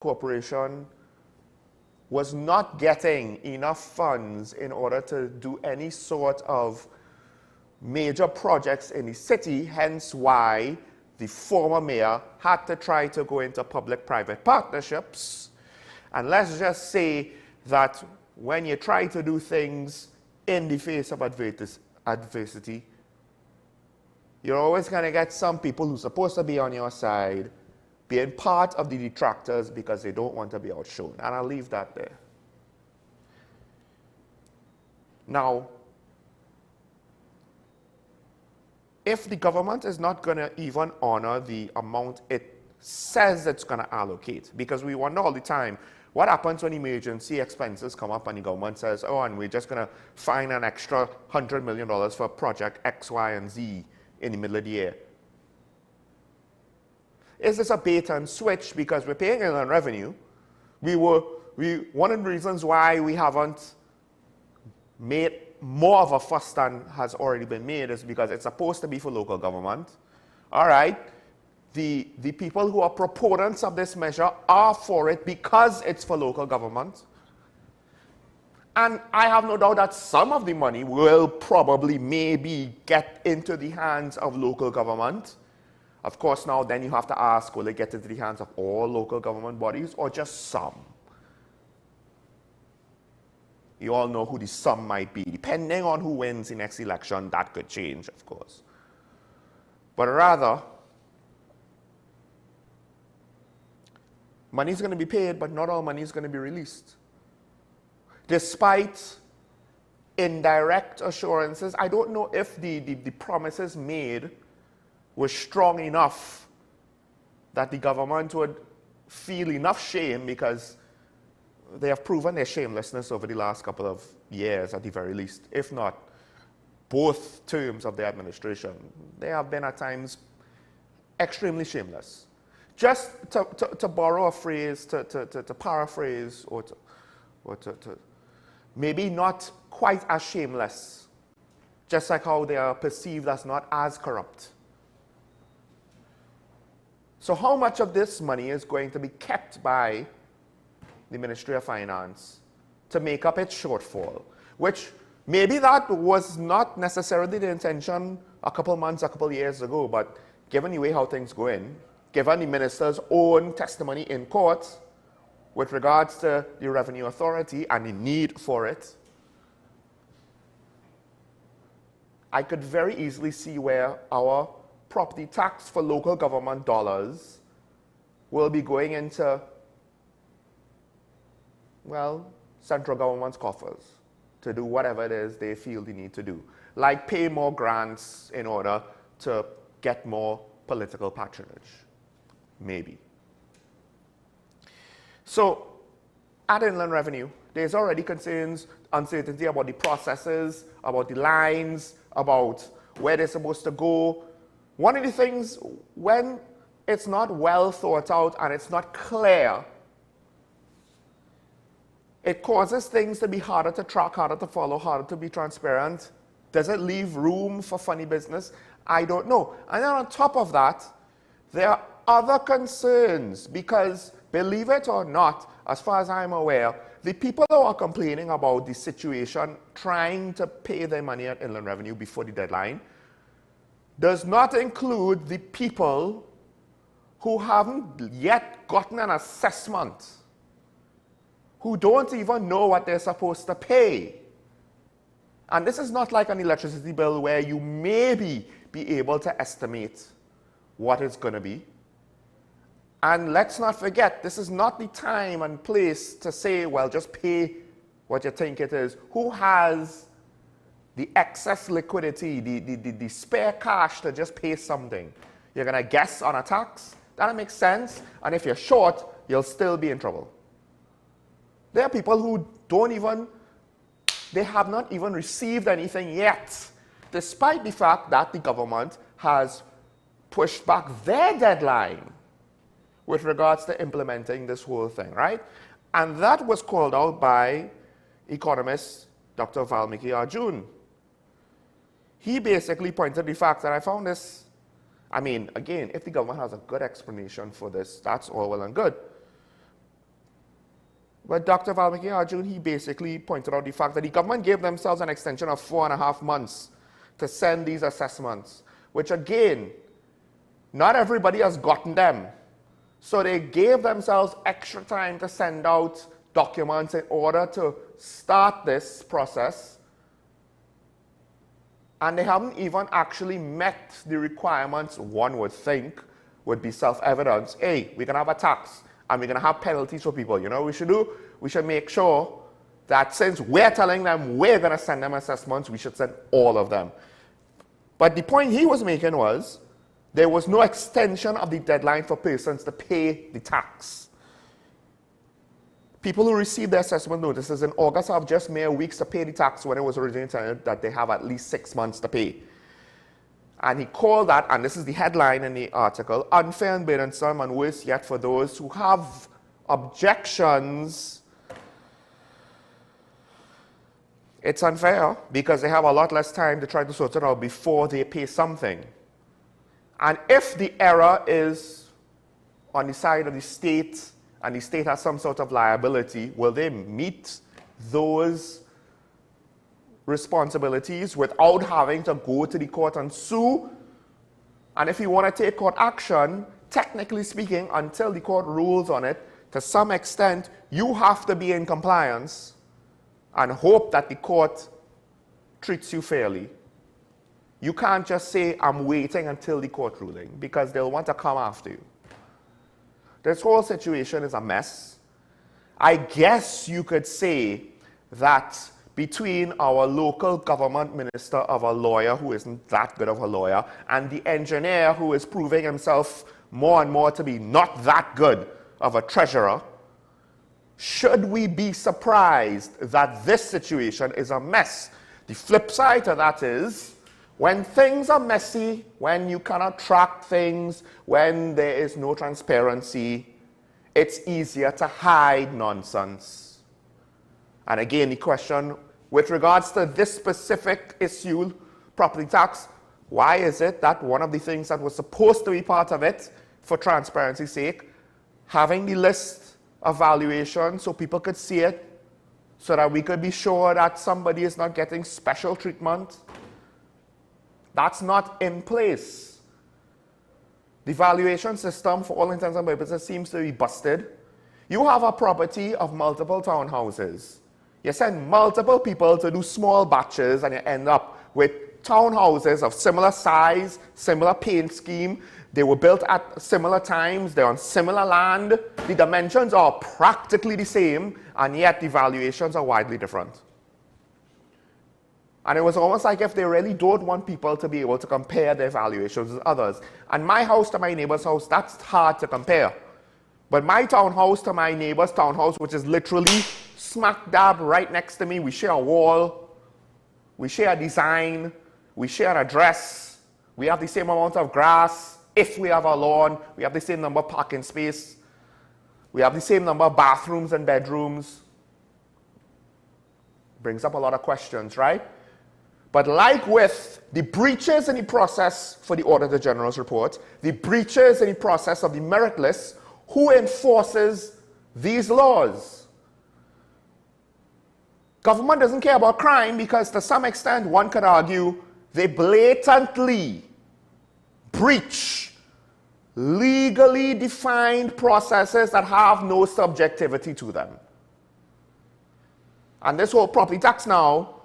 corporation was not getting enough funds in order to do any sort of major projects in the city, hence why the former mayor had to try to go into public-private partnerships. And let's just say that when you try to do things in the face of adversity, you're always going to get some people who are supposed to be on your side being part of the detractors because they don't want to be outshone. And I'll leave that there. Now, if the government is not going to even honor the amount it says it's going to allocate, because we wonder all the time, what happens when emergency expenses come up and the government says, oh, and we're just going to find an extra $100 million for project X, Y, and Z in the middle of the year? Is this a bait and switch because we're paying inland revenue? One of the reasons why we haven't made more of a fuss than has already been made is because it's supposed to be for local government. All right, the people who are proponents of this measure are for it because it's for local government. And I have no doubt that some of the money will probably maybe get into the hands of local government. Of course, now then you have to ask, will it get into the hands of all local government bodies or just some? You all know who the some might be. Depending on who wins the next election, that could change, of course. But rather, money is going to be paid, but not all money is going to be released. Despite indirect assurances, I don't know if the promises made were strong enough that the government would feel enough shame, because they have proven their shamelessness over the last couple of years at the very least, if not both terms of the administration. They have been at times extremely shameless. Just to borrow a phrase, to paraphrase, or to maybe not quite as shameless, just like how they are perceived as not as corrupt. So how much of this money is going to be kept by the Ministry of Finance to make up its shortfall, which maybe that was not necessarily the intention a couple months, a couple years ago, but given the way how things go in, given the minister's own testimony in court with regards to the Revenue Authority and the need for it, I could very easily see where our property tax for local government dollars will be going into, well, central government's coffers to do whatever it is they feel they need to do, like pay more grants in order to get more political patronage, maybe. So, at Inland Revenue, there's already concerns, uncertainty about the processes, about the lines, about where they're supposed to go. One of the things, when it's not well thought out and it's not clear, it causes things to be harder to track, harder to follow, harder to be transparent. Does it leave room for funny business? I don't know. And then on top of that, there are other concerns because, believe it or not, as far as I'm aware, the people who are complaining about the situation, trying to pay their money at Inland Revenue before the deadline, does not include the people who haven't yet gotten an assessment, who don't even know what they're supposed to pay. And this is not like an electricity bill where you maybe be able to estimate what it's going to be. And let's not forget, this is not the time and place to say, well, just pay what you think it is. Who has the excess liquidity, the spare cash to just pay something? You're going to guess on a tax? That makes sense. And if you're short, you'll still be in trouble. There are people who don't even, they have not even received anything yet, despite the fact that the government has pushed back their deadline with regards to implementing this whole thing, right? And that was called out by economist Dr. Valmiki Arjun. He basically pointed to the fact that I found this, I mean, again, if the government has a good explanation for this, that's all well and good. But Dr. Valmiki Arjun, he basically pointed out the fact that the government gave themselves an extension of 4.5 months to send these assessments, which again, not everybody has gotten them. So they gave themselves extra time to send out documents in order to start this process. And they haven't even actually met the requirements one would think would be self-evident. Hey, we're going to have a tax and we're going to have penalties for people. You know what we should do? We should make sure that since we're telling them we're going to send them assessments, we should send all of them. But the point he was making was there was no extension of the deadline for persons to pay the tax. People who received their assessment notices in August have just mere weeks to pay the tax when it was originally intended that they have at least 6 months to pay. And he called that, and this is the headline in the article, unfair and burdensome, and worse yet for those who have objections. It's unfair because they have a lot less time to try to sort it out before they pay something. And if the error is on the side of the state and the state has some sort of liability, will they meet those responsibilities without having to go to the court and sue? And if you want to take court action, technically speaking, until the court rules on it, to some extent, you have to be in compliance and hope that the court treats you fairly. You can't just say, I'm waiting until the court ruling, because they'll want to come after you. This whole situation is a mess. I guess you could say that between our local government minister of a lawyer who isn't that good of a lawyer and the engineer who is proving himself more and more to be not that good of a treasurer, should we be surprised that this situation is a mess? The flip side to that is, when things are messy, when you cannot track things, when there is no transparency, it's easier to hide nonsense. And again, the question with regards to this specific issue, property tax, why is it that one of the things that was supposed to be part of it, for transparency's sake, having the list of valuation so people could see it, so that we could be sure that somebody is not getting special treatment, that's not in place. The valuation system, for all intents and purposes, seems to be busted. You have a property of multiple townhouses. You send multiple people to do small batches, and you end up with townhouses of similar size, similar paint scheme. They were built at similar times. They're on similar land. The dimensions are practically the same, and yet the valuations are widely different. And it was almost like if they really don't want people to be able to compare their valuations with others. And my house to my neighbor's house, that's hard to compare. But my townhouse to my neighbor's townhouse, which is literally smack dab right next to me, we share a wall, we share a design, we share an address, we have the same amount of grass. If we have a lawn, we have the same number of parking space, we have the same number of bathrooms and bedrooms. Brings up a lot of questions, right? But like with the breaches in the process for the Auditor General's report, the breaches in the process of the merit list, who enforces these laws? Government doesn't care about crime because to some extent one could argue they blatantly breach legally defined processes that have no subjectivity to them. And this whole property tax now,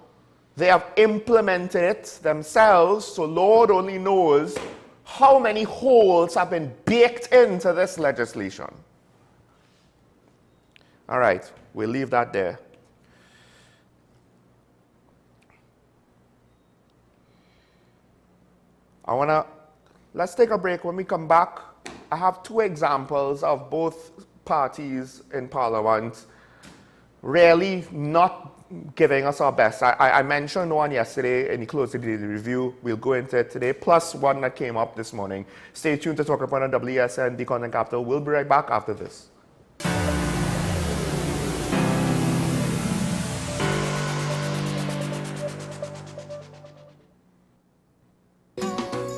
they have implemented it themselves, so Lord only knows how many holes have been baked into this legislation. All right, we'll leave that there. Let's take a break. When we come back, I have two examples of both parties in Parliament really not giving us our best. I mentioned one yesterday in the close of the review. We'll go into it today, plus one that came up this morning. Stay tuned to Talk Upon WSN, the Content Capital. We'll be right back after this.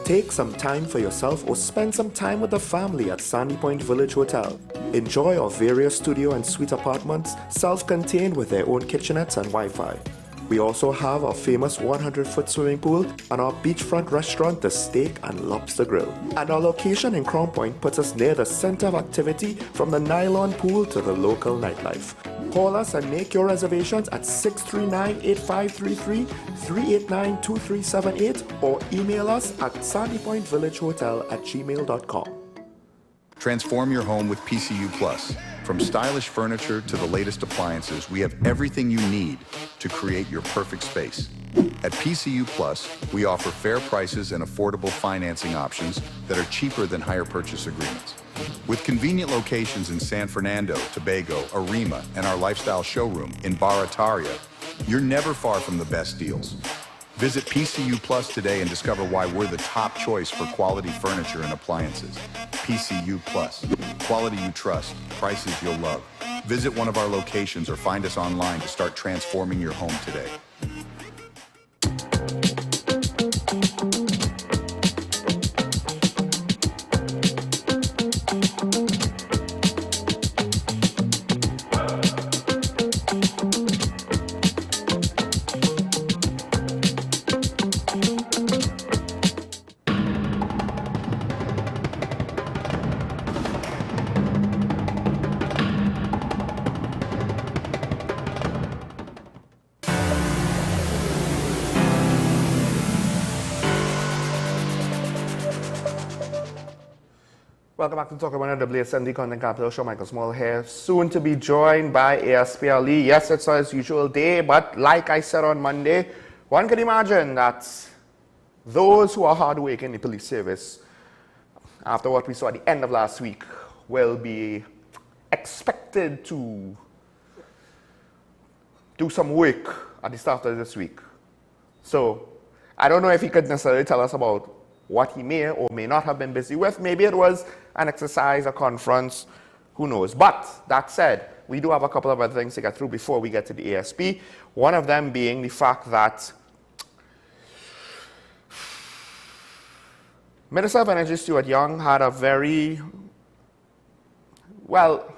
Take some time for yourself or spend some time with the family at Sandy Point Village Hotel. Enjoy our various studio and suite apartments, self-contained with their own kitchenettes and Wi-Fi. We also have our famous 100-foot swimming pool and our beachfront restaurant, the Steak and Lobster Grill. And our location in Crown Point puts us near the center of activity from the nylon pool to the local nightlife. Call us and make your reservations at 639-8533, 389-2378 or email us at sandypointvillagehotel@gmail.com. Transform your home with PCU Plus. From stylish furniture to the latest appliances, we have everything you need to create your perfect space. At PCU Plus, we offer fair prices and affordable financing options that are cheaper than hire purchase agreements. With convenient locations in San Fernando, Tobago, Arima, and our lifestyle showroom in Barataria, you're never far from the best deals. Visit PCU Plus today and discover why we're the top choice for quality furniture and appliances. PCU Plus. Quality you trust, prices you'll love. Visit one of our locations or find us online to start transforming your home today. Welcome back to Talk About the WSND Content Capital Show. Michael Small here, soon to be joined by ASPLE. Yes, it's his usual day, but like I said on Monday, one can imagine that those who are hardworking in the police service, after what we saw at the end of last week, will be expected to do some work at the start of this week. So, I don't know if he could necessarily tell us about what he may or may not have been busy with. Maybe it was an exercise, a conference, who knows. But that said, we do have a couple of other things to get through before we get to the ASP. One of them being the fact that Minister of Energy Stuart Young had a very, well,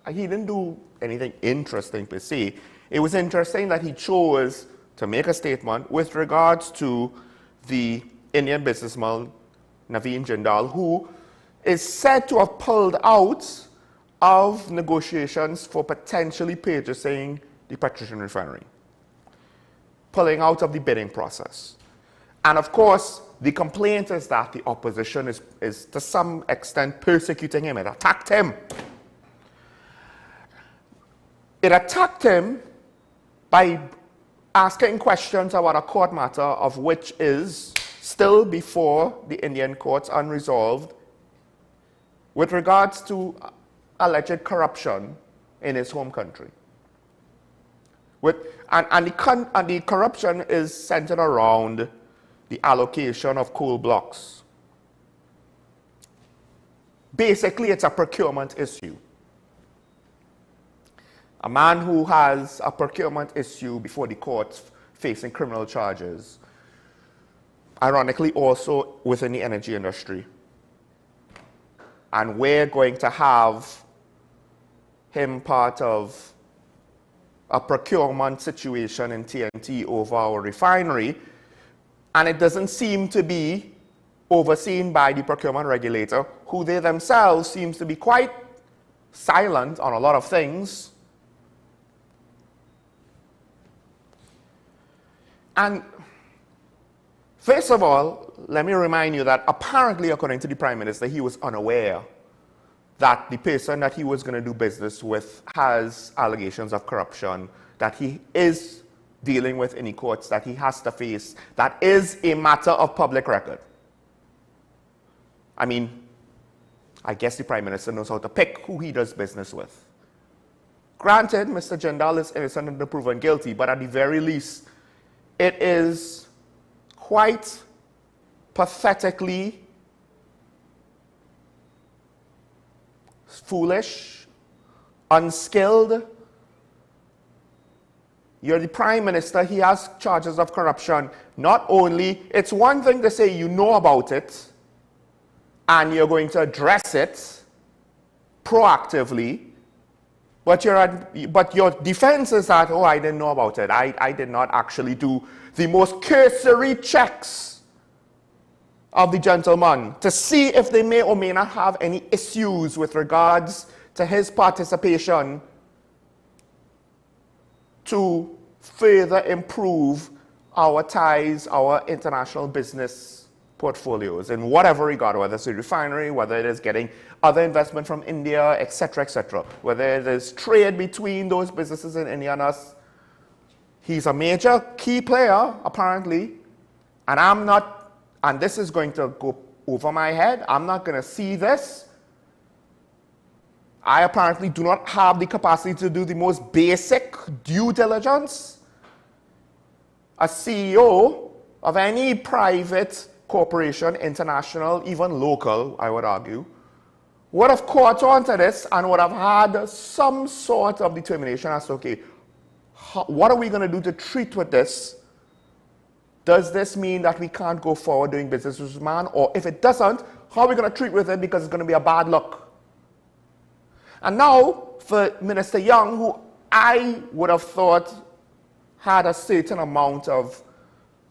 he didn't do anything interesting per se. It was interesting that he chose to make a statement with regards to the Indian businessman Naveen Jindal, who is said to have pulled out of negotiations for potentially purchasing the Petrosian refinery, pulling out of the bidding process. And of course, the complaint is that the opposition is to some extent persecuting him. It attacked him. It attacked him by asking questions about a court matter of which is still before the Indian courts unresolved with regards to alleged corruption in his home country. And the corruption is centered around the allocation of coal blocks. Basically, it's a procurement issue. A man who has a procurement issue before the courts facing criminal charges, ironically also within the energy industry. And we're going to have him part of a procurement situation in TNT over our refinery, and it doesn't seem to be overseen by the procurement regulator, who they themselves seems to be quite silent on a lot of things. And first of all, let me remind you that apparently, according to the Prime Minister, he was unaware that the person that he was going to do business with has allegations of corruption, that he is dealing with in the courts, that he has to face, that is a matter of public record. I mean, I guess the Prime Minister knows how to pick who he does business with. Granted, Mr. Jindal is innocent and proven guilty, but at the very least, it is quite pathetically foolish, unskilled. You're the Prime Minister, he has charges of corruption. Not only, it's one thing to say you know about it and you're going to address it, proactively, but your defense is that, oh, I didn't know about it. I did not actually do the most cursory checks of the gentleman to see if they may or may not have any issues with regards to his participation to further improve our ties, our international business portfolios in whatever regard, whether it's a refinery, whether it is getting other investment from India, etc., whether it is trade between those businesses in India and us. He's a major key player, apparently, and I'm not, and this is going to go over my head, I'm not going to see this. I apparently do not have the capacity to do the most basic due diligence. A CEO of any private corporation, international, even local, I would argue, would have caught on to this and would have had some sort of determination as to, okay, what are we going to do to treat with this? Does this mean that we can't go forward doing business with this man? Or if it doesn't, how are we going to treat with it because it's going to be a bad look? And now, for Minister Young, who I would have thought had a certain amount of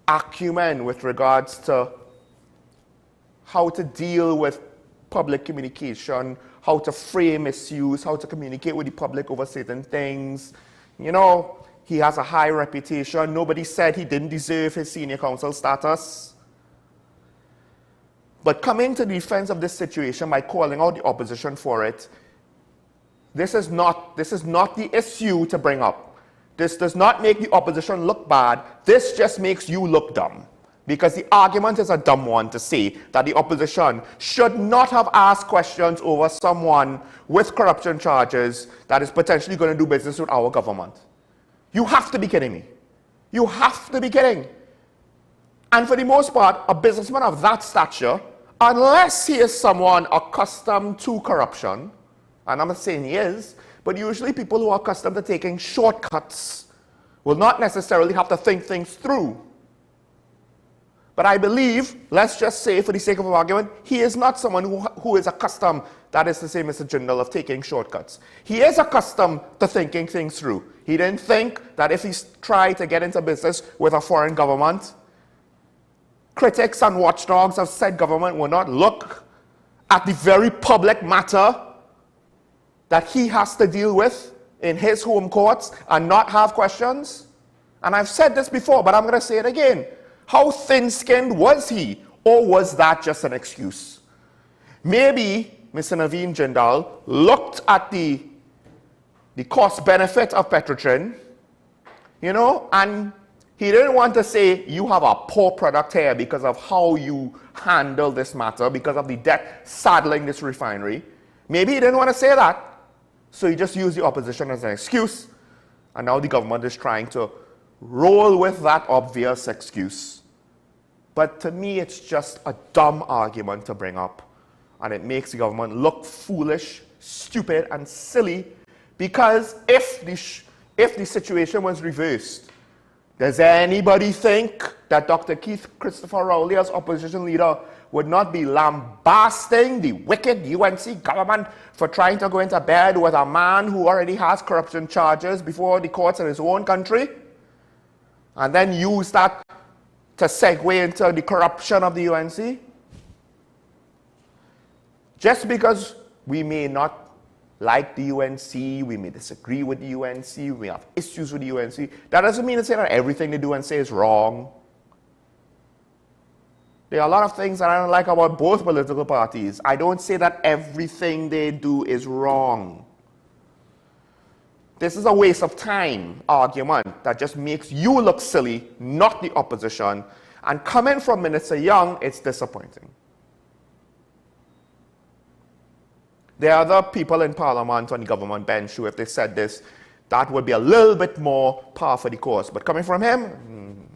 acumen with regards to how to deal with public communication, how to frame issues, how to communicate with the public over certain things. You know, he has a high reputation. Nobody said he didn't deserve his senior counsel status. But coming to the defense of this situation by calling out the opposition for it, this is not the issue to bring up. This does not make the opposition look bad. This just makes you look dumb. Because the argument is a dumb one to say that the opposition should not have asked questions over someone with corruption charges that is potentially going to do business with our government. You have to be kidding me. You have to be kidding. And for the most part, a businessman of that stature, unless he is someone accustomed to corruption, and I'm not saying he is, but usually people who are accustomed to taking shortcuts will not necessarily have to think things through. But I believe, let's just say for the sake of argument, he is not someone who is accustomed, that is to say Mr. Jindal, of taking shortcuts. He is accustomed to thinking things through. He didn't think that if he tried to get into business with a foreign government, critics and watchdogs of said government will not look at the very public matter that he has to deal with in his home courts and not have questions. And I've said this before, but I'm going to say it again. How thin-skinned was he? Or was that just an excuse? Maybe Mr. Naveen Jindal looked at the cost-benefit of Petrotrin, you know, and he didn't want to say, you have a poor product here because of how you handle this matter, because of the debt saddling this refinery. Maybe he didn't want to say that. So he just used the opposition as an excuse, and now the government is trying to roll with that obvious excuse. But to me, it's just a dumb argument to bring up, and it makes the government look foolish, stupid, and silly, because if the situation was reversed, does anybody think that Dr. Keith Christopher Rowley, as opposition leader, would not be lambasting the wicked UNC government for trying to go into bed with a man who already has corruption charges before the courts in his own country? And then use that to segue into the corruption of the UNC? Just because we may not like the UNC, we may disagree with the UNC, we may have issues with the UNC, that doesn't mean to say that everything they do and say is wrong. There are a lot of things that I don't like about both political parties. I don't say that everything they do is wrong. This is a waste of time argument that just makes you look silly, not the opposition. And coming from Minister Young, it's disappointing. There are other people in Parliament on the government bench who, if they said this, that would be a little bit more par for the course. But coming from him,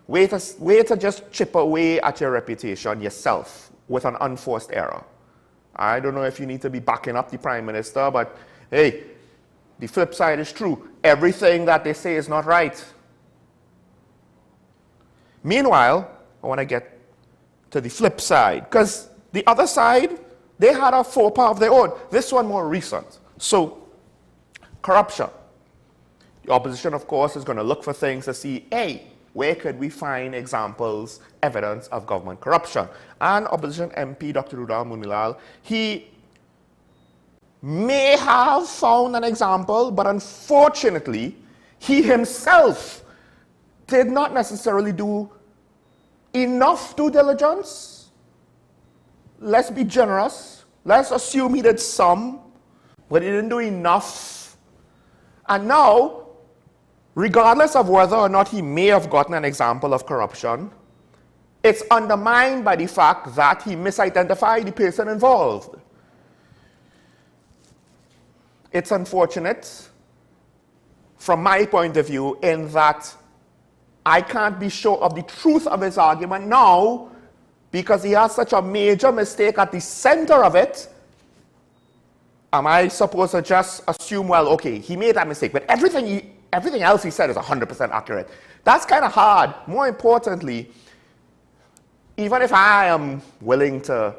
way to just chip away at your reputation yourself with an unforced error. I don't know if you need to be backing up the Prime Minister, but hey, the flip side is true. Everything that they say is not right. Meanwhile, I want to get to the flip side, because the other side They had a faux pas of their own. This one more recent. So, corruption. The opposition, of course, is going to look for things to see, hey, where could we find examples, evidence of government corruption? And opposition MP Dr. Rudal Munilal, he may have found an example, but unfortunately, he himself did not necessarily do enough due diligence. Let's be generous. Let's assume he did some, but he didn't do enough. And now, regardless of whether or not he may have gotten an example of corruption, it's undermined by the fact that he misidentified the person involved. It's unfortunate, from my point of view, in that I can't be sure of the truth of his argument now because he has such a major mistake at the center of it. Am I supposed to just assume, well, okay, he made that mistake, but everything else he said is 100% accurate? That's kind of hard. More importantly, even if I am willing to,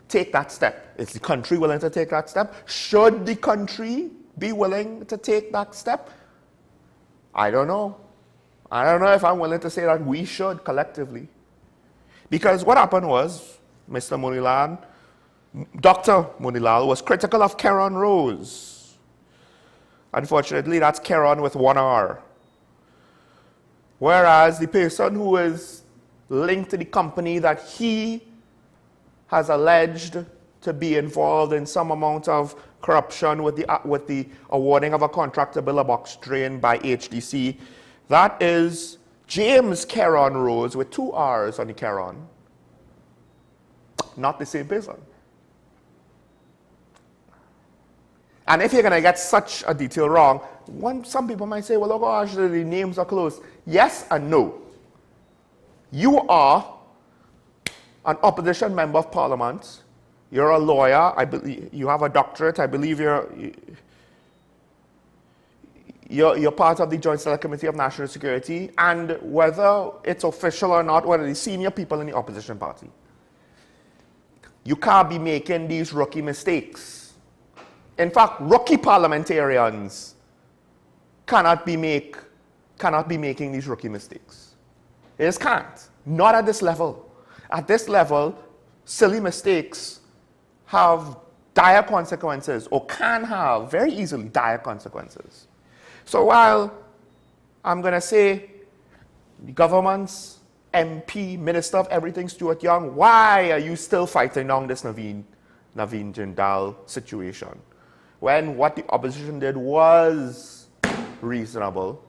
take that step, is the country willing to take that step? Should the country be willing to take that step? I don't know. I don't know if I'm willing to say that we should collectively. Because what happened was, Mr. Munilal, Dr. Munilal was critical of Karen Rose. Unfortunately, that's Karen with one R. Whereas the person who is linked to the company that he has alleged to be involved in some amount of corruption with the awarding of a contract to build a box drain by HDC, that is James Karen Rose with two R's on the Karen. Not the same person. And if you're going to get such a detail wrong, some people might say, well, oh gosh, the names are close. Yes and no. You are an opposition member of parliament. You're a lawyer. I believe you have a doctorate. I believe you're part of the Joint Select Committee of National Security. And whether it's official or not, whether the senior people in the opposition party, you can't be making these rookie mistakes. In fact, rookie parliamentarians cannot be making these rookie mistakes. They just can't. Not at this level. At this level, silly mistakes have dire consequences, or can have very easily dire consequences. So while I'm going to say the government's MP, Minister of Everything, Stuart Young, why are you still fighting on this Naveen Jindal situation? When what the opposition did was reasonable,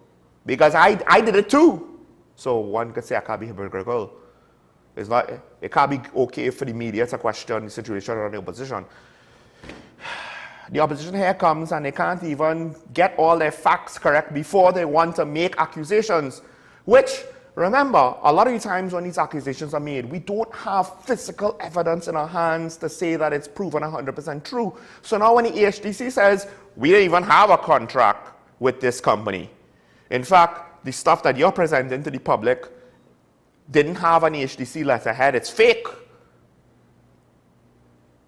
because I did it too. So one could say I can't be hypocritical. It can't be okay for the media to question the situation or the opposition. The opposition here comes and they can't even get all their facts correct before they want to make accusations, which, remember, a lot of the times when these accusations are made, we don't have physical evidence in our hands to say that it's proven 100% true. So now when the HDC says, we don't even have a contract with this company. In fact, the stuff that you're presenting to the public didn't have an HDC letterhead, it's fake.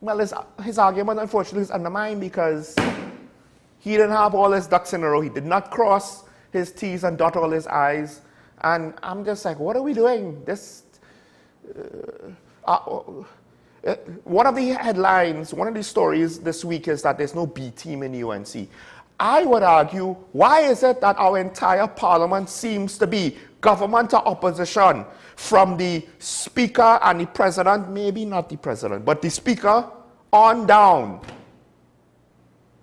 Well, his argument, unfortunately, is undermined because he didn't have all his ducks in a row. He did not cross his T's and dot all his I's. And I'm just like, what are we doing? One of the headlines, one of the stories this week is that there's no B team in the UNC. I would argue, why is it that our entire parliament seems to be government or opposition, from the speaker and the president, maybe not the president, but the speaker on down?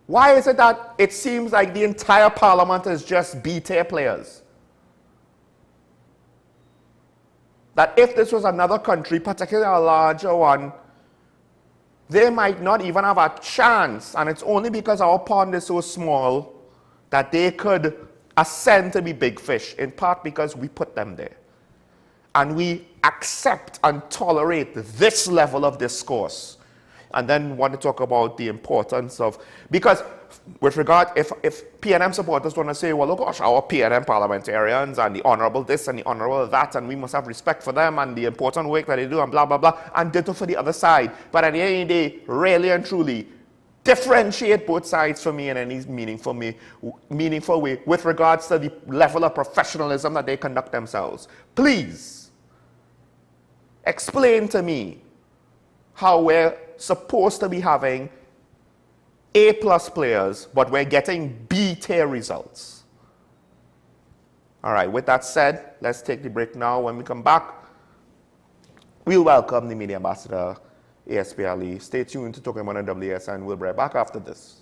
Why is it that it seems like the entire parliament is just B-tier players? That if this was another country, particularly a larger one, they might not even have a chance, and it's only because our pond is so small that they could ascend to be big fish, in part because we put them there. And we accept and tolerate this level of discourse. And then want to talk about the importance of, because with regard, if PNM supporters want to say, well, oh gosh, our PNM parliamentarians and the honorable this and the honorable that, and we must have respect for them and the important work that they do and blah, blah, blah, and ditto for the other side. But at the end of the day, really and truly, differentiate both sides for me in any meaningful way with regards to the level of professionalism that they conduct themselves. Please, explain to me how we're supposed to be having A+ players, but we're getting B-tier results. All right, with that said, let's take the break now. When we come back, we'll welcome the media ambassador, ASP Ali. Stay tuned to Talking About WSN. We'll be right back after this.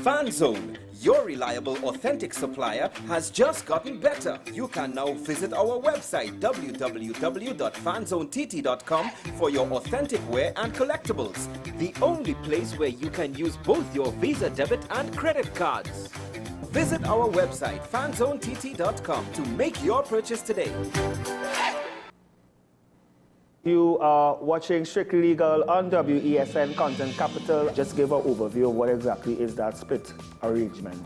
FanZone, your reliable, authentic supplier, has just gotten better. You can now visit our website www.fanzonett.com for your authentic wear and collectibles. The only place where you can use both your Visa debit and credit cards. Visit our website fanzonett.com to make your purchase today. You are watching Strictly Legal on WESN Content Capital. Just give an overview of what exactly is that split arrangement.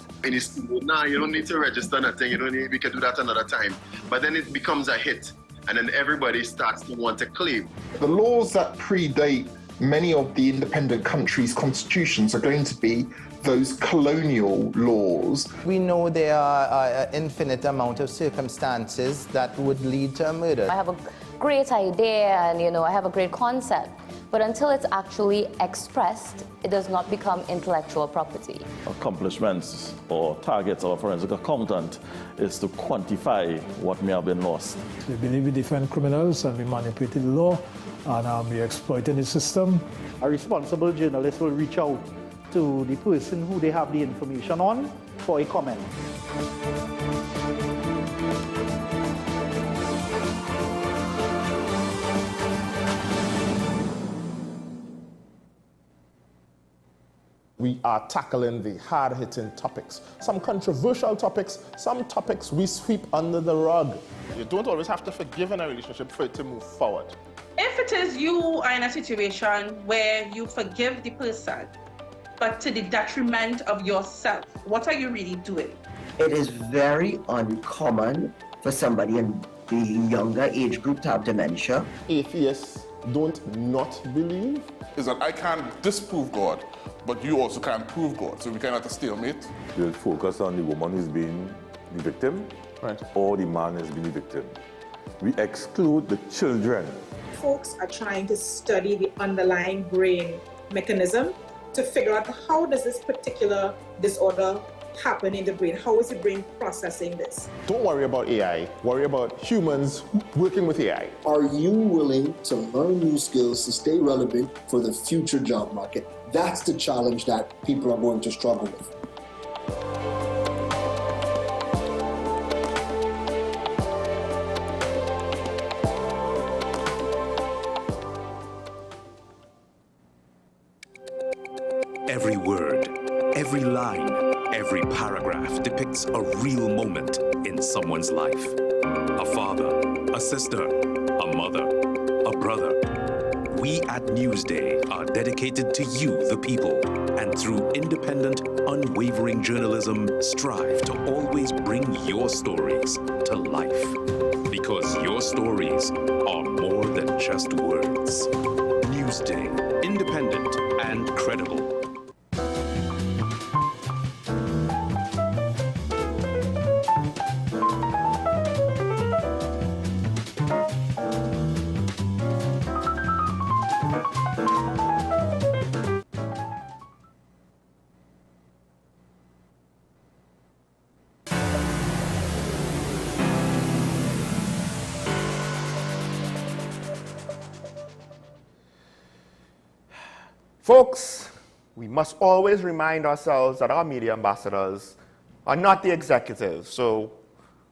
Now you don't need to register nothing. You don't need. We can do that another time. But then it becomes a hit, and then everybody starts to want to claim. The laws that predate many of the independent countries' constitutions are going to be those colonial laws. We know there are an infinite amount of circumstances that would lead to a murder. I have a great idea and I have a great concept, but until it's actually expressed, it does not become intellectual property. Accomplishments or targets of a forensic accountant is to quantify what may have been lost. We believe in different criminals and we manipulated the law and we exploited the system. A responsible journalist will reach out to the person who they have the information on for a comment. We are tackling the hard-hitting topics, some controversial topics, some topics we sweep under the rug. You don't always have to forgive in a relationship for it to move forward. If it is you are in a situation where you forgive the person, but to the detriment of yourself, what are you really doing? It is very uncommon for somebody in the younger age group to have dementia. Atheists don't not believe. Is that I can't disprove God, but you also can't prove God, so we cannot have a stalemate. We'll focus on the woman who's being the victim, right, or the man who's being the victim. We exclude the children. Folks are trying to study the underlying brain mechanism to figure out how does this particular disorder happen in the brain? How is the brain processing this? Don't worry about AI, worry about humans working with AI. Are you willing to learn new skills to stay relevant for the future job market? That's the challenge that people are going to struggle with. Every word, every line, every paragraph depicts a real moment in someone's life. A father, a sister, a mother, a brother. We at Newsday are dedicated to you, the people, and through independent, unwavering journalism, strive to always bring your stories to life. Because your stories are more than just words. Newsday, independent and credible. Folks, we must always remind ourselves that our media ambassadors are not the executive. So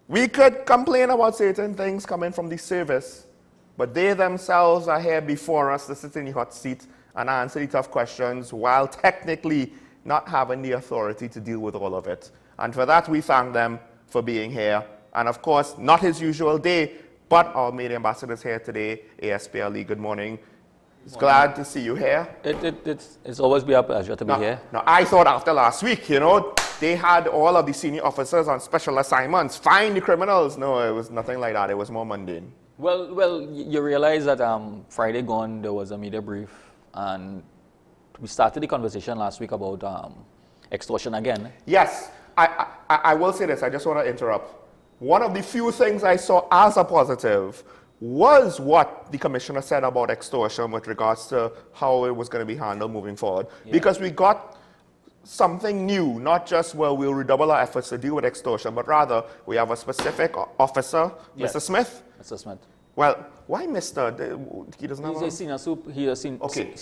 we could complain about certain things coming from the service, but they themselves are here before us to sit in the hot seat and answer the tough questions while technically not having the authority to deal with all of it. And for that, we thank them for being here. And of course, not his usual day, but our media ambassador is here today. ASP Ali, good morning. It's glad to see you here. It's always been a pleasure to be here. Now, I thought after last week, you know, they had all of the senior officers on special assignments, find the criminals. No, it was nothing like that. It was more mundane. Well, you realize that Friday gone, there was a media brief, and we started the conversation last week about extortion again. Yes, I will say this. I just want to interrupt. One of the few things I saw as a positive was what the commissioner said about extortion with regards to how it was going to be handled moving forward. Yeah. Because we got something new, not just, well, we'll redouble our efforts to deal with extortion, but rather we have a specific officer, yes. Mr. Smith. Mr. Smith. Well, why Mr.? He doesn't have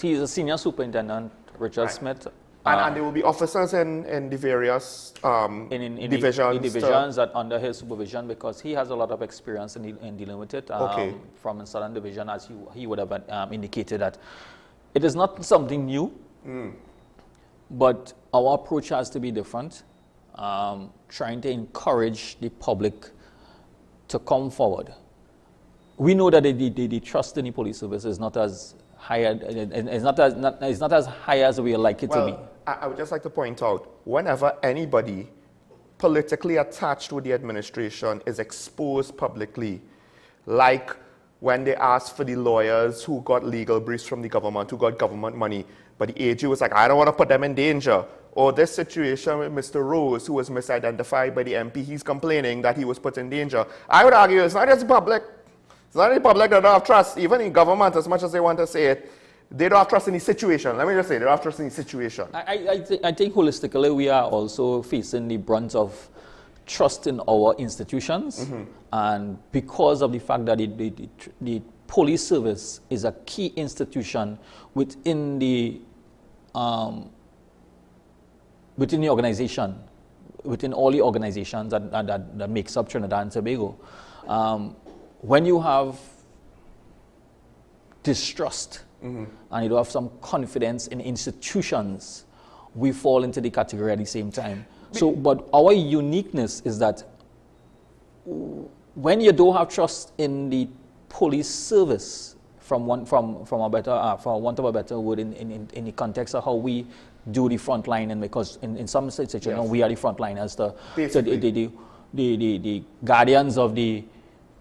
He's a senior superintendent, Richard right. Smith. And there will be officers in the various divisions. In divisions that under his supervision, because he has a lot of experience in dealing with it. From the Southern Division, as he would have indicated that it is not something new, but our approach has to be different. Trying to encourage the public to come forward. We know that the trust in the police service is not as high. It's not as high as we would like it to be. I would just like to point out, whenever anybody politically attached with the administration is exposed publicly, like when they asked for the lawyers who got legal briefs from the government, who got government money, but the AG was like, I don't want to put them in danger. Or this situation with Mr. Rose, who was misidentified by the MP, he's complaining that he was put in danger. I would argue it's not just the public. It's not the public that don't have trust. Even in government, as much as they want to say it, they don't have trust in the situation. Let me just say, they don't have trust in the situation. I think holistically, we are also facing the brunt of trust in our institutions. And because of the fact that the police service is a key institution within the organization, within all the organizations that makes up Trinidad and Tobago. When you have distrust and you don't have some confidence in institutions, we fall into the category at the same time. But our uniqueness is that when you don't have trust in the police service, for want of a better word, in the context of how we do the front line, and because in some situations, yes. We are the front liners, the guardians of the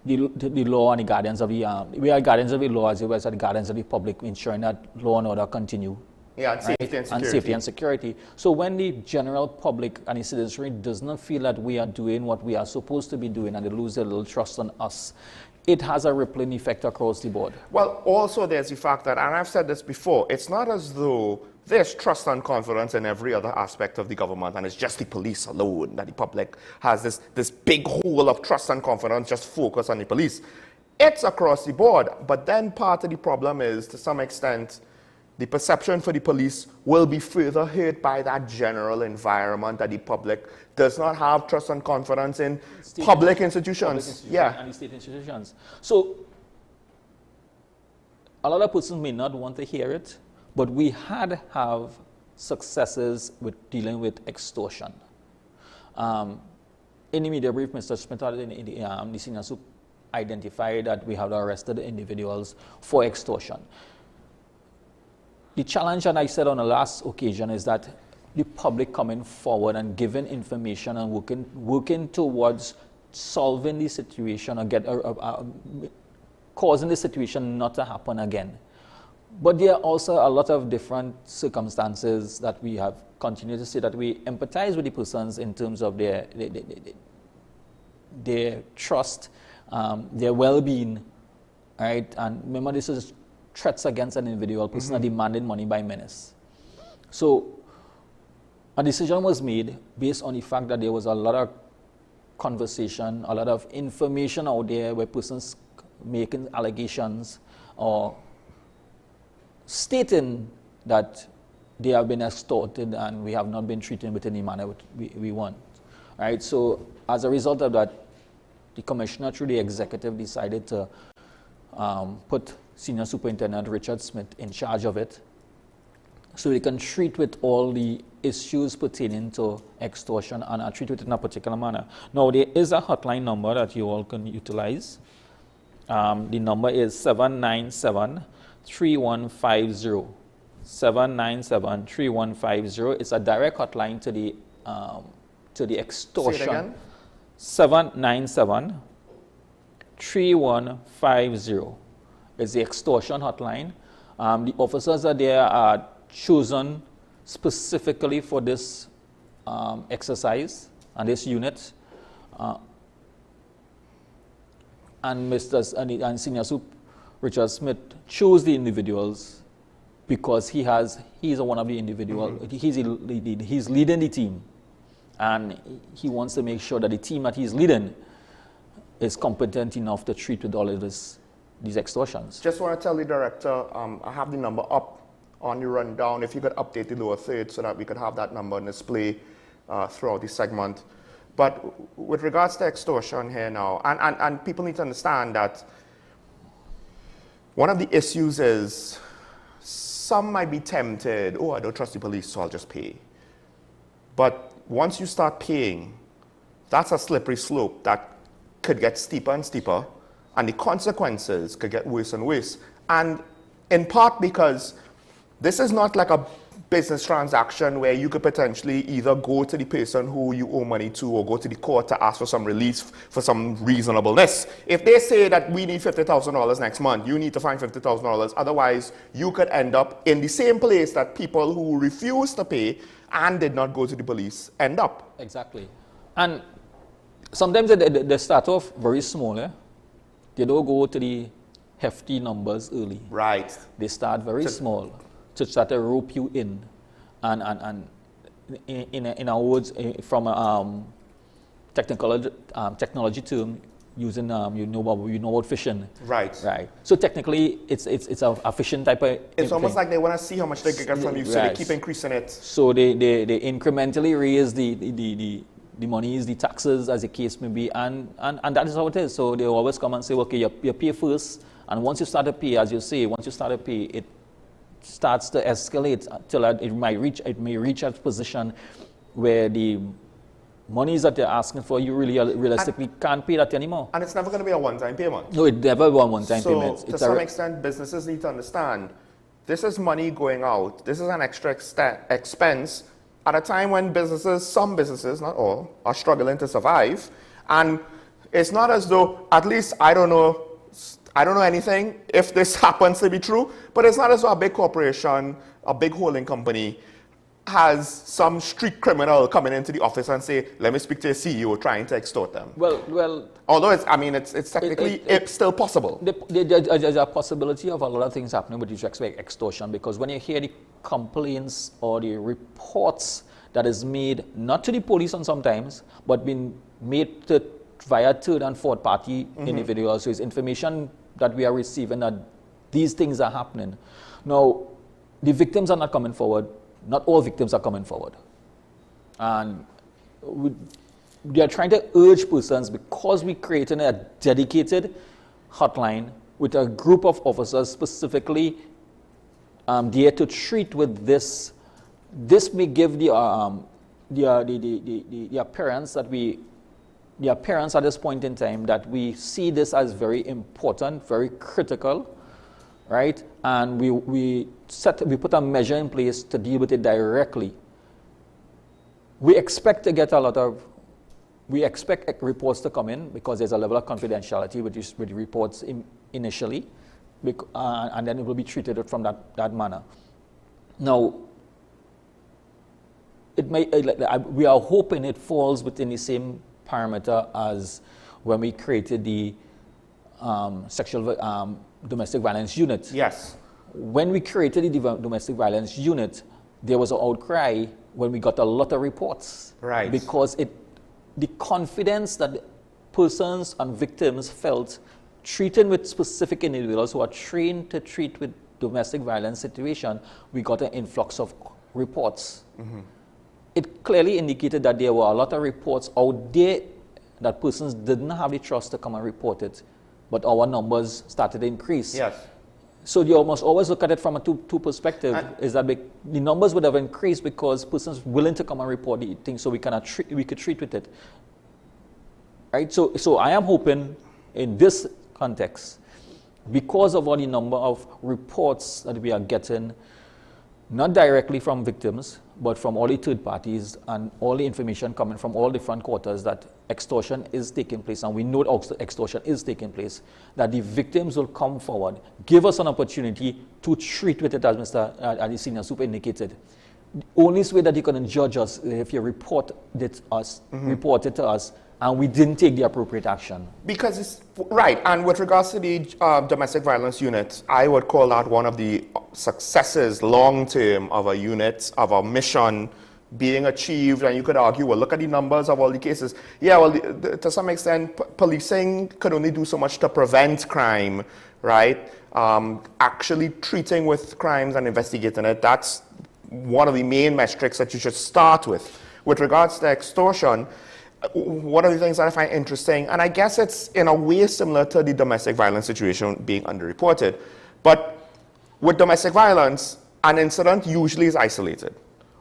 law and the guardians of the we are guardians of the law as well as the guardians of the public, ensuring that law and order continue. Yeah, and safety, right? And security. And safety and security. So when the general public and the citizenry does not feel that we are doing what we are supposed to be doing, and they lose their little trust on us, it has a rippling effect across the board. Well, also there's the fact that, and I've said this before, it's not as though there's trust and confidence in every other aspect of the government, and it's just the police alone that the public has this big hole of trust and confidence just focused on the police. It's across the board, but then part of the problem is, to some extent, the perception for the police will be further hurt by that general environment that the public does not have trust and confidence in public institutions. Yeah. And the state institutions. So a lot of persons may not want to hear it, but we have successes with dealing with extortion. In the media brief, Mr. Smith, the senior soup, identified that we have arrested individuals for extortion. The challenge, and I said on the last occasion, is that the public coming forward and giving information and working towards solving the situation or causing the situation not to happen again. But there are also a lot of different circumstances that we have continued to say that we empathize with the persons in terms of their trust, their well-being, right? And remember, this is threats against an individual person are demanding money by menace. So a decision was made based on the fact that there was a lot of conversation, a lot of information out there where persons making allegations or stating that they have been extorted and we have not been treated with any manner we want. Right? So as a result of that, the commissioner through the executive decided to put Senior Superintendent Richard Smith in charge of it so they can treat with all the issues pertaining to extortion and treat it in a particular manner. Now, there is a hotline number that you all can utilize. The number is 797-3150. 797-3150. It's a direct hotline to the extortion. Say it again. 797-3150 is the extortion hotline. The officers are there are chosen specifically for this exercise and this unit. And Senior Sup Richard Smith chose the individuals because he's one of the individuals. He's leading the team, and he wants to make sure that the team that he's leading is competent enough to treat with all of these extortions. Just want to tell the director, I have the number up on the rundown. If you could update the lower third so that we could have that number on display throughout the segment. But with regards to extortion here now, and people need to understand that one of the issues is some might be tempted, oh, I don't trust the police, so I'll just pay. But once you start paying, that's a slippery slope that could get steeper and steeper, and the consequences could get worse and worse. And in part because this is not like a business transaction where you could potentially either go to the person who you owe money to or go to the court to ask for some release for some reasonableness. If they say that we need $50,000 next month, you need to find $50,000. Otherwise, you could end up in the same place that people who refuse to pay and did not go to the police end up. Exactly. And sometimes they start off very small. They don't go to the hefty numbers early. Right. They start very small to try to rope you in. And in our words, from a technology term, using you know about phishing. Right. Right. So technically, it's a phishing type of. It's almost like they want to see how much they can get from you, so they keep increasing it. So they incrementally raise the monies, the taxes, as the case may be, and that is how it is. So they always come and say, okay, you pay first, and once you start to pay, as you say, once you start to pay, it starts to escalate till it may reach a position where the monies that they're asking for, you really realistically can't pay that anymore. And it's never going to be a one-time payment. No, it never be a one-time payment. So to some extent, businesses need to understand, this is money going out. This is an extra expense at a time when some businesses, not all, are struggling to survive. And it's not as though, at least I don't know anything if this happens to be true, but it's not as though a big corporation, a big holding company has some street criminal coming into the office and say, let me speak to your CEO, trying to extort them. Well. Although it's technically it's still possible. There's a possibility of a lot of things happening with respect to extortion, because when you hear the complaints or the reports that is made, not to the police on sometimes, but been made via third and fourth party individuals, so it's information that we are receiving that these things are happening. Now, the victims are not coming forward. Not all victims are coming forward. And we are trying to urge persons, because we created a dedicated hotline with a group of officers specifically there to treat with this. This may give the appearance that the appearance at this point in time that we see this as very important, very critical, right? And we put a measure in place to deal with it directly. We expect to get we expect reports to come in, because there's a level of confidentiality with the reports initially, and then it will be treated from that manner. Now, we are hoping it falls within the same parameter as when we created the domestic violence unit. Yes. When we created the domestic violence unit, there was an outcry when we got a lot of reports. Right. Because the confidence that persons and victims felt treating with specific individuals who are trained to treat with domestic violence situation, we got an influx of reports, it clearly indicated that there were a lot of reports out there that persons didn't have the trust to come and report it, but our numbers started to increase. Yes. So you must always look at it from a two perspective. Is that the numbers would have increased because persons willing to come and report the thing, so we could treat with it. Right. So I am hoping in this context, because of all the number of reports that we are getting, not directly from victims, but from all the third parties and all the information coming from all different quarters that extortion is taking place, and we know extortion is taking place, that the victims will come forward, give us an opportunity to treat with it, as Mr. the Senior Super indicated. The only way that you can judge us is if you report it to us, and we didn't take the appropriate action. Because it's right, and with regards to the domestic violence unit, I would call that one of the successes long-term of a unit, of a mission being achieved. And you could argue, well, look at the numbers of all the cases. Yeah, well, to some extent, policing could only do so much to prevent crime, right? Actually treating with crimes and investigating it, that's one of the main metrics that you should start with. With regards to extortion, one of the things that I find interesting, and I guess it's in a way similar to the domestic violence situation being underreported, but with domestic violence, an incident usually is isolated.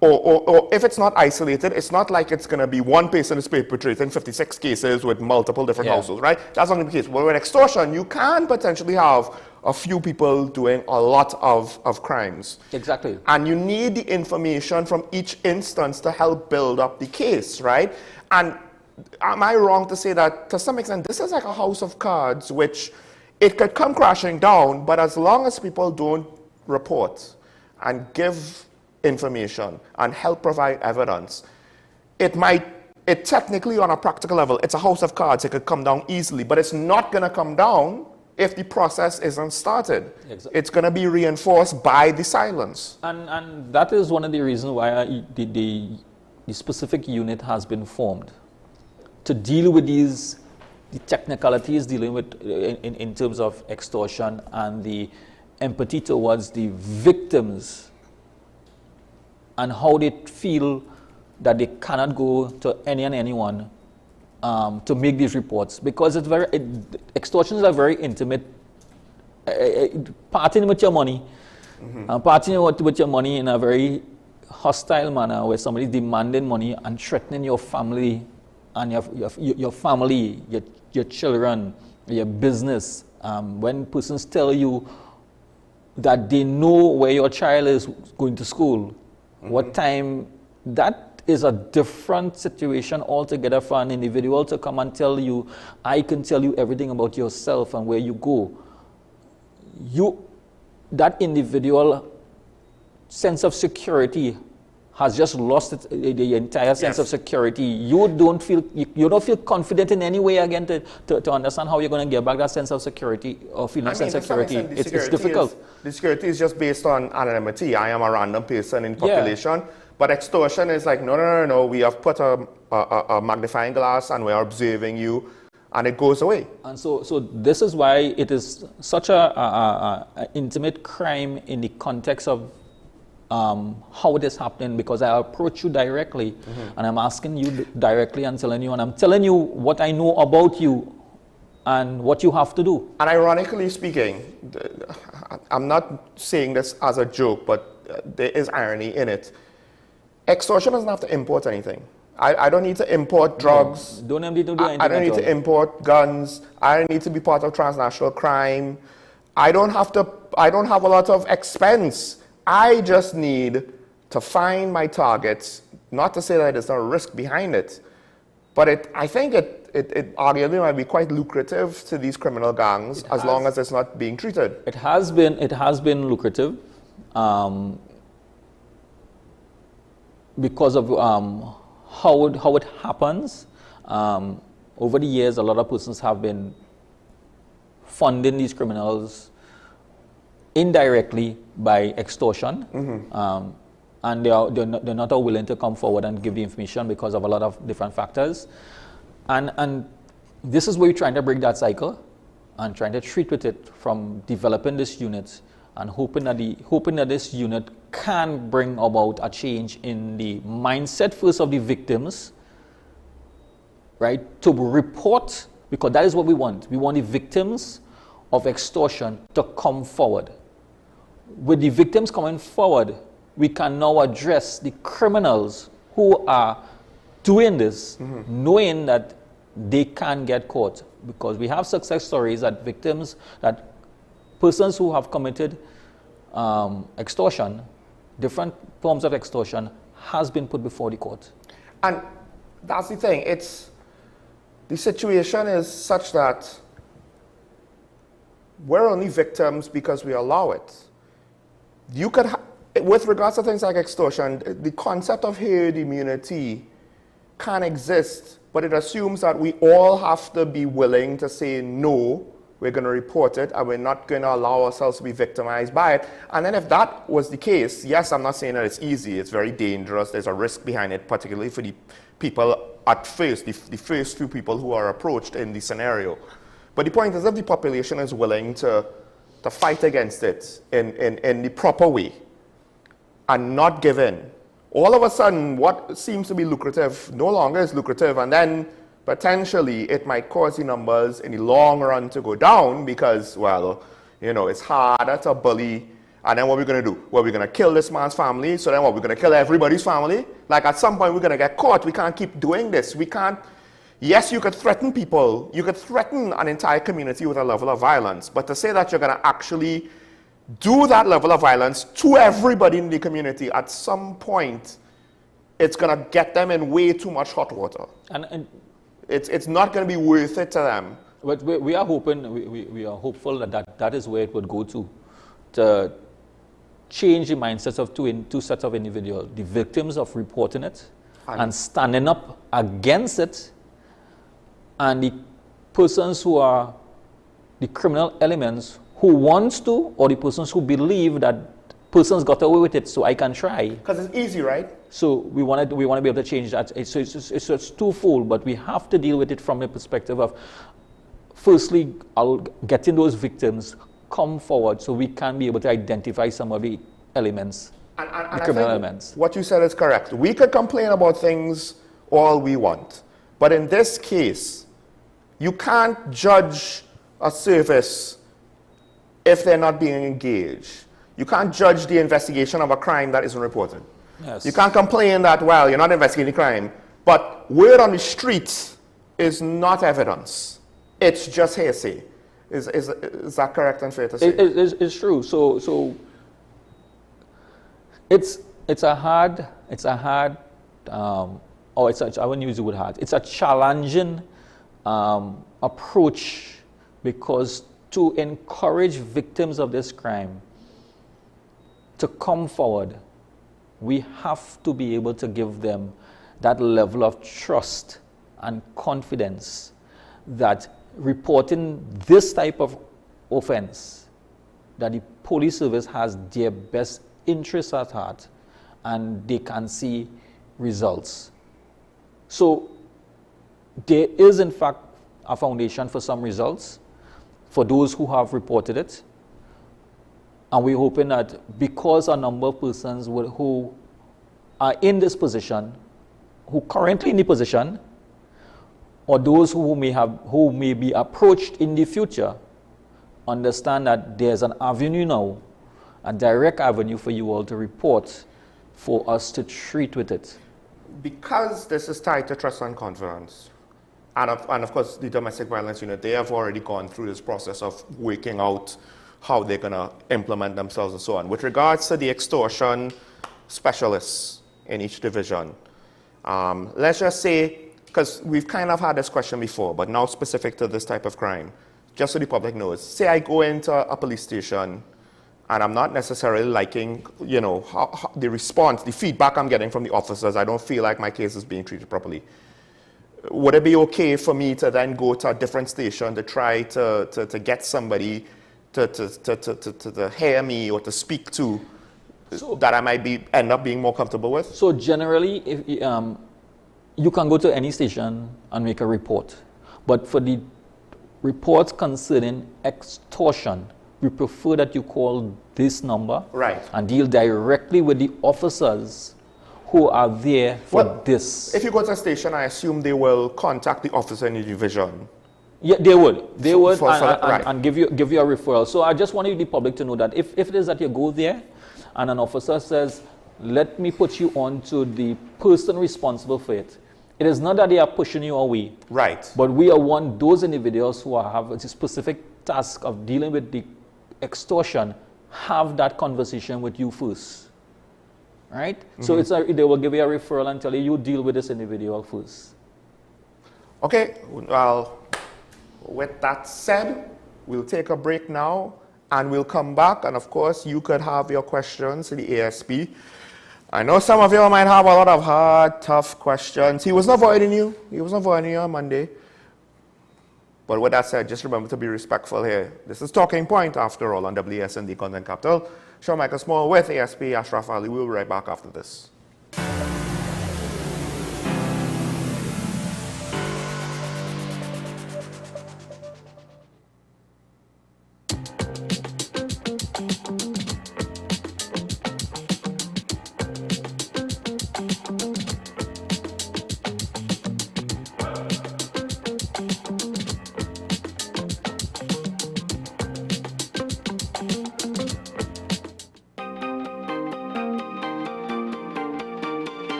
Or if it's not isolated, it's not like it's going to be one person is perpetrating 56 cases with multiple different households, right? That's not the case. Well, with extortion, you can potentially have a few people doing a lot of crimes. Exactly. And you need the information from each instance to help build up the case, right? And am I wrong to say that, to some extent, this is like a house of cards, which it could come crashing down, but as long as people don't report and give information and help provide evidence, it technically, on a practical level, it's a house of cards. It could come down easily, but it's not going to come down if the process isn't started. Exactly. It's going to be reinforced by the silence. And that is one of the reasons why the specific unit has been formed to deal with the technicalities dealing with in terms of extortion and the empathy towards the victims and how they feel that they cannot go to any and anyone to make these reports, because extortions are very intimate. Parting with your money, parting with your money in a very hostile manner, where somebody demanding money and threatening your family and your family, your children, your business. When persons tell you that they know where your child is going to school, what time, that is a different situation altogether for an individual to come and tell you, I can tell you everything about yourself and where you go. That individual sense of security has just lost the entire sense of security. You don't feel confident in any way again to understand how you're going to get back that sense of security or feeling sense of security. It's difficult. The security is just based on anonymity. I am a random person in population. But extortion is like, no. We have put a magnifying glass and we're observing you, and it goes away. And so this is why it is such a intimate crime in the context of how it is happening, because I approach you directly and I'm asking you directly and I'm telling you what I know about you and what you have to do. And ironically speaking, I'm not saying this as a joke, but there is irony in it. Extortion doesn't have to import anything. I don't need to import drugs. Don't need to do anything. I don't need to import guns. I don't need to be part of transnational crime. I don't have a lot of expense. I just need to find my targets. Not to say that there's no risk behind it, but I think it arguably might be quite lucrative to these criminal gangs as long as it's not being treated. It has been lucrative because of how it happens. Over the years, a lot of persons have been funding these criminals indirectly by extortion, and they're not willing to come forward and give the information because of a lot of different factors. And this is where we're trying to break that cycle and trying to treat with it from developing this unit and hoping that this unit can bring about a change in the mindset first of the victims, right, to report, because that is what we want. We want the victims of extortion to come forward. With the victims coming forward, we can now address the criminals who are doing this, knowing that they can get caught. Because we have success stories that victims, that persons who have committed extortion, different forms of extortion, has been put before the court. And that's the thing. The situation is such that we're only victims because we allow it. You could, with regards to things like extortion, the concept of herd immunity can exist, but it assumes that we all have to be willing to say, no, we're going to report it, and we're not going to allow ourselves to be victimized by it. And then if that was the case, yes, I'm not saying that it's easy. It's very dangerous. There's a risk behind it, particularly for the people at first, the first few people who are approached in the scenario. But the point is, if the population is willing to fight against it in the proper way and not give in, all of a sudden what seems to be lucrative no longer is lucrative, and then potentially it might cause the numbers in the long run to go down because, well, you know, it's harder to bully. And then what we're going to do? Well, we're going to kill this man's family, so then what? We're going to kill everybody's family? Like, at some point we're going to get caught. We can't keep doing this. We can't. Yes, you could threaten people. You could threaten an entire community with a level of violence. But to say that you're going to actually do that level of violence to everybody in the community, at some point, it's going to get them in way too much hot water. And it's not going to be worth it to them. But we are hoping, we are hopeful that is where it would go to change the mindsets of two sets of individuals, the victims of reporting it and standing up against it, and the persons who are the criminal elements who wants to, or the persons who believe that persons got away with it, so I can try. Because it's easy, right? So we want to be able to change that. It's twofold, but we have to deal with it from the perspective of, firstly, getting those victims come forward so we can be able to identify some of the elements, the criminal elements. What you said is correct. We could complain about things all we want, but in this case, you can't judge a service if they're not being engaged. You can't judge the investigation of a crime that isn't reported. Yes. You can't complain that, well, you're not investigating crime, but word on the street is not evidence. It's just hearsay. Is that correct and fair to say? It's true. So it's a hard, I wouldn't use the word hard. It's a challenging approach, because to encourage victims of this crime to come forward, we have to be able to give them that level of trust and confidence that reporting this type of offense, that the police service has their best interests at heart and they can see results. So there is in fact a foundation for some results for those who have reported it. And we're hoping that because a number of persons who are in this position, who currently in the position, or those who may be approached in the future, understand that there's an avenue now, a direct avenue for you all to report, for us to treat with it. Because this is tied to trust and confidence, and of course the domestic violence unit, they have already gone through this process of working out how they're going to implement themselves and so on. With regards to the extortion specialists in each division, let's just say, because we've kind of had this question before, but now specific to this type of crime, just so the public knows, say I go into a police station and I'm not necessarily liking, you know, how the response, the feedback I'm getting from the officers, I don't feel like my case is being treated properly. Would it be okay for me to then go to a different station to try to get somebody to hear me or to speak to, that I might end up being more comfortable with? So generally, if, you can go to any station and make a report. But for the reports concerning extortion, we prefer that you call this number, right, and deal directly with the officers who are there for this. If you go to a station, I assume they will contact the officer in the division. Yeah, they would. They would, right. and give you a referral. So I just wanted the public to know that if it is that you go there, and an officer says, "Let me put you on to the person responsible for it," it is not that they are pushing you away. Right. But we want those individuals who have a specific task of dealing with the extortion have that conversation with you first. Right? So they will give you a referral and tell you deal with this individual first. Okay, well, with that said, we'll take a break now and we'll come back, and of course you could have your questions to the ASP. I know some of you might have a lot of hard, tough questions. He wasn't avoiding you. He wasn't avoiding you on Monday. But with that said, just remember to be respectful here. This is Talking Point, after all, on WSND Content Capital. Sean Michael Small with ASP Ashraf Ali. We'll be right back after this.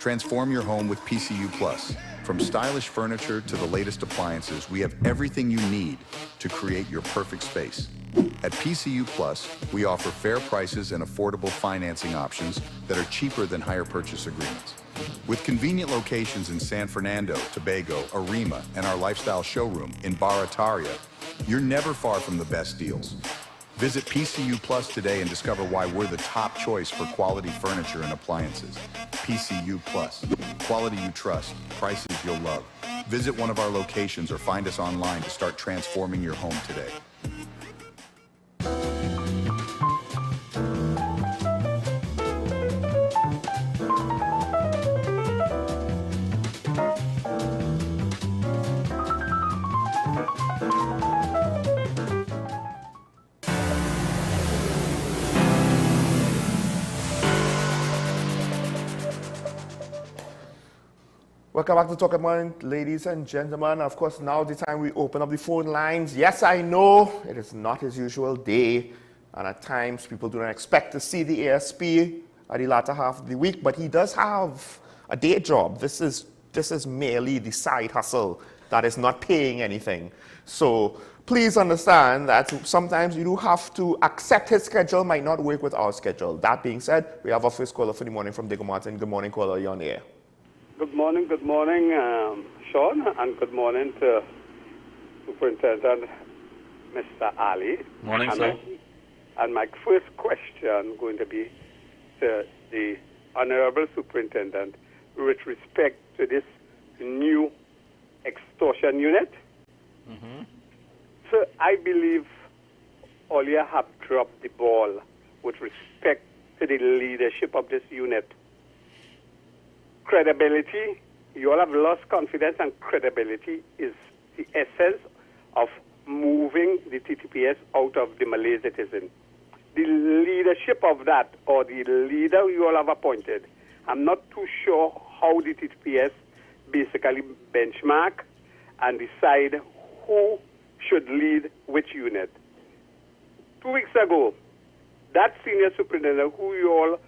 Transform your home with PCU Plus. From stylish furniture to the latest appliances, we have everything you need to create your perfect space. At PCU Plus, we offer fair prices and affordable financing options that are cheaper than hire purchase agreements. With convenient locations in San Fernando, Tobago, Arima, and our lifestyle showroom in Barataria, you're never far from the best deals. Visit PCU Plus today and discover why we're the top choice for quality furniture and appliances. PCU Plus, quality you trust, prices you'll love. Visit one of our locations or find us online to start transforming your home today. Welcome back to Talking Point, ladies and gentlemen. Of course, now the time we open up the phone lines. Yes, I know it is not his usual day, and at times people do not expect to see the ASP at the latter half of the week, but he does have a day job. This is merely the side hustle that is not paying anything. So please understand that sometimes you do have to accept his schedule might not work with our schedule. That being said, we have our first caller for the morning from Digger Martin. Good morning, caller. You're on the air. Good morning, Sean, and good morning to Superintendent Mr. Ali. Morning, sir. And my first question going to be to the Honorable Superintendent with respect to this new extortion unit. So I believe Alia have dropped the ball with respect to the leadership of this unit. Credibility, you all have lost confidence, and credibility is the essence of moving the TTPS out of the malaise it is in. The leadership of that, or the leader you all have appointed, I'm not too sure how the TTPS basically benchmark and decide who should lead which unit. 2 weeks ago, that senior superintendent who you all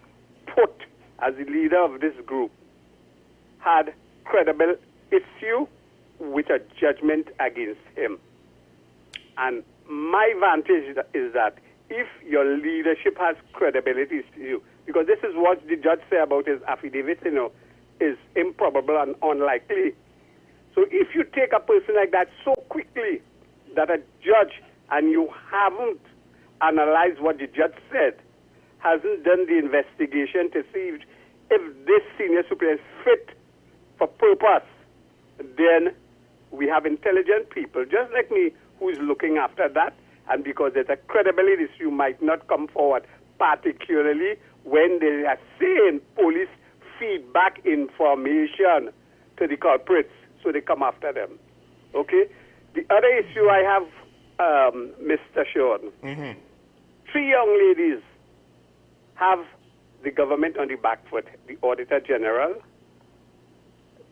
put as the leader of this group had credible issue with a judgment against him. And my vantage is that if your leadership has credibility to you, because this is what the judge said about his affidavit, is improbable and unlikely. So if you take a person like that so quickly that a judge, and you haven't analyzed what the judge said, hasn't done the investigation to see if this senior superintendent is fit for purpose, then we have intelligent people, just like me, who's looking after that, and because there's a credibility issue, might not come forward, particularly when they are saying police feedback information to the culprits, so they come after them. Okay? The other issue I have, Mr. Sean, 3 young ladies have the government on the back foot. The Auditor General,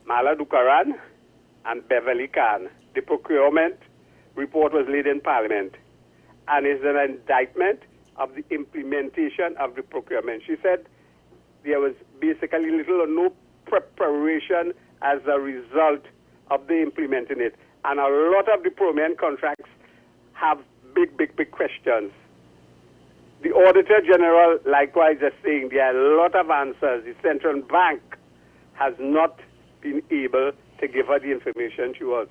Mala Dukaran, and Beverly Khan. The procurement report was laid in Parliament, and is an indictment of the implementation of the procurement. She said there was basically little or no preparation as a result of the implementing it. And a lot of the procurement contracts have big questions. The Auditor General likewise is saying there are a lot of answers. The central bank has not been able to give her the information she was.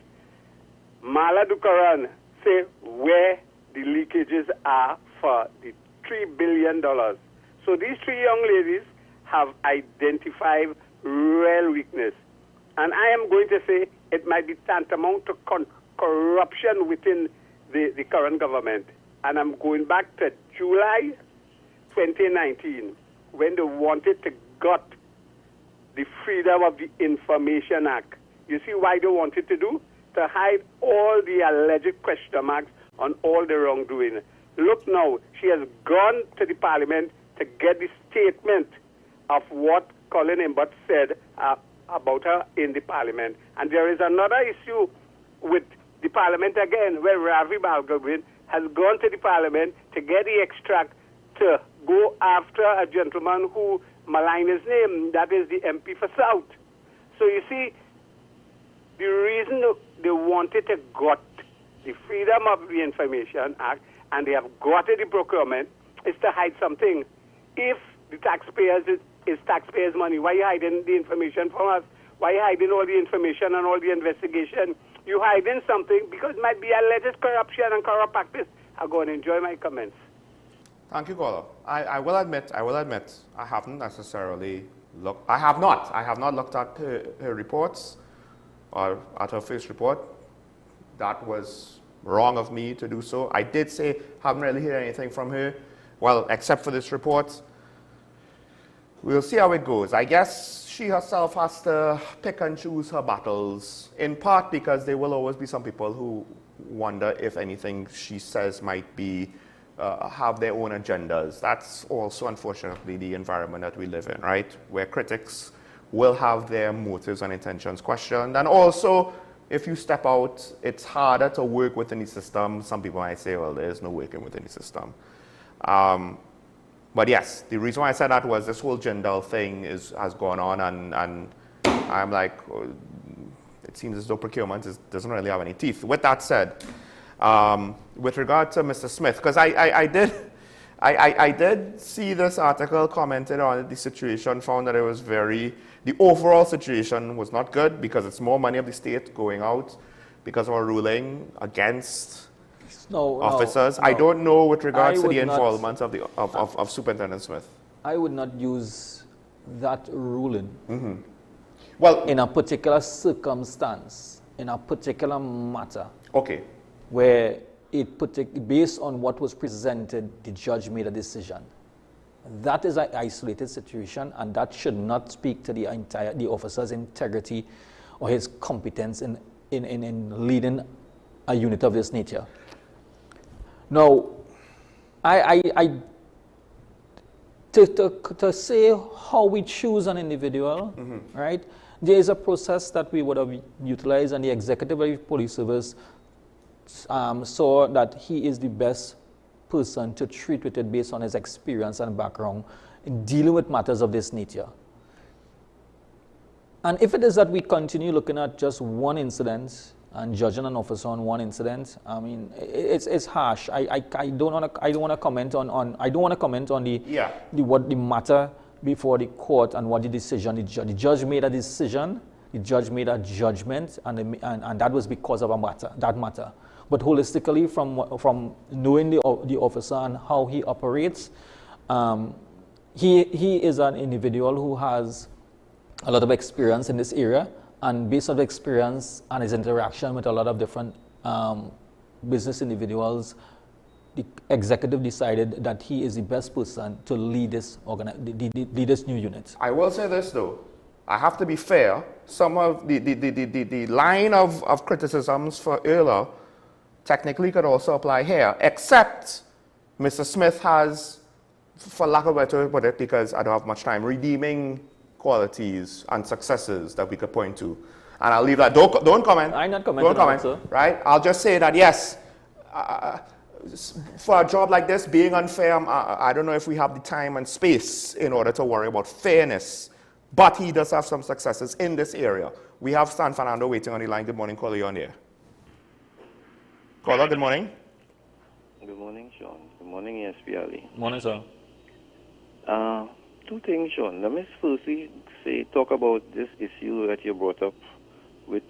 Mala Dukaran say where the leakages are for the $3 billion. So these 3 young ladies have identified real weakness. And I am going to say it might be tantamount to corruption within the current government. And I'm going back to July 2019, when they wanted to gut the Freedom of the Information Act. You see why they wanted to do? To hide all the alleged question marks on all the wrongdoing. Look now, she has gone to the Parliament to get the statement of what Colin Imbot said about her in the Parliament. And there is another issue with the Parliament again, where Ravi Balgobin has gone to the Parliament to get the extract to go after a gentleman who maligned his name, that is the MP for South. So you see, the reason they wanted to gut the Freedom of the Information Act, and they have got the procurement, is to hide something. If the taxpayers is taxpayers' money, why are you hiding the information from us? Why are you hiding all the information and all the investigation? You hiding something because it might be alleged corruption and corrupt practice. I'll go and enjoy my comments. Thank you, Golo. I will admit, I haven't necessarily looked, I have not looked at her reports or at her first report. That was wrong of me to do so. I did say, haven't really heard anything from her, well, except for this report. We'll see how it goes. I guess she herself has to pick and choose her battles, in part because there will always be some people who wonder if anything she says might be have their own agendas. That's also, unfortunately, the environment that we live in, right? Where critics will have their motives and intentions questioned. And also, if you step out, it's harder to work within the system. Some people might say, well, there's no working within the system. But yes, the reason why I said that was this whole Jindal thing has gone on, and I'm like, it seems as though procurement doesn't really have any teeth. With that said, with regard to Mr. Smith, because I did see this article commented on the situation, found that it was the overall situation was not good because it's more money of the state going out because of a ruling against officers. No. I don't know with regards to the involvement of Superintendent Smith. I would not use that ruling. Well, in a particular circumstance, in a particular matter. Okay. Where based on what was presented, the judge made a decision. That is an isolated situation, and that should not speak to the officer's integrity or his competence in leading a unit of this nature. Now, to say how we choose an individual, right? there is a process that we would have utilized, and the Executive Police Service saw that he is the best person to treat with it based on his experience and background in dealing with matters of this nature. And if it is that we continue looking at just one incident and judging an officer on one incident, I mean, it's harsh. I don't want to comment on the matter before the court and what the decision. The judge made a decision. The judge made a judgment, and that was because of that matter. But holistically, from knowing the officer and how he operates, he is an individual who has a lot of experience in this area, and based on the experience and his interaction with a lot of different business individuals, the executive decided that he is the best person to lead this lead this new unit. I will say this though, I have to be fair. Some of the line of criticisms for Erla technically could also apply here, except Mr. Smith has, for lack of a better way to put it, because I don't have much time, redeeming qualities and successes that we could point to. And I'll leave that. Don't comment. I'm not commenting. Don't comment, sir. right? I'll just say that, yes, for a job like this, being unfair, I don't know if we have the time and space in order to worry about fairness. But he does have some successes in this area. We have San Fernando waiting on the line. Good morning, caller, you're on there. Caller, good morning. Good morning, Sean. Good morning, ESPLE. Morning, sir. Two things, Sean. Let me firstly talk about this issue that you brought up with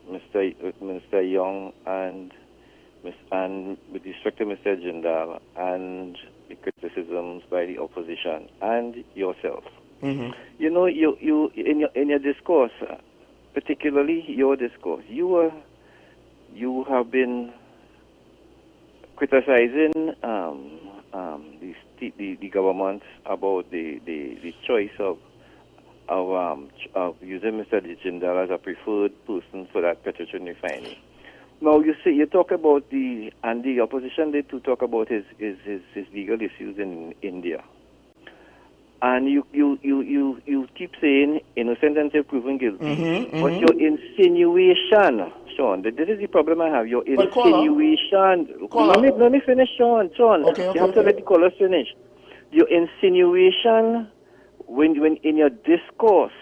Minister Young and with respect to Mr. Jindal and the criticisms by the opposition and yourself. Mm-hmm. You know, you in your discourse, particularly your discourse, you have been criticizing the government about the choice of using Mr. Jindal as a preferred person for that petroleum refinery. Now you talk about the opposition did to talk about his legal issues in India. And you keep saying innocent until proven guilty. Mm-hmm, but your insinuation, Sean, this is the problem I have. Your insinuation. Let me finish, Sean. Okay, you have to let the caller finish. Your insinuation when in your discourse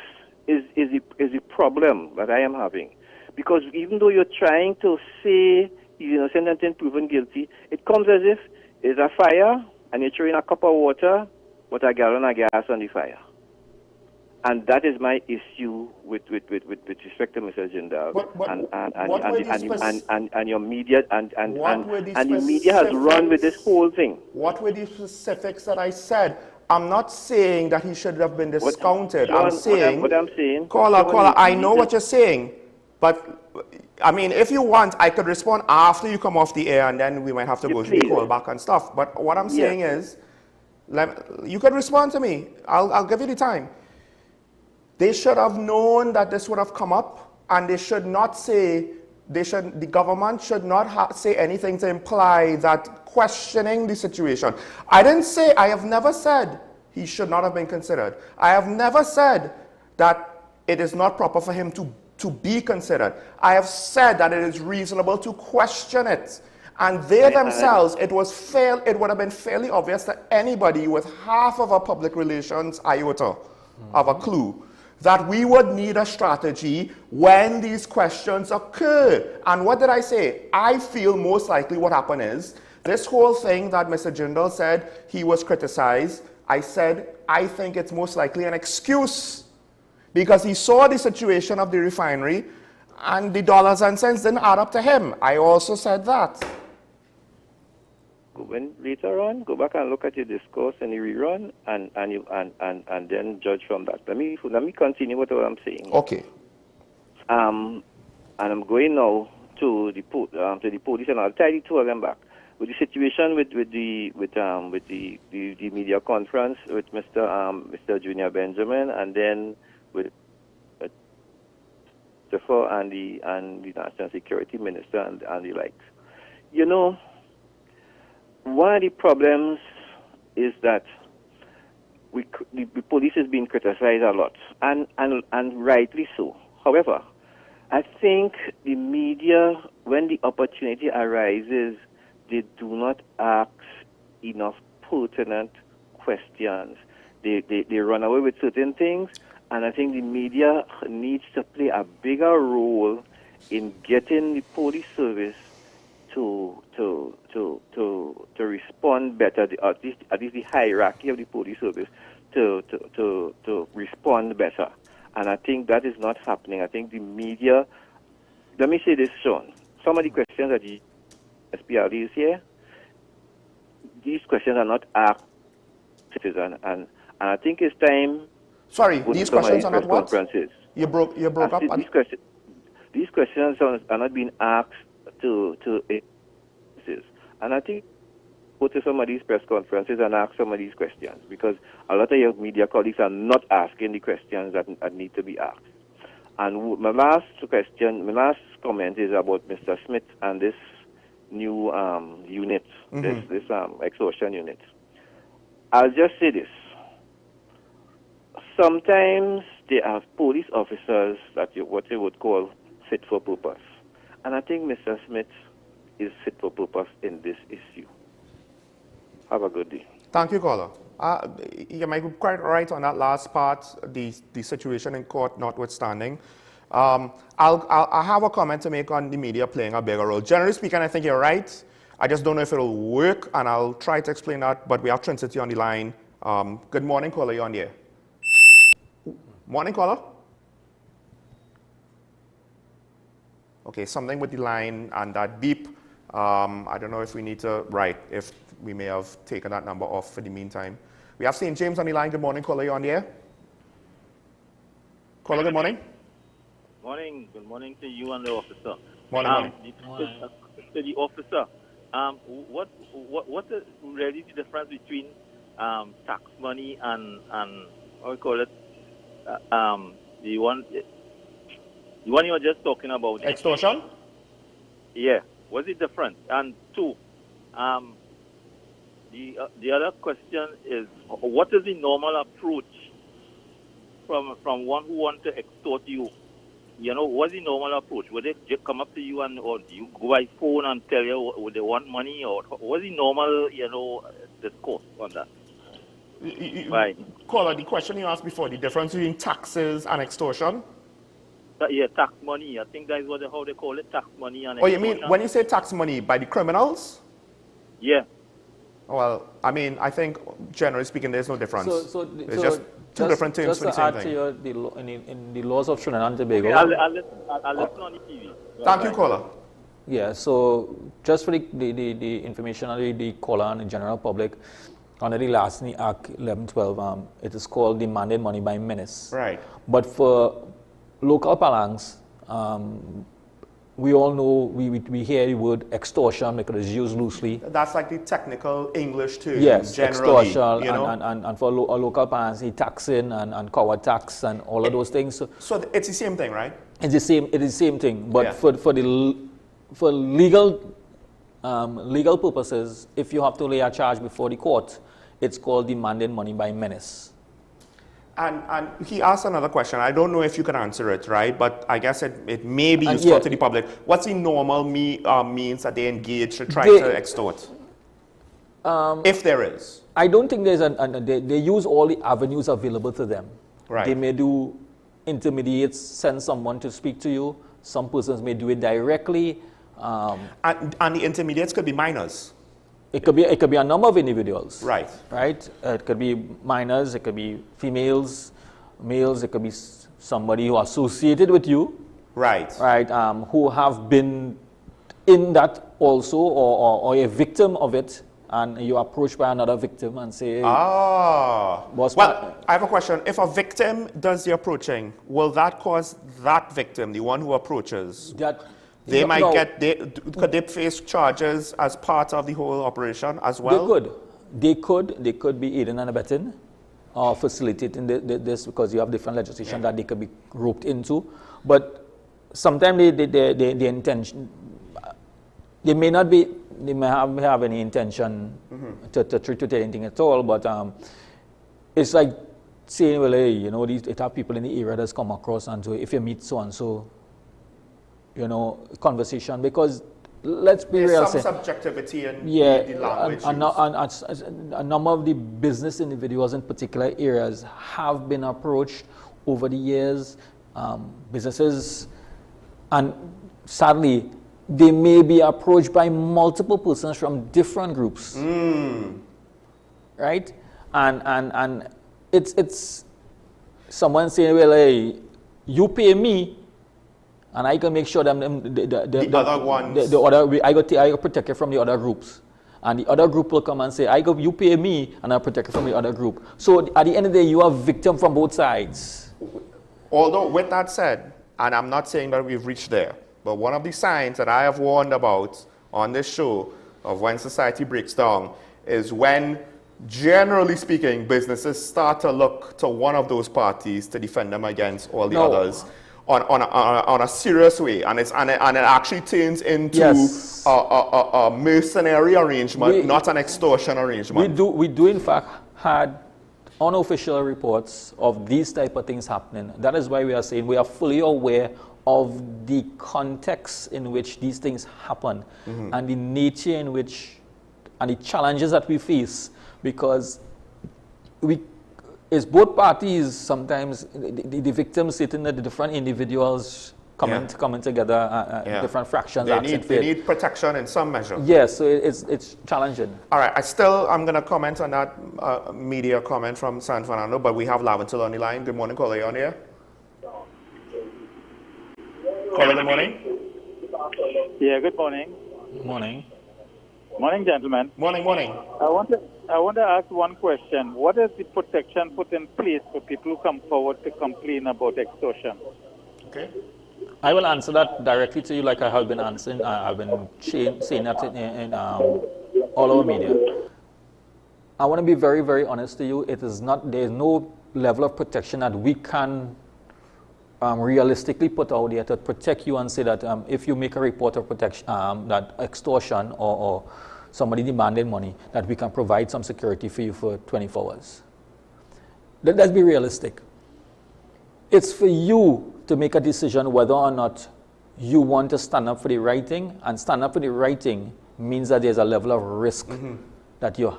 is the problem that I am having. Because even though you're trying to say he's innocent until proven guilty, it comes as if there's a fire and you're throwing a cup of water with a gallon of gas on the fire. And that is my issue with respect to Mr. Jindal. And your media and the media has run with this whole thing. What were the specifics that I said? I'm not saying that he should have been discounted. What I'm saying, caller, I know what you're saying, but I mean, if you want, I could respond after you come off the air, and then we might have to go through the callback and stuff. But what I'm saying is, you could respond to me. I'll give you the time. They should have known that this would have come up, and they should not say, the government should not say anything to imply that questioning the situation. I have never said he should not have been considered. I have never said that it is not proper for him to be considered. I have said that it is reasonable to question it. And they themselves, it would have been fairly obvious to anybody with half of a public relations iota of a clue that we would need a strategy when these questions occur. And what did I say? I feel most likely what happened is, this whole thing that Mr. Jindal said he was criticized, I said, I think it's most likely an excuse because he saw the situation of the refinery and the dollars and cents didn't add up to him. I also said that. When later on, go back and look at your discourse and the rerun, and then judge from that. Let me continue with what I'm saying. Okay. And I'm going now to the police, and I'll tie the two of them back with the situation with the media conference with Mr. Junior Benjamin, and then with and the National Security Minister and the likes. You know, one of the problems is that the police is being criticized a lot, and rightly so. However, I think the media, when the opportunity arises, they do not ask enough pertinent questions. They run away with certain things, and I think the media needs to play a bigger role in getting the police service to respond better, at least the hierarchy of the police service to respond better. And I think that is not happening. I think the media, let me say this, Sean, some of the questions that the SPRD is here, these questions are not asked citizens, and I think it's time. Sorry, these questions are not what? You broke up. These questions are not being asked to and I think go to some of these press conferences and ask some of these questions, because a lot of your media colleagues are not asking the questions that need to be asked. And my last comment is about Mr. Smith and this new unit, this extortion unit. I'll just say this. Sometimes they have police officers what you would call fit for purpose. And I think Mr. Smith is fit for purpose in this issue. Have a good day. Thank you, caller. You might be quite right on that last part, the situation in court notwithstanding. I'll have a comment to make on the media playing a bigger role. Generally speaking, I think you're right. I just don't know if it'll work, and I'll try to explain that, but we have Trinity on the line. Good morning, caller, you're on the air. Morning, caller. Okay, something with the line and that beep. I don't know if we need to, if we may have taken that number off for the meantime. We have St. James on the line. Good morning, caller, you're on the air. Caller, good morning. Morning. Good morning to you and the officer. Morning. To the officer, what is really the difference between tax money and how we call it, the one you were just talking about? Extortion? Yeah. What's the difference? And two, the other question is, what is the normal approach from one who wants to extort you? You know, what's the normal approach? Would they just come up to you or do you go by phone and tell you would they want money, or what's the normal, discourse on that? Right. Caller, the question you asked before, the difference between taxes and extortion? Yeah, tax money. I think that's how they call it, tax money and extortion. Oh, you mean when you say tax money, by the criminals? Yeah. Well, I mean, I think generally speaking, there's no difference. It's just two different terms for the same thing. Just to add to in the laws of Trinidad and Tobago. Okay, I'll listen on the TV. Thank you, caller. Yeah, so just for the information of the caller and the general public, under the last Act 1112, it is called demanded money by menace. Right. But for local parlance, we all know, we hear the word extortion because it's used loosely. That's like the technical English term. Yes, generally, extortion, and for a local parlance, the taxing and coward tax and all of those things. So it's the same thing, right? It is the same thing, but for legal purposes, if you have to lay a charge before the court, it's called demanded money by menace. And he asked another question. I don't know if you can answer it, right? But I guess it may be useful to the public. What's the normal means that they engage to try to extort? If there is. I don't think there's they use all the avenues available to them. Right. They may do intermediates, send someone to speak to you. Some persons may do it directly. And the intermediates could be minors. It could be a number of individuals. Right. Right? It could be minors, it could be females, males, it could be somebody who associated with you. Right. Right. Who have been in that also or a victim of it, and you're approached by another victim and say, well, I have a question. If a victim does the approaching, will that cause that victim, the one who approaches, could they face charges as part of the whole operation as well? They could be aiding and abetting or facilitating this, because you have different legislation that they could be roped into. But sometimes the intention, they may have any intention to treat anything at all, but it's like saying, well, hey, you know, it have people in the area that's come across, and so if you meet so-and-so, you know, conversation, because let's be real. There's some subjectivity in the language a number of the business individuals in particular areas have been approached over the years, businesses, and sadly, they may be approached by multiple persons from different groups, right? And it's someone saying, well, hey, you pay me, and I can make sure that the other ones, I go protect you from the other groups, and the other group will come and say, you pay me, and I protect you from the other group. So at the end of the day, you are victim from both sides. Although with that said, and I'm not saying that we've reached there, but one of the signs that I have warned about on this show of when society breaks down is when, generally speaking, businesses start to look to one of those parties to defend them against all the others on a serious way, and it actually turns into a mercenary arrangement, not an extortion arrangement. We do in fact had unofficial reports of these type of things happening. That is why we are saying we are fully aware of the context in which these things happen, and the nature in which, and the challenges that we face, because it's both parties. Sometimes the victims sitting at the different individuals coming together, different fractions. They need protection in some measure. Yes, so it's challenging. All right, I'm going to comment on that media comment from San Fernando, but we have Laventil on the line. Good morning, caller, you on here? Caller, good morning. Yeah, good morning. Morning. Morning, gentlemen. Morning. I want to ask one question. What is the protection put in place for people who come forward to complain about extortion? Okay. I will answer that directly to you, like I have been answering. I've been saying that in all our media. I want to be very, very honest to you. There is no level of protection that we can realistically put out there to protect you and say that if you make a report of protection, that extortion or somebody demanding money, that we can provide some security for you for 24 hours. Let's be realistic. It's for you to make a decision whether or not you want to stand up for the right thing, and stand up for the right thing means that there's a level of risk that you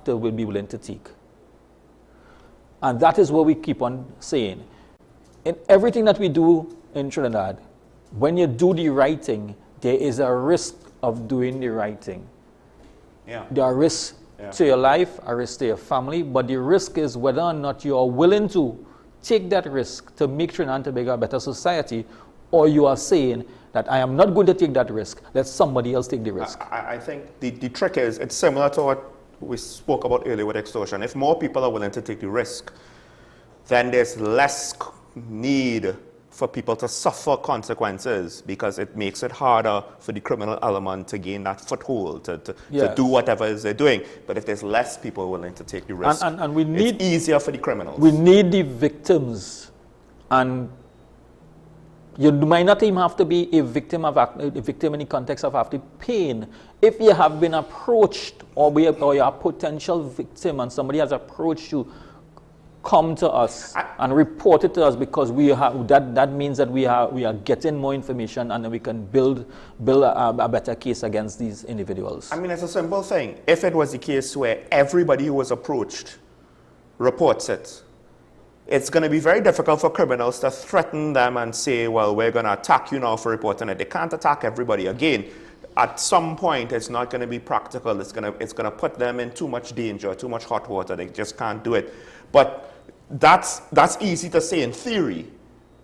will be willing to take. And that is what we keep on saying. In everything that we do in Trinidad, when you do the right thing, there is a risk of doing the right thing. There are risks to your life, a risk to your family, but the risk is whether or not you are willing to take that risk to make Trinidad and Tobago a better society, or you are saying that I am not going to take that risk, let somebody else take the risk. I think the trick is, it's similar to what we spoke about earlier with extortion. If more people are willing to take the risk, then there's less need for people to suffer consequences, because it makes it harder for the criminal element to gain that foothold, to do whatever it is they're doing. But if there's less people willing to take the risk, and we need, it's easier for the criminals. We need the victims, and you might not even have to be a victim in the context of having pain. If you have been approached, or you're a potential victim and somebody has approached you, come to us and report it to us, because we have that means that we are getting more information, and then we can build a better case against these individuals. I mean, it's a simple thing. If it was the case where everybody who was approached reports it, it's going to be very difficult for criminals to threaten them and say, well, we're going to attack you now for reporting it. They can't attack everybody. Again, at some point, it's not going to be practical. It's going to put them in too much danger, too much hot water. They just can't do it. But that's easy to say in theory,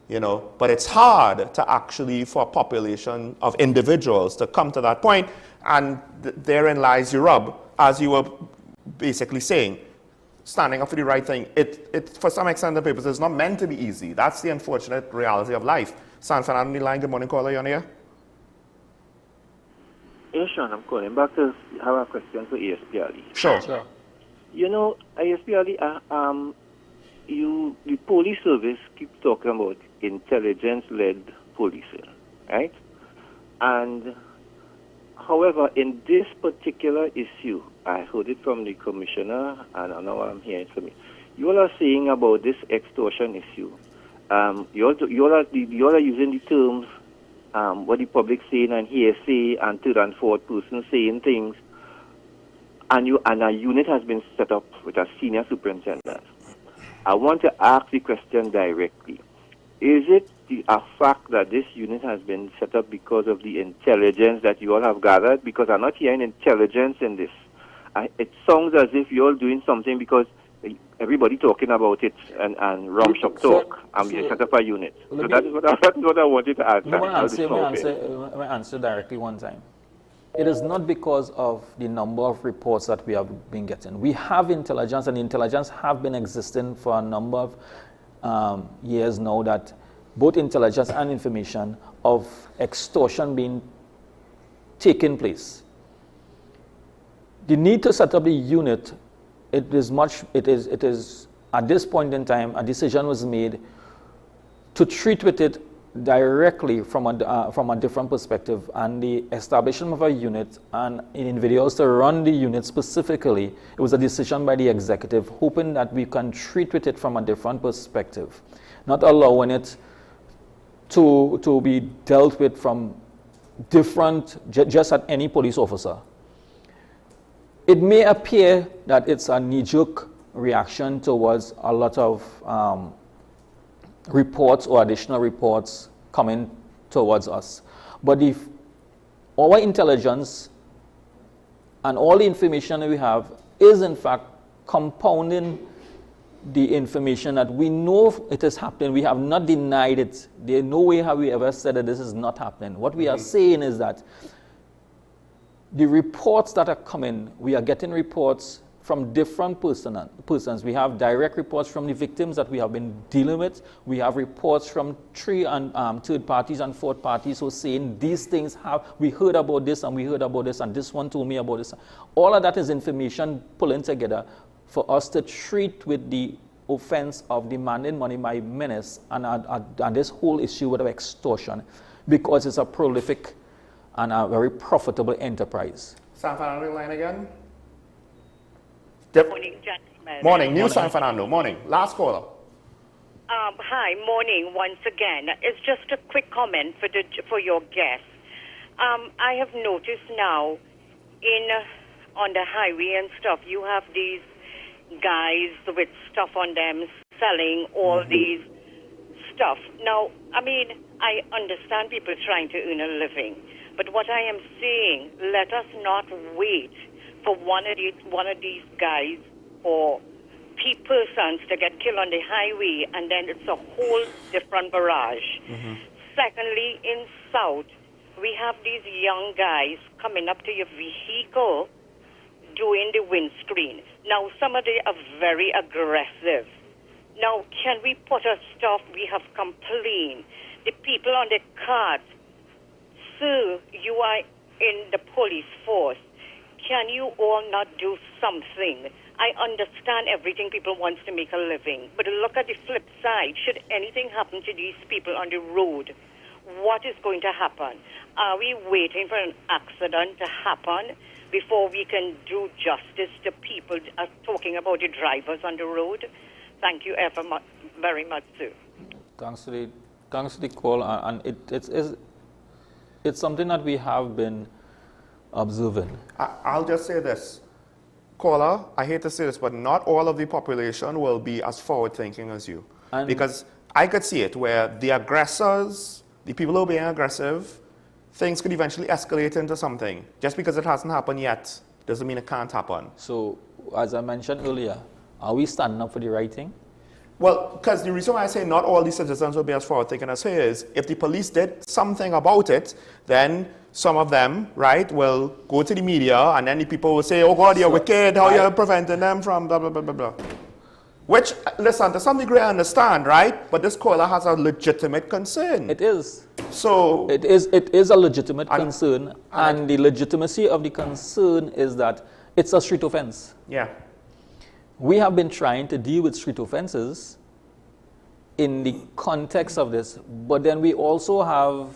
you know, but it's hard to actually, for a population of individuals to come to that point, and therein lies your rub, as you were basically saying. Standing up for the right thing, it for some extent the papers, it's not meant to be easy. That's the unfortunate reality of life. San Fernando line, good morning, caller, you on here? Hey, Sean, I'm calling back to have a question for ASPRE. Sure. You know, ASPRE, the police service keeps talking about intelligence-led policing, right? And however, in this particular issue, I heard it from the commissioner, and now I'm hearing from you. you all are saying about this extortion issue. You all are using the terms what the public saying and hearsay and third and fourth person saying things, and a unit has been set up with a senior superintendent. I want to ask the question directly. Is it a fact that this unit has been set up because of the intelligence that you all have gathered? Because I'm not hearing intelligence in this. It sounds as if you're all doing something because everybody talking about it and rumshop talk, and we set up a unit. So that's what I wanted to ask. Let me answer directly one time. It is not because of the number of reports that we have been getting. We have intelligence, and intelligence have been existing for a number of years now, that both intelligence and information of extortion being taking place. The need to set up the unit, it is at this point in time, a decision was made to treat with it directly from a different perspective, and the establishment of a unit and individuals to run the unit specifically, it was a decision by the executive, hoping that we can treat with it from a different perspective, not allowing it to be dealt with from different, just at any police officer. It may appear that it's a knee-jerk reaction towards a lot of reports or additional reports coming towards us. But if our intelligence and all the information that we have is in fact compounding the information that we know it is happening, we have not denied it. There's no way have we ever said that this is not happening. What we are saying is that the reports that are coming, we are getting reports from different persons. We have direct reports from the victims that we have been dealing with. We have reports from third parties and fourth parties who are saying these things we heard about this and we heard about this and this one told me about this. All of that is information pulling together for us to treat with the offense of demanding money by menace and this whole issue with extortion, because it's a prolific and a very profitable enterprise. San Fernando line again. Morning, gentlemen. Morning, New San Fernando. Morning. Last caller. Hi, morning once again. It's just a quick comment for your guests. I have noticed now on the highway and stuff, you have these guys with stuff on them selling all these stuff. Now, I mean, I understand people trying to earn a living, but what I am saying, let us not wait for one of these guys or persons to get killed on the highway, and then it's a whole different barrage. Secondly, in South, we have these young guys coming up to your vehicle doing the windscreen. Now, some of them are very aggressive. Now, can we put a stop? We have complained. The people on the cart, sir, you are in the police force. Can you all not do something? I understand everything, people want to make a living, but look at the flip side. Should anything happen to these people on the road, what is going to happen? Are we waiting for an accident to happen before we can do justice to people talking about the drivers on the road? Thank you very much, sir. Thanks to the call, and it's something that we have been observing. I'll just say this. Caller, I hate to say this, but not all of the population will be as forward-thinking as you. Because I could see it where the aggressors, the people who are being aggressive, things could eventually escalate into something. Just because it hasn't happened yet doesn't mean it can't happen. So, as I mentioned earlier, are we standing up for the right thing? Well, because the reason why I say not all the citizens will be as forward-thinking as here is, if the police did something about it, then some of them, right, will go to the media, and then the people will say, oh God, you're wicked, how you're preventing them from blah, blah, blah, blah, blah. Which, listen, to some degree I understand, right? But this caller has a legitimate concern. It is. So it is a legitimate concern, and the legitimacy of the concern is that it's a street offense. Yeah. We have been trying to deal with street offenses in the context of this, but then we also have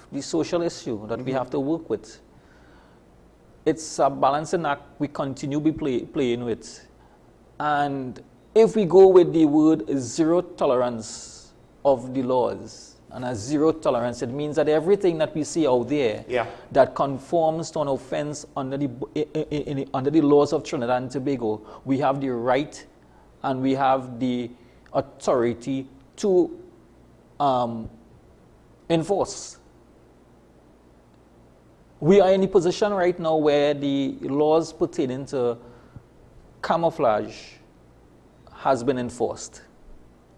the social issue that we have to work with. It's a balancing act we continue playing with. And if we go with the word zero tolerance of the laws, and a zero tolerance, it means that everything that we see out there that conforms to an offense under the laws of Trinidad and Tobago, we have the right and we have the authority to enforce. We are in a position right now where the laws pertaining to camouflage has been enforced.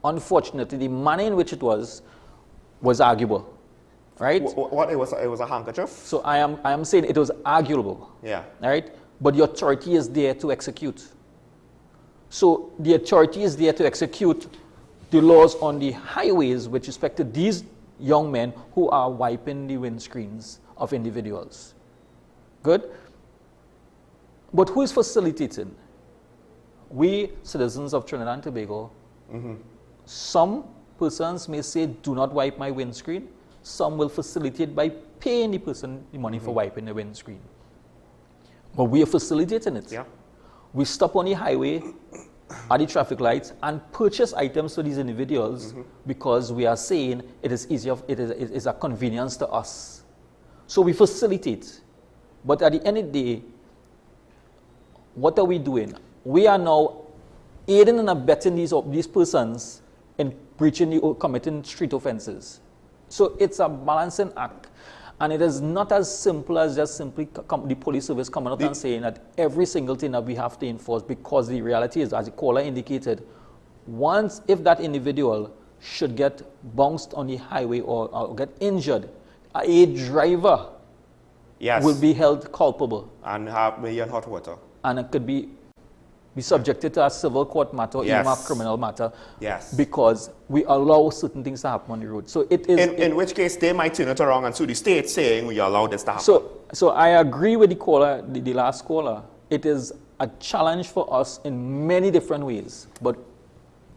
Unfortunately, the manner in which it was arguable, right? What it was a handkerchief? So I am saying it was arguable. Yeah. Right? But the authority is there to execute. So the authority is there to execute the laws on the highways with respect to these young men who are wiping the windscreens of individuals. Good? But who is facilitating? We, citizens of Trinidad and Tobago, some persons may say, do not wipe my windscreen. Some will facilitate by paying the person the money for wiping the windscreen. But we are facilitating it. Yeah. We stop on the highway at the traffic lights and purchase items for these individuals because we are saying it is easier, it is a convenience to us. So we facilitate. But at the end of the day, what are we doing? We are now aiding and abetting these persons in breaching or committing street offenses. So it's a balancing act. And it is not as simple as just simply the police service coming out and saying that every single thing that we have to enforce, because the reality is, as the caller indicated, if that individual should get bounced on the highway or get injured, a driver will be held culpable. And have maybe hot water. And it could be subjected to a civil court matter or even a criminal matter because we allow certain things to happen on the road. So it is in which case they might turn it around and sue the state saying we allow this to happen. So I agree with the caller, the last caller. It is a challenge for us in many different ways, but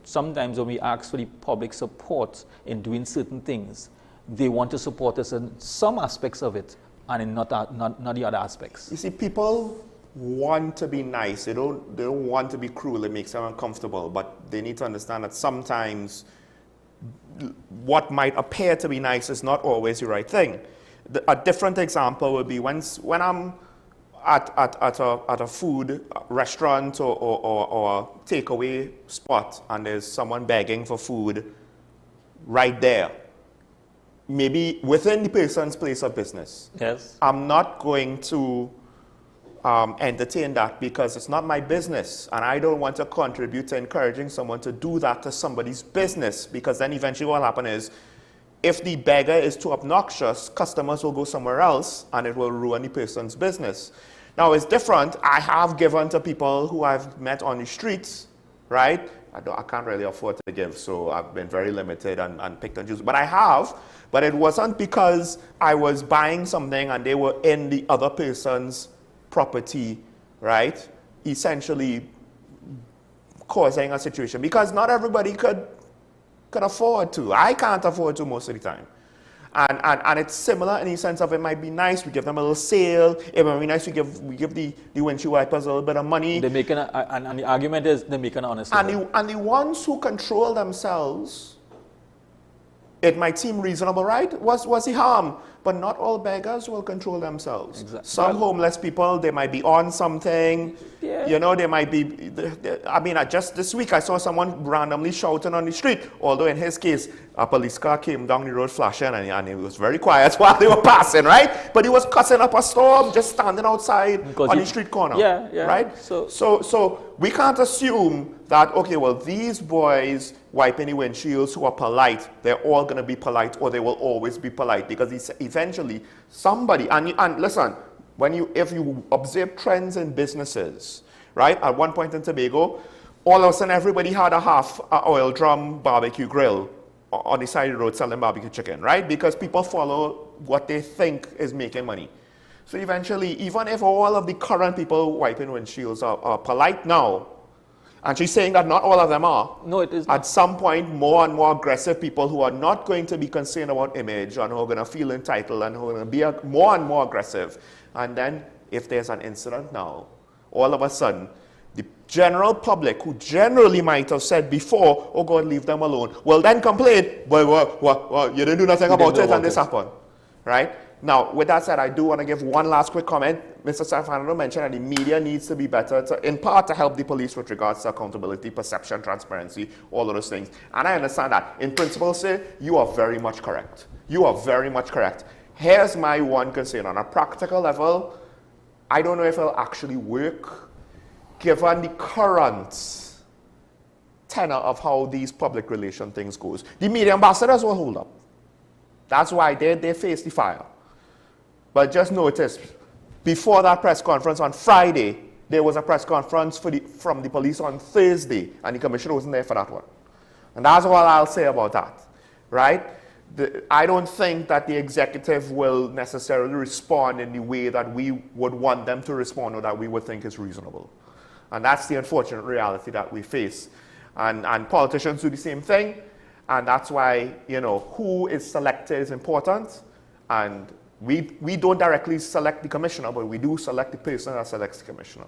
sometimes when we ask for the public support in doing certain things, they want to support us in some aspects of it and in not the other aspects. You see, people want to be nice. They don't want to be cruel. It makes them uncomfortable. But they need to understand that sometimes what might appear to be nice is not always the right thing. A different example would be when I'm at a food restaurant or takeaway spot and there's someone begging for food right there. Maybe within the person's place of business. Yes. I'm not going to entertain that because it's not my business and I don't want to contribute to encouraging someone to do that to somebody's business, because then eventually what will happen is if the beggar is too obnoxious, customers will go somewhere else and it will ruin the person's business. Now it's different. I have given to people who I've met on the streets, right? I can't really afford to give, so I've been very limited and picked and choose. But I have, but it wasn't because I was buying something and they were in the other person's property, right? Essentially causing a situation, because not everybody could afford to. I can't afford to most of the time. And it's similar in the sense of it might be nice, we give them a little sale, it might be nice, we give the windshield wipers a little bit of money. They're making and the argument is they're making an honest living. And the ones who control themselves, it might seem reasonable, right? What's the harm? But not all beggars will control themselves. Exactly. Some homeless people, they might be on something. Yeah. You know, they might be, I mean, just this week I saw someone randomly shouting on the street, although in his case, a police car came down the road flashing and he was very quiet while they were passing, right? But he was cussing up a storm, just standing outside on the street corner. Yeah. Right? So we can't assume that, okay, well, these boys wiping the windshields who are polite, they're all going to be polite or they will always be polite, because eventually somebody, and listen, if you observe trends in businesses, right? At one point in Tobago, all of a sudden everybody had a half oil drum barbecue grill on the side of the road selling barbecue chicken, right? Because people follow what they think is making money. So eventually, even if all of the current people wiping windshields are polite now, and she's saying that not all of them are. No, it is not. At some point, more and more aggressive people who are not going to be concerned about image and who are going to feel entitled and who are going to be more and more aggressive. And then, if there's an incident now, all of a sudden, the general public who generally might have said before, oh God, leave them alone, will then complain, well, you didn't do nothing about it and this happened, right? Now, with that said, I do want to give one last quick comment. Mr. Stefano mentioned that the media needs to be better, in part to help the police with regards to accountability, perception, transparency, all of those things. And I understand that. In principle, sir, you are very much correct. You are very much correct. Here's my one concern. On a practical level, I don't know if it'll actually work, given the current tenor of how these public relation things goes. The media ambassadors will hold up. That's why they face the fire. But just notice, before that press conference on Friday, there was a press conference from the police on Thursday, and the commissioner wasn't there for that one. And that's all I'll say about that, right? I don't think that the executive will necessarily respond in the way that we would want them to respond or that we would think is reasonable. And that's the unfortunate reality that we face. And politicians do the same thing, and that's why, you know, who is selected is important. And we don't directly select the commissioner, but we do select the person that selects the commissioner.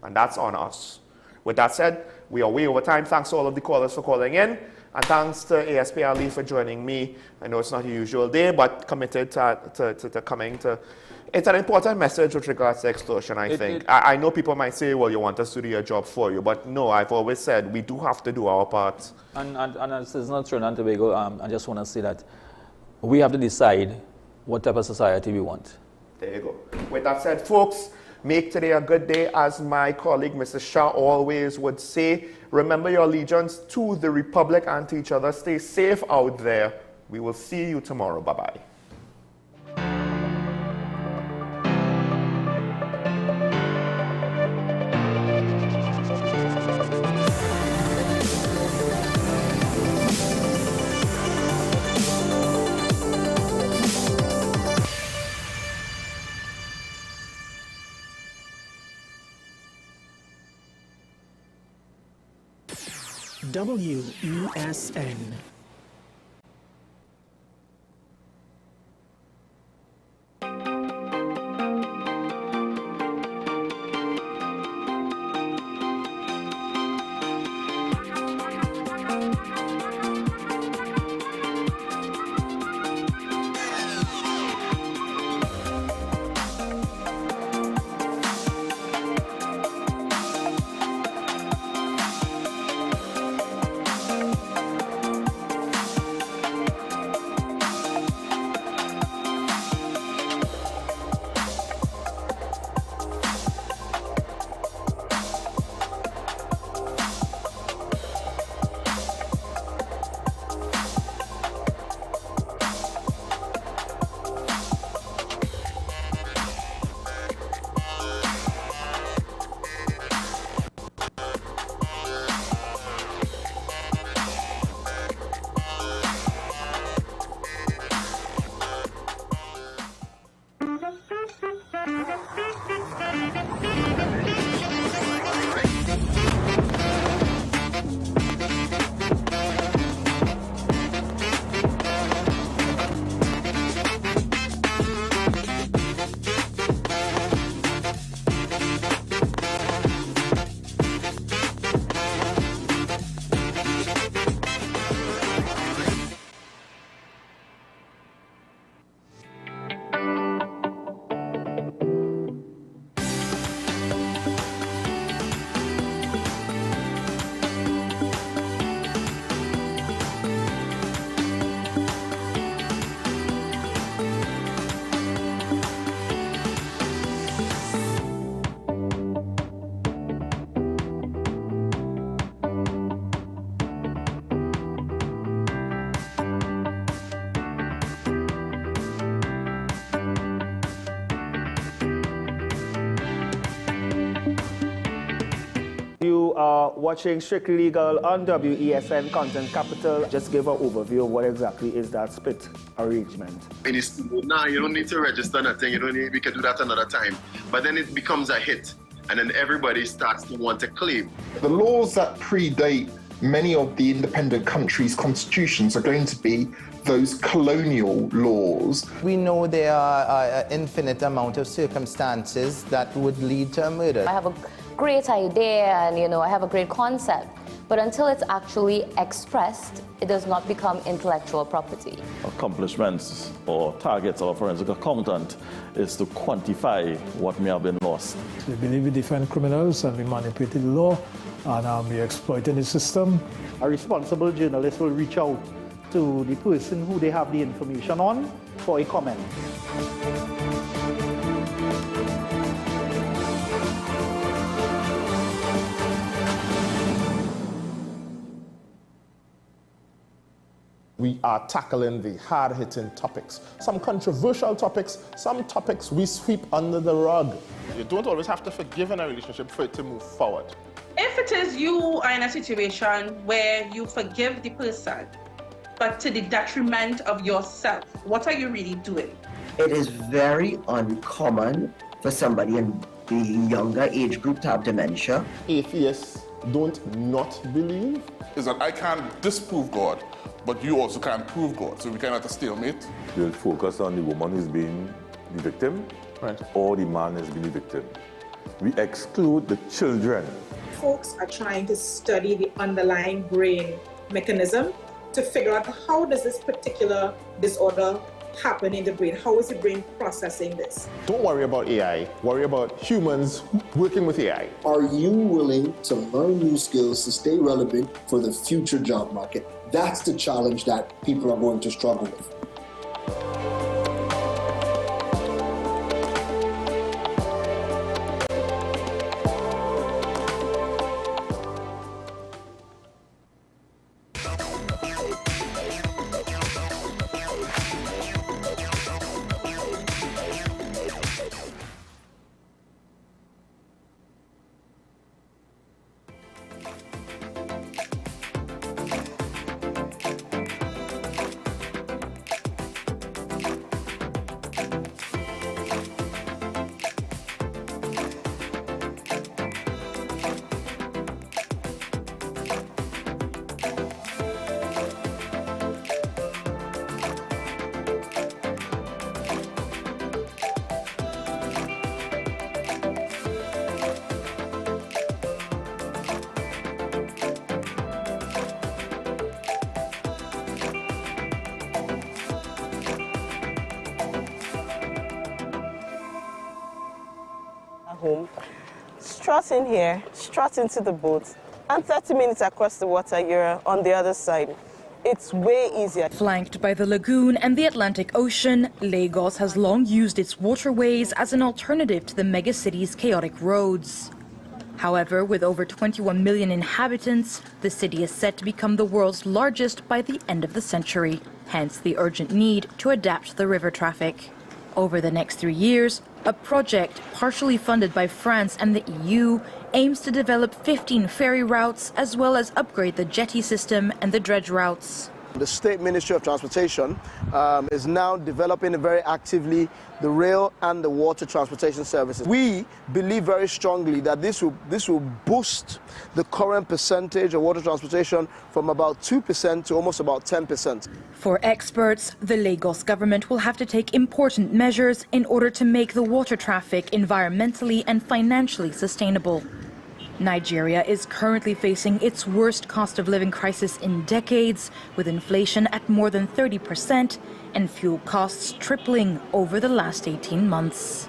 And that's on us. With that said, we are way over time. Thanks to all of the callers for calling in. And thanks to ASP Ali for joining me. I know it's not a usual day, but committed to coming to... It's an important message with regards to extortion, I think. I know people might say, well, you want us to do your job for you. But no, I've always said we do have to do our part. And it's not Trinidad and Tobago. I just want to say that we have to decide what type of society we want. There you go. With that said, folks, make today a good day. As my colleague, Mrs. Shah, always would say, remember your allegiance to the Republic and to each other. Stay safe out there. We will see you tomorrow. Bye-bye. WESN. You are watching Strictly Legal on WESN Content Capital. Just give an overview of what exactly is that split arrangement. Nah, you don't need to register nothing. You don't need, we can do that another time. But then it becomes a hit, and then everybody starts to want to claim. The laws that predate many of the independent countries' constitutions are going to be those colonial laws. We know there are an infinite amount of circumstances that would lead to a murder. I have a great idea and, I have a great concept. But until it's actually expressed, it does not become intellectual property. Accomplishments or targets of a forensic accountant is to quantify what may have been lost. We believe we defend criminals and we manipulated the law and we exploiting the system. A responsible journalist will reach out to the person who they have the information on for a comment. We are tackling the hard-hitting topics, some controversial topics, some topics we sweep under the rug. You don't always have to forgive in a relationship for it to move forward. If it is you are in a situation where you forgive the person, but to the detriment of yourself, what are you really doing? It is very uncommon for somebody in the younger age group to have dementia. Atheists don't not believe. Is that I can't disprove God, but you also can't prove God. So we kind of at a stalemate. We'll focus on the woman who's being the victim, right, or the man who's being the victim. We exclude the children. Folks are trying to study the underlying brain mechanism to figure out how does this particular disorder happen in the brain? How is the brain processing this? Don't worry about AI. Worry about humans working with AI. Are you willing to learn new skills to stay relevant for the future job market? That's the challenge that people are going to struggle with. Home, strut in here, strut into the boat, and 30 minutes across the water, you're on the other side. It's way easier. Flanked by the lagoon and the Atlantic Ocean, Lagos has long used its waterways as an alternative to the megacity's chaotic roads. However, with over 21 million inhabitants, the city is set to become the world's largest by the end of the century, hence the urgent need to adapt the river traffic. Over the next 3 years, a project partially funded by France and the EU aims to develop 15 ferry routes as well as upgrade the jetty system and the dredge routes. The State Ministry of Transportation is now developing very actively the rail and the water transportation services. We believe very strongly that this will boost the current percentage of water transportation from about 2% to almost about 10%. For experts, the Lagos government will have to take important measures in order to make the water traffic environmentally and financially sustainable. Nigeria is currently facing its worst cost of living crisis in decades, with inflation at more than 30% and fuel costs tripling over the last 18 months.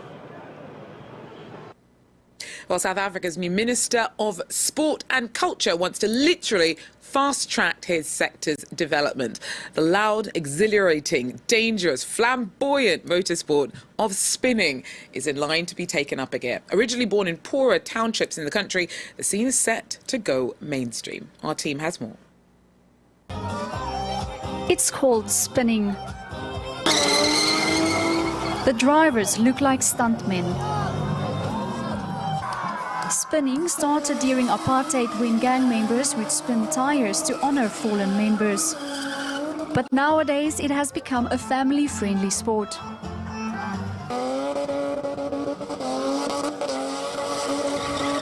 Well, South Africa's new Minister of Sport and Culture wants to literally fast-track his sector's development. The loud, exhilarating, dangerous, flamboyant motorsport of spinning is in line to be taken up again. Originally born in poorer townships in the country, the scene is set to go mainstream. Our team has more. It's called spinning. The drivers look like stuntmen. Spinning started during apartheid when gang members would spin tires to honor fallen members. But nowadays it has become a family-friendly sport.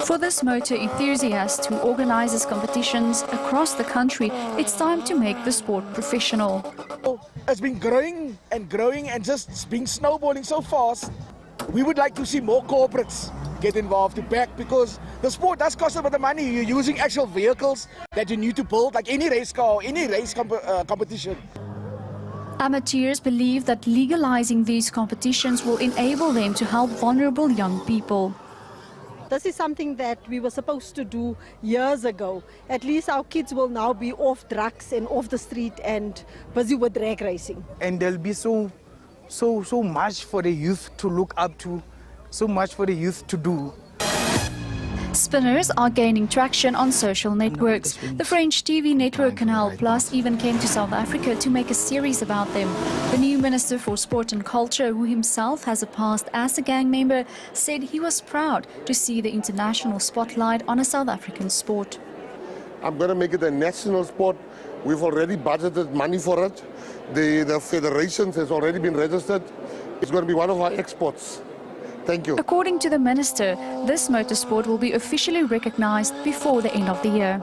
For this motor enthusiast who organizes competitions across the country, it's time to make the sport professional. It's been growing and just been snowballing so fast. We would like to see more corporates get involved to back, because the sport does cost a bit of money. You're using actual vehicles that you need to build, like any race car or any race competition. Amateurs believe that legalizing these competitions will enable them to help vulnerable young people. This is something that we were supposed to do years ago. At least our kids will now be off drugs and off the street and busy with drag racing. And there'll be so much for the youth to look up to, so much for the youth to do. Spinners are gaining traction on social networks. The French TV network Canal Plus even came to South Africa to make a series about them. The new Minister for Sport and Culture, who himself has a past as a gang member, said he was proud to see the international spotlight on a South African sport. I'm going to make it a national sport. We've already budgeted money for it. The federations has already been registered. It's going to be one of our exports. Thank you. According to the minister, this motorsport will be officially recognized before the end of the year.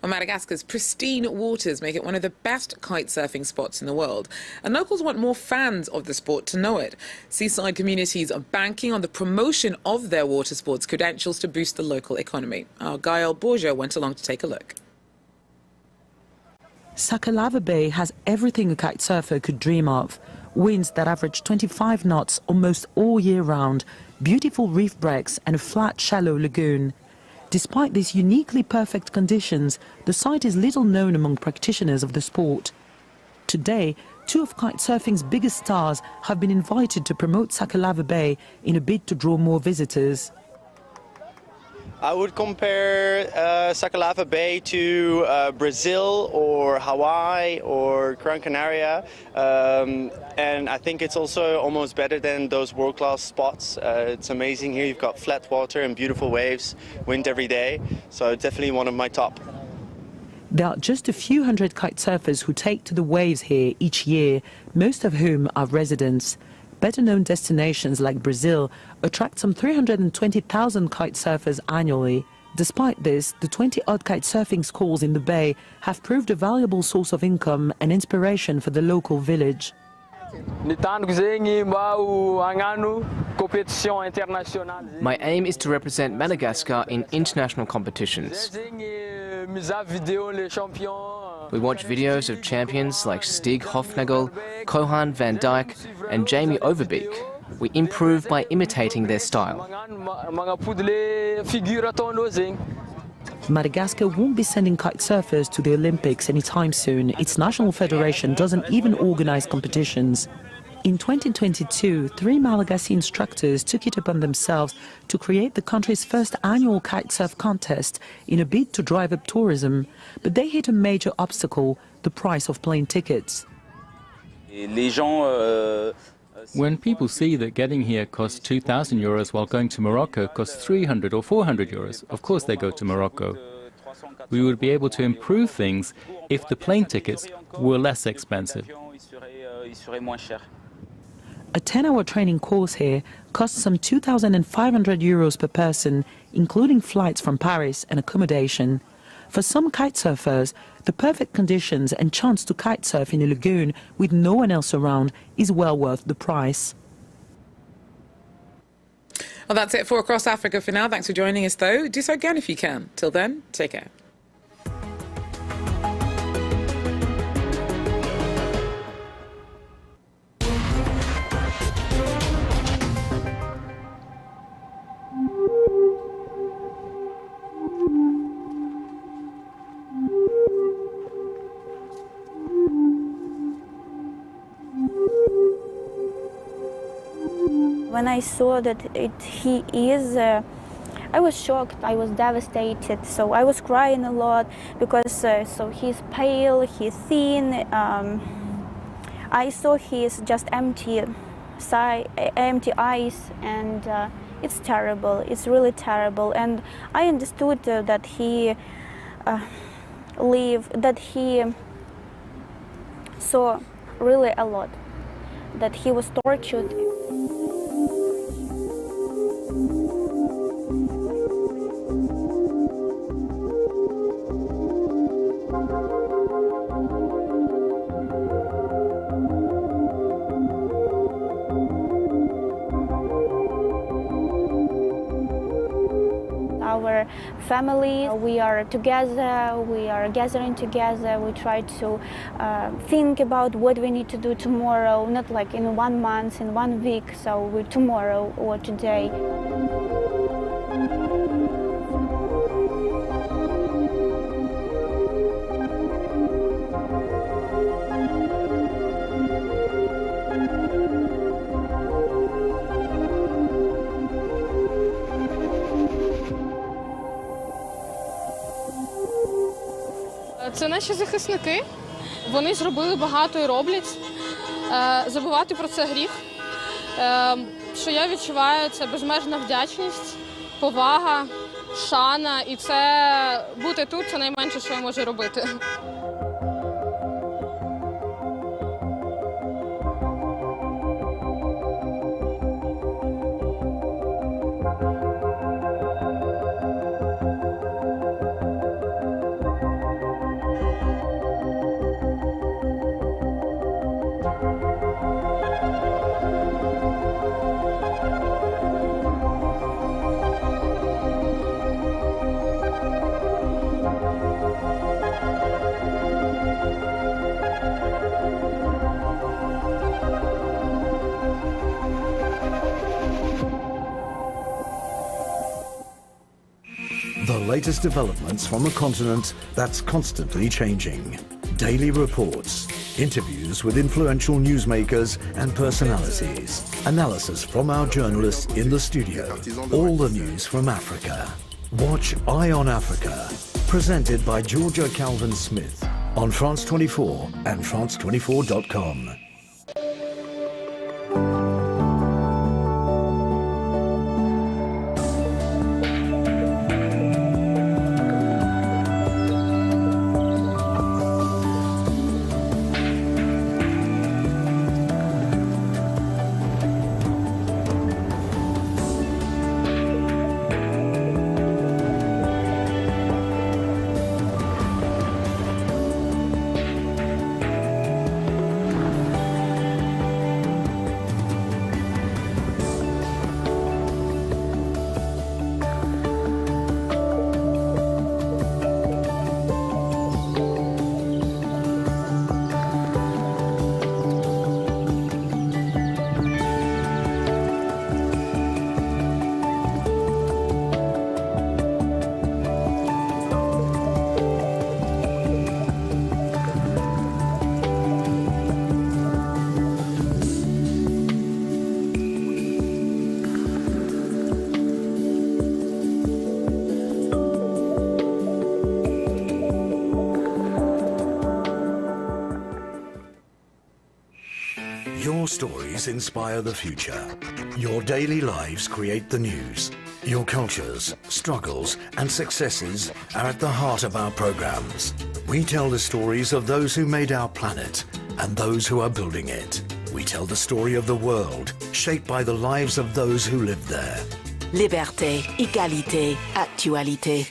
Well, Madagascar's pristine waters make it one of the best kite surfing spots in the world, and locals want more fans of the sport to know it. Seaside communities are banking on the promotion of their water sports credentials to boost the local economy. Our Gael Borja went along to take a look. Sakalava Bay has everything a kite surfer could dream of. Winds that average 25 knots almost all year round, beautiful reef breaks and a flat, shallow lagoon. Despite these uniquely perfect conditions, the site is little known among practitioners of the sport. Today, two of kitesurfing's biggest stars have been invited to promote Sakalava Bay in a bid to draw more visitors. I would compare Sakalava Bay to Brazil or Hawaii or Gran Canaria, and I think it's also almost better than those world-class spots. It's amazing here. You've got flat water and beautiful waves, wind every day, so definitely one of my top. There are just a few hundred kite surfers who take to the waves here each year, most of whom are residents. Better-known destinations like Brazil attract some 320,000 kite surfers annually. Despite this, the 20-odd kite surfing schools in the bay have proved a valuable source of income and inspiration for the local village. My aim is to represent Madagascar in international competitions. We watch videos of champions like Stig Hofnagel, Kohan van Dijk and Jamie Overbeek. We improve by imitating their style. Madagascar won't be sending kite surfers to the Olympics anytime soon. Its national federation doesn't even organize competitions. In 2022, 3 Malagasy instructors took it upon themselves to create the country's first annual kite surf contest in a bid to drive up tourism. But they hit a major obstacle, the price of plane tickets. When people see that getting here costs 2,000 euros while going to Morocco costs 300 or 400 euros, of course they go to Morocco. We would be able to improve things if the plane tickets were less expensive. A 10-hour training course here costs some 2,500 euros per person, including flights from Paris and accommodation. For some kite surfers, the perfect conditions and chance to kite surf in a lagoon with no one else around is well worth the price. Well, that's it for Across Africa for now. Thanks for joining us, though. Do so again if you can. Till then, take care. When I saw that he is, I was shocked, I was devastated, so I was crying a lot because so he's pale, he's thin, I saw his just empty eyes, and it's terrible, it's really terrible, and I understood that he saw really a lot, that he was tortured. family. We are together, we are gathering together, we try to think about what we need to do tomorrow, not like in 1 month, in 1 week, so we tomorrow or today. Це наші захисники. Вони зробили багато і роблять. Забувати про це гріх. Що я відчуваю, це безмежна вдячність, повага, шана. І це бути тут – це найменше, що я можу робити. The latest developments from a continent that's constantly changing. Daily reports, interviews with influential newsmakers and personalities, analysis from our journalists in the studio, all the news from Africa. Watch Eye on Africa, presented by Georgia Calvin-Smith on France 24 and France24.com. Your stories inspire the future. Your daily lives create the news. Your cultures, struggles and successes are at the heart of our programs. We tell the stories of those who made our planet and those who are building it. We tell the story of the world, shaped by the lives of those who live there. Liberté, égalité, actualité.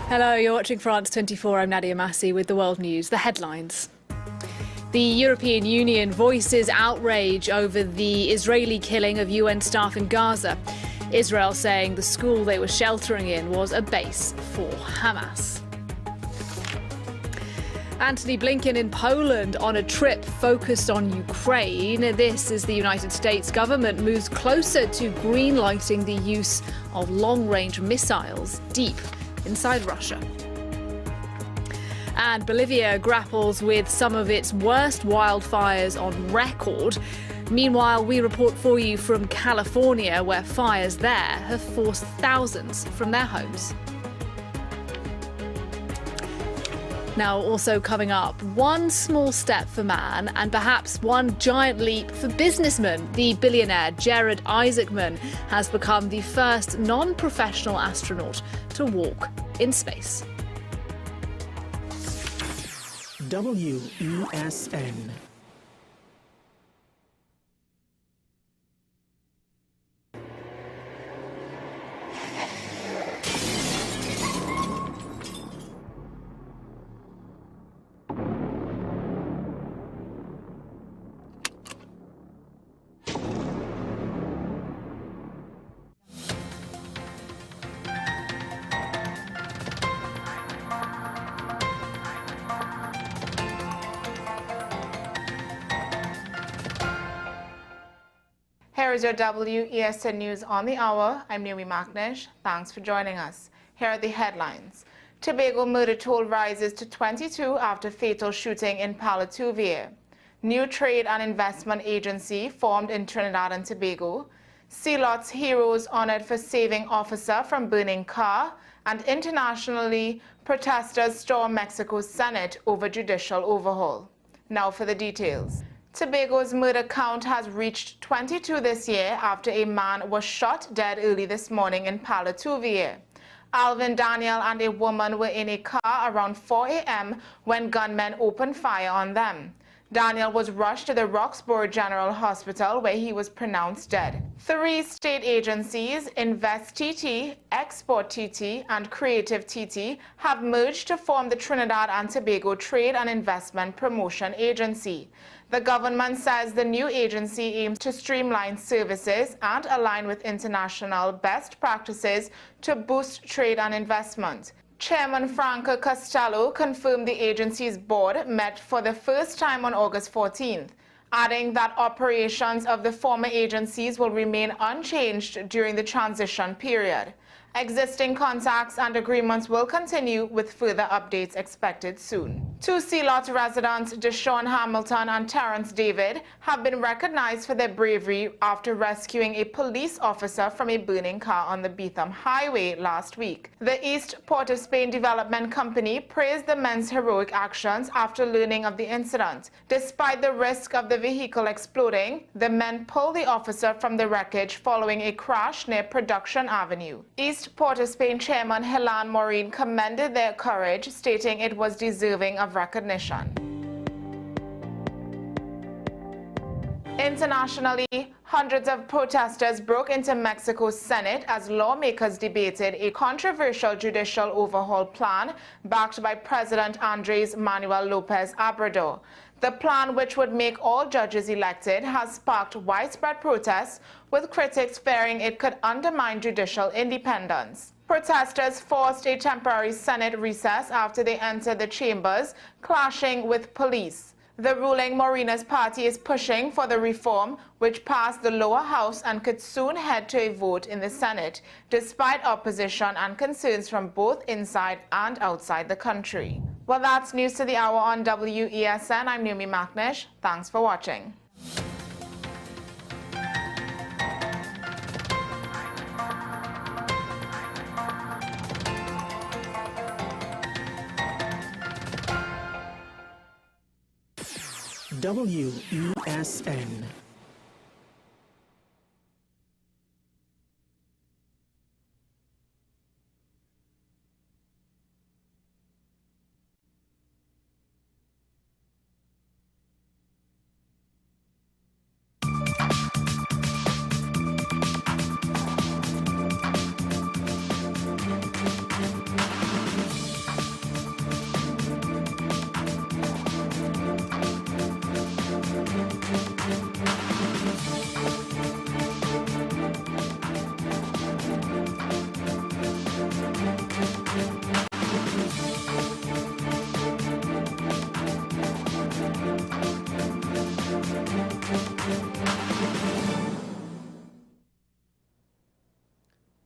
Hello, you're watching France 24. I'm Nadia Massi with the world news. The headlines. The European Union voices outrage over the Israeli killing of UN staff in Gaza. Israel saying the school they were sheltering in was a base for Hamas. Antony Blinken in Poland on a trip focused on Ukraine. This as the United States government moves closer to green-lighting the use of long-range missiles deep inside Russia. And Bolivia grapples with some of its worst wildfires on record. Meanwhile, we report for you from California, where fires there have forced thousands from their homes. Now, also coming up, one small step for man and perhaps one giant leap for businessman. The billionaire Jared Isaacman has become the first non-professional astronaut to walk in space. WESN. is your WESN News on the Hour. I'm Naomi McNish. Thanks for joining us. Here are the headlines. Tobago murder toll rises to 22 after fatal shooting in Palatuvier. New trade and investment agency formed in Trinidad and Tobago. Sea-Lot's heroes honored for saving officer from burning car. And internationally, protesters storm Mexico's Senate over judicial overhaul. Now for the details. Tobago's murder count has reached 22 this year after a man was shot dead early this morning in Palatuvier. Alvin Daniel and a woman were in a car around 4 a.m. when gunmen opened fire on them. Daniel was rushed to the Roxborough General Hospital where he was pronounced dead. 3 state agencies, INVEST-TT, Export-TT, and Creative-TT, have merged to form the Trinidad and Tobago Trade and Investment Promotion Agency. The government says the new agency aims to streamline services and align with international best practices to boost trade and investment. Chairman Franco Costello confirmed the agency's board met for the first time on August 14th, adding that operations of the former agencies will remain unchanged during the transition period. Existing contacts and agreements will continue with further updates expected soon. 2 Sea-Lot residents, Deshaun Hamilton and Terrence David, have been recognized for their bravery after rescuing a police officer from a burning car on the Beetham Highway last week. The East Port of Spain Development Company praised the men's heroic actions after learning of the incident. Despite the risk of the vehicle exploding, the men pulled the officer from the wreckage following a crash near Production Avenue. East Port of Spain Chairman Helen Maureen commended their courage, stating it was deserving of recognition. Internationally, hundreds of protesters broke into Mexico's Senate as lawmakers debated a controversial judicial overhaul plan backed by President Andrés Manuel López Obrador. The plan, which would make all judges elected, has sparked widespread protests, with critics fearing it could undermine judicial independence. Protesters forced a temporary Senate recess after they entered the chambers, clashing with police. The ruling Morina's party is pushing for the reform, which passed the lower house and could soon head to a vote in the Senate, despite opposition and concerns from both inside and outside the country. Well, that's News to the Hour on WESN. I'm Naomi McNish. Thanks for watching. WESN.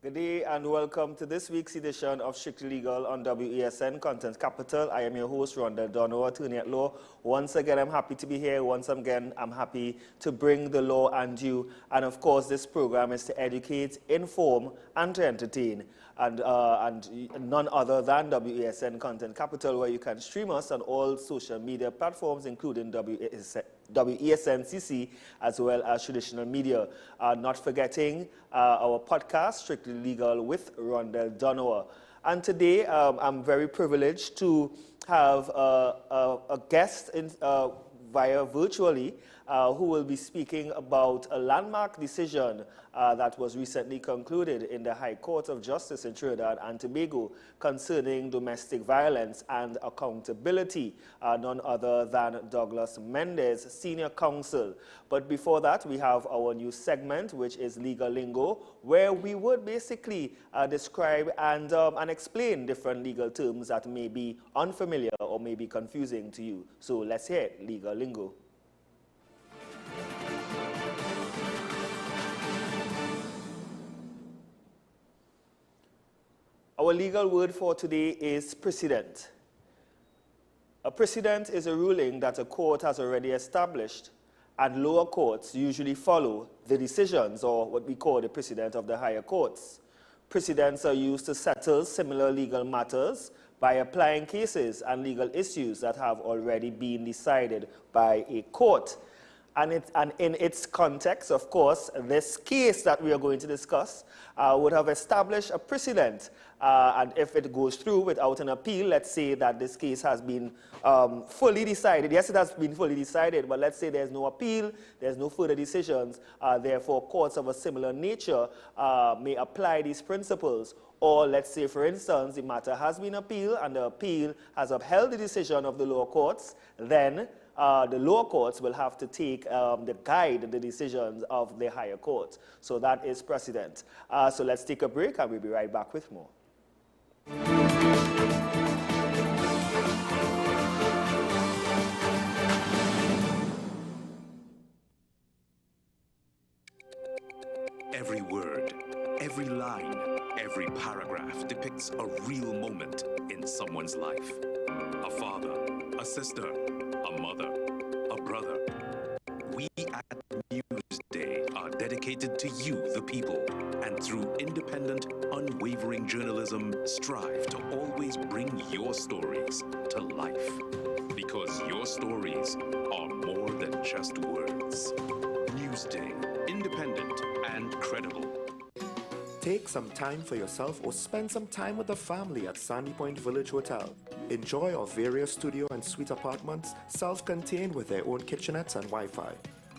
Good day and welcome to this week's edition of Strictly Legal on WESN Content Capital. I am your host, Rondell Dono, attorney at law. Once again, I'm happy to be here. Once again, I'm happy to bring the law and you. And of course, this program is to educate, inform, and to entertain. And none other than WESN Content Capital, where you can stream us on all social media platforms, including WESN-CC, as well as traditional media. Not forgetting our podcast, Strictly Legal with Rondell Donowa. And today, I'm very privileged to have a guest via virtually who will be speaking about a landmark decision that was recently concluded in the High Court of Justice in Trinidad and Tobago concerning domestic violence and accountability, none other than Douglas Mendez, Senior Counsel. But before that, we have our new segment, which is Legal Lingo, where we would basically describe and explain different legal terms that may be unfamiliar or may be confusing to you. So let's hear it, Legal Lingo. Our legal word for today is precedent. A precedent is a ruling that a court has already established, and lower courts usually follow the decisions, or what we call the precedent of the higher courts. Precedents are used to settle similar legal matters by applying cases and legal issues that have already been decided by a court. And in its context, of course, this case that we are going to discuss would have established a precedent. And if it goes through without an appeal, let's say that this case has been fully decided. Yes, it has been fully decided, but let's say there's no appeal, there's no further decisions. Therefore, courts of a similar nature may apply these principles. Or let's say, for instance, the matter has been appealed and the appeal has upheld the decision of the lower courts, then the lower courts will have to take the decisions of the higher courts. So that is precedent. So let's take a break and we'll be right back with more. Every word, every line, every paragraph depicts a real moment in someone's life. A father, a sister, a mother, a brother. We at Newsday are dedicated to you, the people, and through independent, unwavering journalism, strive to always bring your stories to life. Because your stories are more than just words. Newsday, independent and credible. Take some time for yourself or spend some time with the family at Sandy Point Village Hotel. Enjoy our various studio and suite apartments, self-contained with their own kitchenettes and Wi-Fi.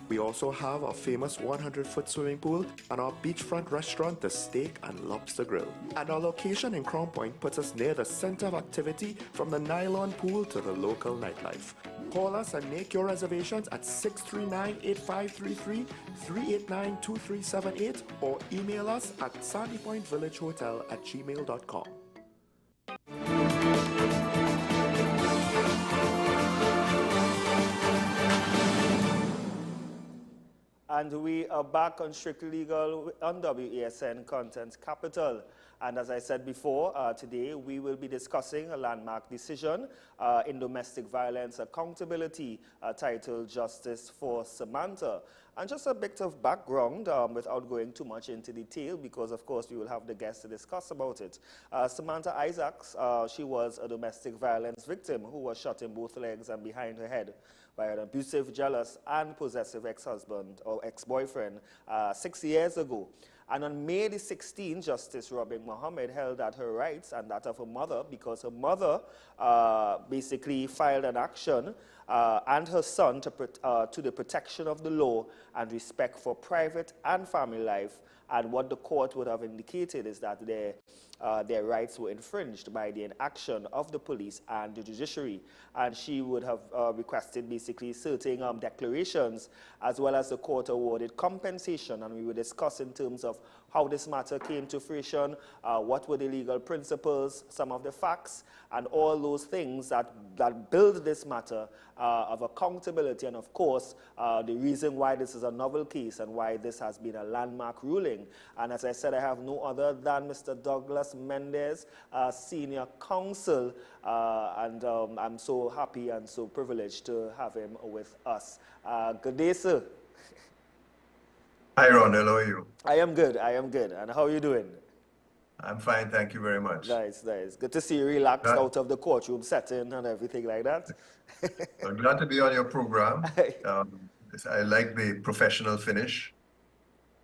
We also have our famous 100-foot swimming pool and our beachfront restaurant, the Steak and Lobster Grill. And our location in Crown Point puts us near the center of activity from the nylon pool to the local nightlife. Call us and make your reservations at 639-8533, 389-2378, or email us at sandypointvillagehotel@gmail.com. And we are back on Strictly Legal on WESN Content Capital. And as I said before, today we will be discussing a landmark decision in domestic violence accountability titled Justice for Samantha. And just a bit of background without going too much into detail, because of course we will have the guests to discuss about it. Samantha Isaacs, she was a domestic violence victim who was shot in both legs and behind her head by an abusive, jealous, and possessive ex-husband or ex-boyfriend 6 years ago. And on May the 16th, Justice Robin Mohammed held that her rights and that of her mother, because her mother basically filed an action and her son to the protection of the law and respect for private and family life. And what the court would have indicated is that their rights were infringed by the inaction of the police and the judiciary. And she would have requested basically certain declarations, as well as the court awarded compensation. And we will discuss in terms of how this matter came to fruition, what were the legal principles, some of the facts, and all those things that build this matter of accountability, and of course, the reason why this is a novel case and why this has been a landmark ruling. And as I said, I have no other than Mr. Douglas Mendez, Senior Counsel, and I'm so happy and so privileged to have him with us. Good day, sir. Hi, Ronald. How are you? I am good. And how are you doing? I'm fine. Thank you very much. Nice. Good to see you relaxed out of the courtroom setting and everything like that. I'm glad to be on your program. I like the professional finish.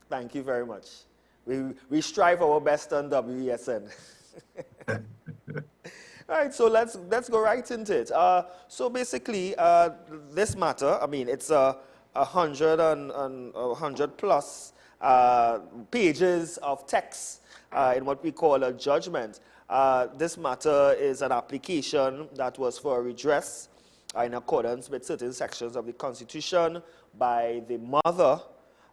Thank you very much. We strive our best on WESN. All right, so let's go right into it. So basically, this matter, I mean, it's 100 plus pages of text in what we call a judgment. This matter is an application that was for redress in accordance with certain sections of the Constitution by the mother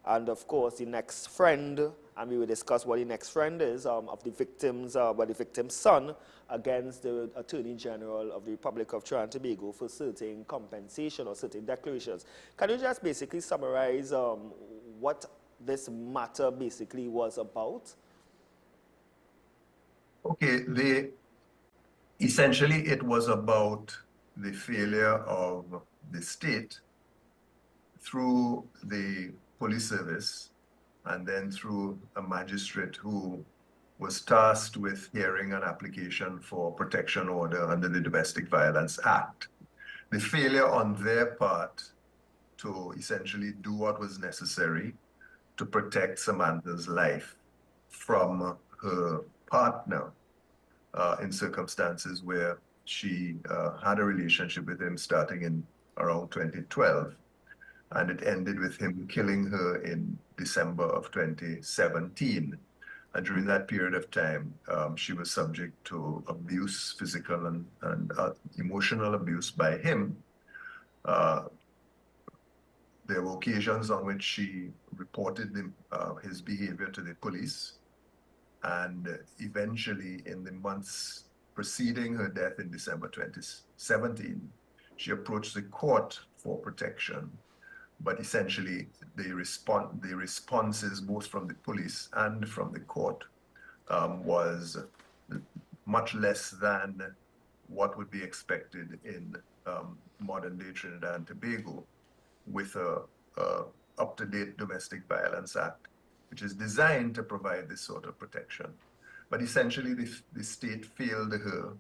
and, of course, the next friend, and we will discuss what the next friend is of the victim's, the victim's son against the Attorney General of the Republic of Trinidad and Tobago for certain compensation or certain declarations. Can you just basically summarize what this matter basically was about? Okay, essentially it was about the failure of the state through the police service and then through a magistrate who was tasked with hearing an application for protection order under the Domestic Violence Act. The failure on their part to essentially do what was necessary to protect Samantha's life from her partner in circumstances where she had a relationship with him starting in around 2012, and it ended with him killing her in December of 2017. And during that period of time, she was subject to abuse, physical and emotional abuse by him. There were occasions on which she reported his behavior to the police. And eventually, in the months preceding her death in December 2017, she approached the court for protection. But essentially, the responses both from the police and from the court was much less than what would be expected in modern-day Trinidad and Tobago, with a up-to-date Domestic Violence Act, which is designed to provide this sort of protection. But essentially, the state failed her,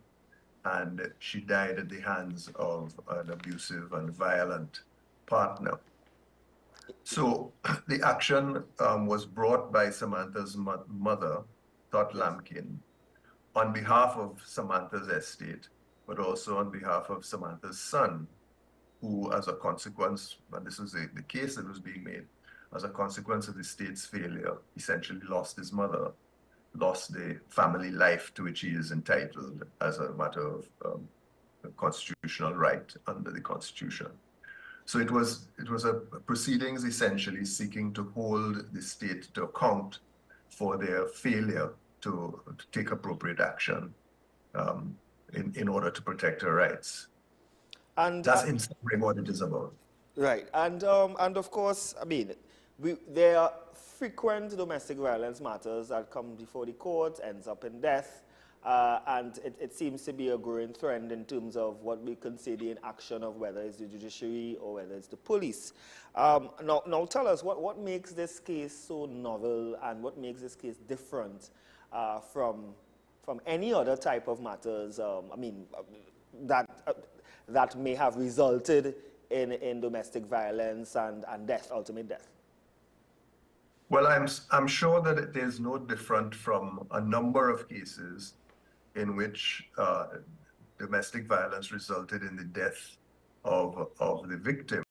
and she died at the hands of an abusive and violent partner. So the action was brought by Samantha's mother, Tot Lampkin, on behalf of Samantha's estate, but also on behalf of Samantha's son, who, as a consequence, and this was the case that was being made, as a consequence of the state's failure, essentially lost his mother, lost the family life to which he is entitled as a matter of constitutional right under the Constitution. So it was a proceedings essentially seeking to hold the state to account for their failure to take appropriate action in order to protect her rights. And that's in summary what it is about. Right, and of course, I mean, there are frequent domestic violence matters that come before the court, ends up in death, and it seems to be a growing trend in terms of what we consider in action of whether it's the judiciary or whether it's the police. Now tell us, what makes this case so novel and what makes this case different from any other type of matters, I mean, that may have resulted in domestic violence and death, ultimate death? Well, I'm sure that it is no different from a number of cases in which domestic violence resulted in the death of the victim.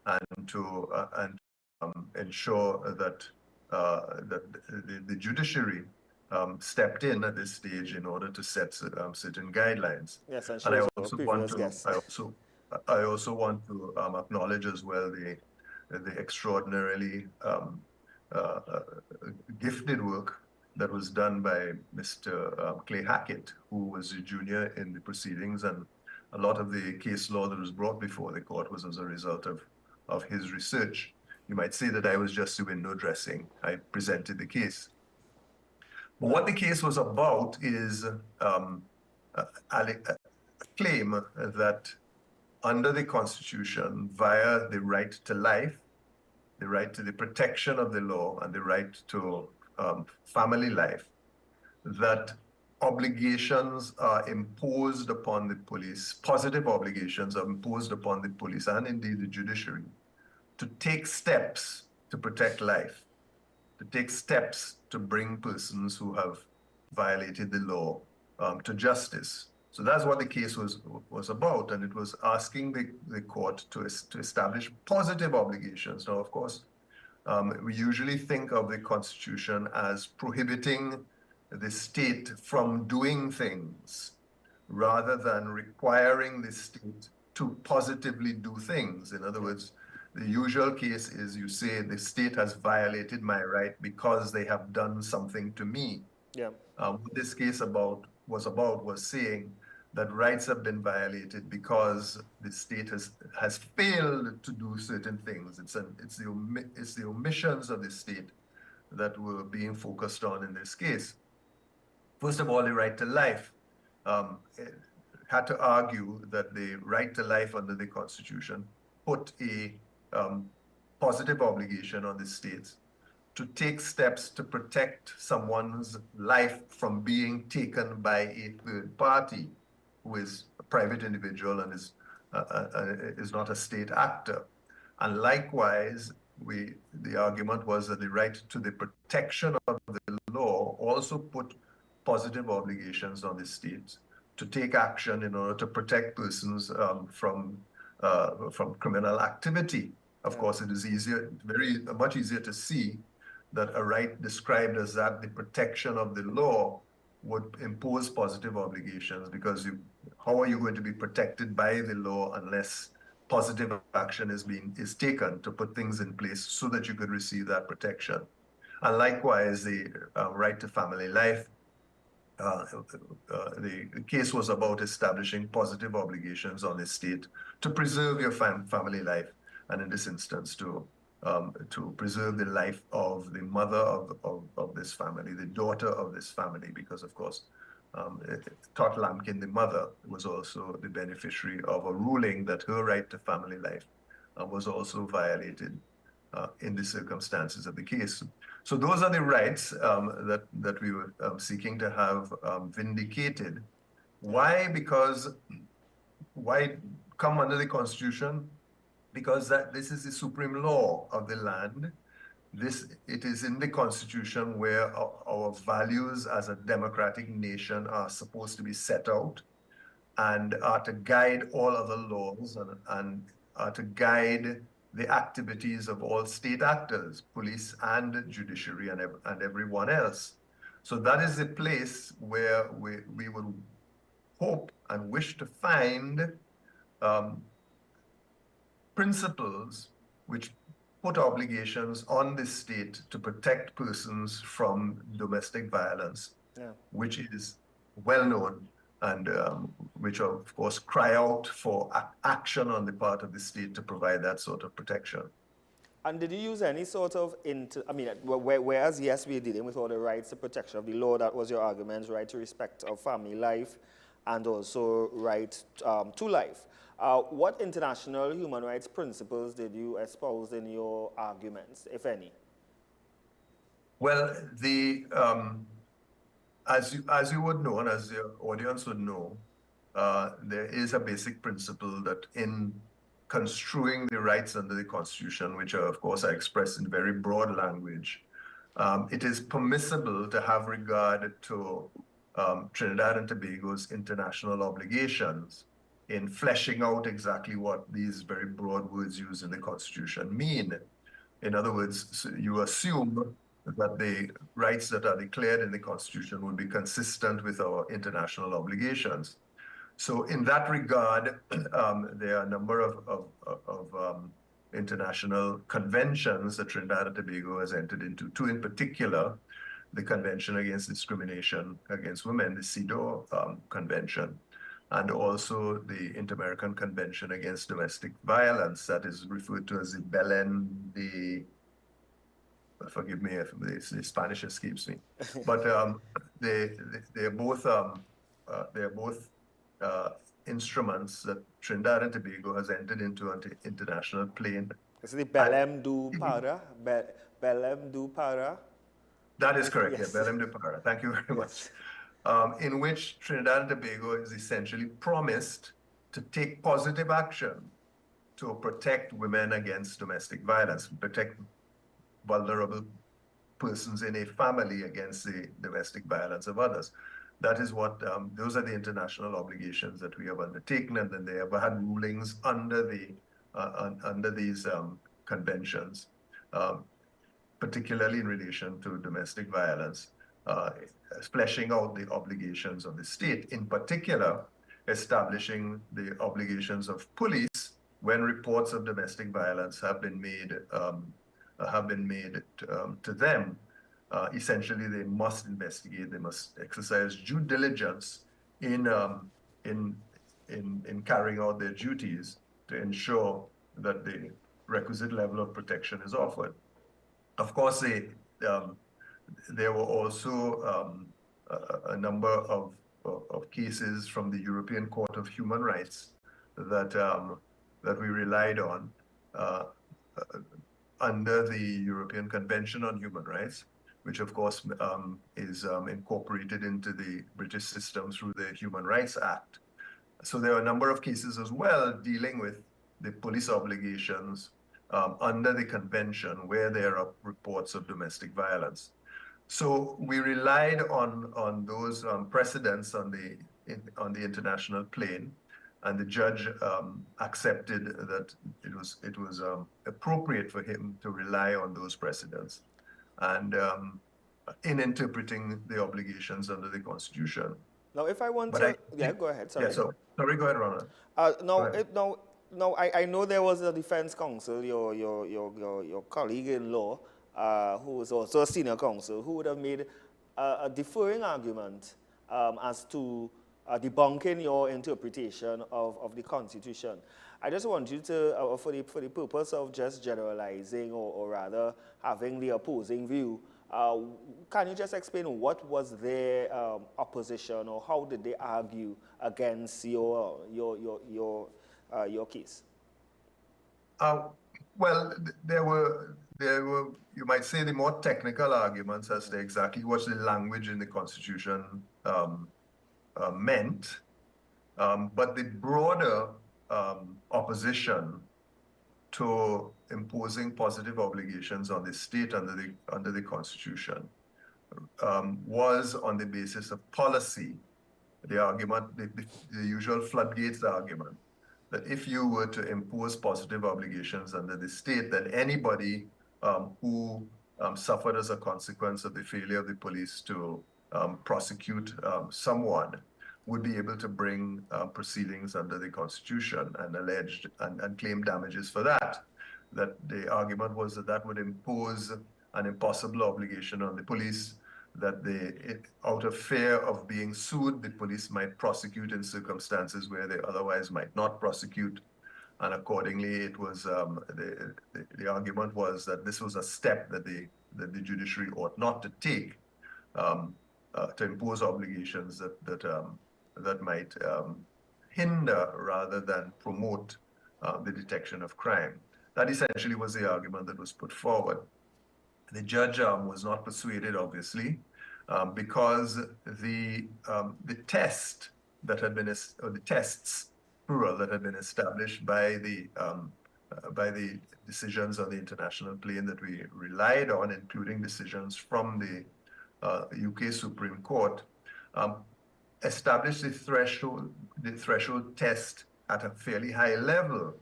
and to ensure that the judiciary stepped in at this stage in order to set certain guidelines. Yes, and I shows our also previous guest. I also want to acknowledge as well the extraordinarily gifted work that was done by Mr. Clay Hackett, who was a junior in the proceedings, and a lot of the case law that was brought before the court was as a result of his research. You might say that I was just the window dressing. I presented the case. But what the case was about is a claim that under the Constitution, via the right to life, the right to the protection of the law, and the right to family life, that obligations are imposed upon the police, positive obligations are imposed upon the police and indeed the judiciary to take steps to protect life, to take steps to bring persons who have violated the law to justice. So that's what the case was about, and it was asking the court to establish positive obligations. Now, of course, we usually think of the Constitution as prohibiting the state from doing things rather than requiring the state to positively do things. In other words, the usual case is you say the state has violated my right because they have done something to me. Yeah. What this case was saying that rights have been violated because the state has failed to do certain things. It's the omissions of the state that were being focused on in this case. First of all, the right to life. Had to argue that the right to life under the Constitution put a positive obligation on the states to take steps to protect someone's life from being taken by a third party who is a private individual and is not a state actor. And likewise, the argument was that the right to the protection of the law also put positive obligations on the states to take action in order to protect persons from criminal activity. Of course, it is much easier to see that a right described as that, the protection of the law, would impose positive obligations, because how are you going to be protected by the law unless positive action is taken to put things in place so that you could receive that protection? And likewise, the right to family life. The case was about establishing positive obligations on the state to preserve your family life, and in this instance to preserve the life of the mother of this family, the daughter of this family, because of course Tot Lampkin, the mother, was also the beneficiary of a ruling that her right to family life was also violated in the circumstances of the case. So those are the rights that we were seeking to have vindicated. Why? Why come under the Constitution? Because this is the supreme law of the land. It is in the Constitution where our values as a democratic nation are supposed to be set out and are to guide all other laws and are to guide the activities of all state actors, police and judiciary and everyone else. So that is the place where we would hope and wish to find principles which put obligations on the state to protect persons from domestic violence, which is well known, and which of course cry out for action on the part of the state to provide that sort of protection. And did you use any sort of, whereas yes, we're dealing with all the rights to protection of the law, that was your argument, right to respect of family life and also right to life. What international human rights principles did you espouse in your arguments, if any? Well, as you would know, and as the audience would know, there is a basic principle that in construing the rights under the Constitution, which are, of course, are expressed in very broad language, it is permissible to have regard to Trinidad and Tobago's international obligations in fleshing out exactly what these very broad words used in the Constitution mean. In other words, you assume that the rights that are declared in the Constitution would be consistent with our international obligations. So in that regard, there are a number of international conventions that Trinidad and Tobago has entered into, two in particular, the Convention Against Discrimination Against Women, the CEDAW Convention, and also the Inter-American Convention Against Domestic Violence, that is referred to as the Belen de, forgive me if the Spanish escapes me, but they're both instruments that Trinidad and Tobago has entered into on the international plane. Is it the Belém do Pará? Belém do Pará? That is correct, Yes. yeah, Belém do Pará. Thank you very much. In which Trinidad and Tobago is essentially promised to take positive action to protect women against domestic violence, protect vulnerable persons in a family against the domestic violence of others. That is what, those are the international obligations that we have undertaken, and then they have had rulings under these conventions, particularly in relation to domestic violence, fleshing out the obligations of the state, in particular, establishing the obligations of police when reports of domestic violence have been made to them. Essentially, they must investigate. They must exercise due diligence in carrying out their duties to ensure that the requisite level of protection is offered. Of course, there were also a number of cases from the European Court of Human Rights that we relied on under the European Convention on Human Rights, which of course is incorporated into the British system through the Human Rights Act. So there are a number of cases as well dealing with the police obligations under the convention where there are reports of domestic violence. So we relied on those precedents on the international plane, and the judge accepted that it was appropriate for him to rely on those precedents, and in interpreting the obligations under the Constitution. Now, if I want But to, yeah, go ahead. Sorry. Yeah, sorry, go ahead, Ronald. I know there was a defense counsel, your colleague-in-law, who was also a senior counsel, who would have made a deferring argument as to debunking your interpretation of the Constitution. I just want you to, for the purpose of just generalizing or rather having the opposing view, can you just explain what was their opposition, or how did they argue against your case? Well, there were, you might say, the more technical arguments as to exactly what the language in the Constitution meant, but the broader opposition to imposing positive obligations on the state under the Constitution was on the basis of policy. The argument, the usual floodgates argument, that if you were to impose positive obligations under the state, then anybody who suffered as a consequence of the failure of the police to prosecute someone would be able to bring proceedings under the Constitution and alleged and claim damages for that. That the argument was that that would impose an impossible obligation on the police, that out of fear of being sued, the police might prosecute in circumstances where they otherwise might not prosecute. And accordingly, it was the argument was that this was a step that the judiciary ought not to take to impose obligations that might hinder rather than promote the detection of crime. That essentially was the argument that was put forward. The judge was not persuaded, obviously, because the test that had been, or the tests, plural, that had been established by the decisions on the international plane that we relied on, including decisions from the UK Supreme Court, established the threshold test at a fairly high level.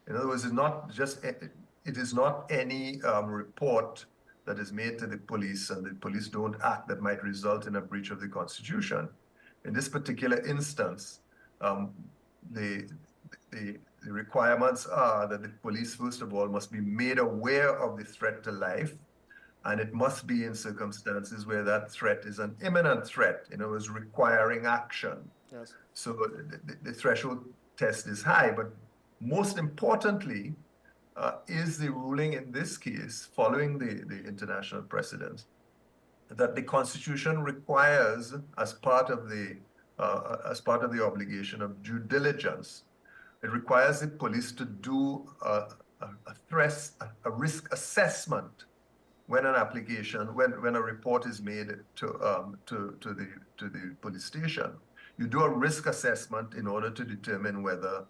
In other words, it is not any report that is made to the police and the police don't act that might result in a breach of the Constitution. In this particular instance, the requirements are that the police, first of all, must be made aware of the threat to life, and it must be in circumstances where that threat is an imminent threat, in other words, requiring action. Yes. So the threshold test is high, but most importantly is the ruling in this case, following the international precedent, that the Constitution requires, as part of the obligation of due diligence, it requires the police to do a risk assessment when an application, when a report is made to the police station. You do a risk assessment in order to determine whether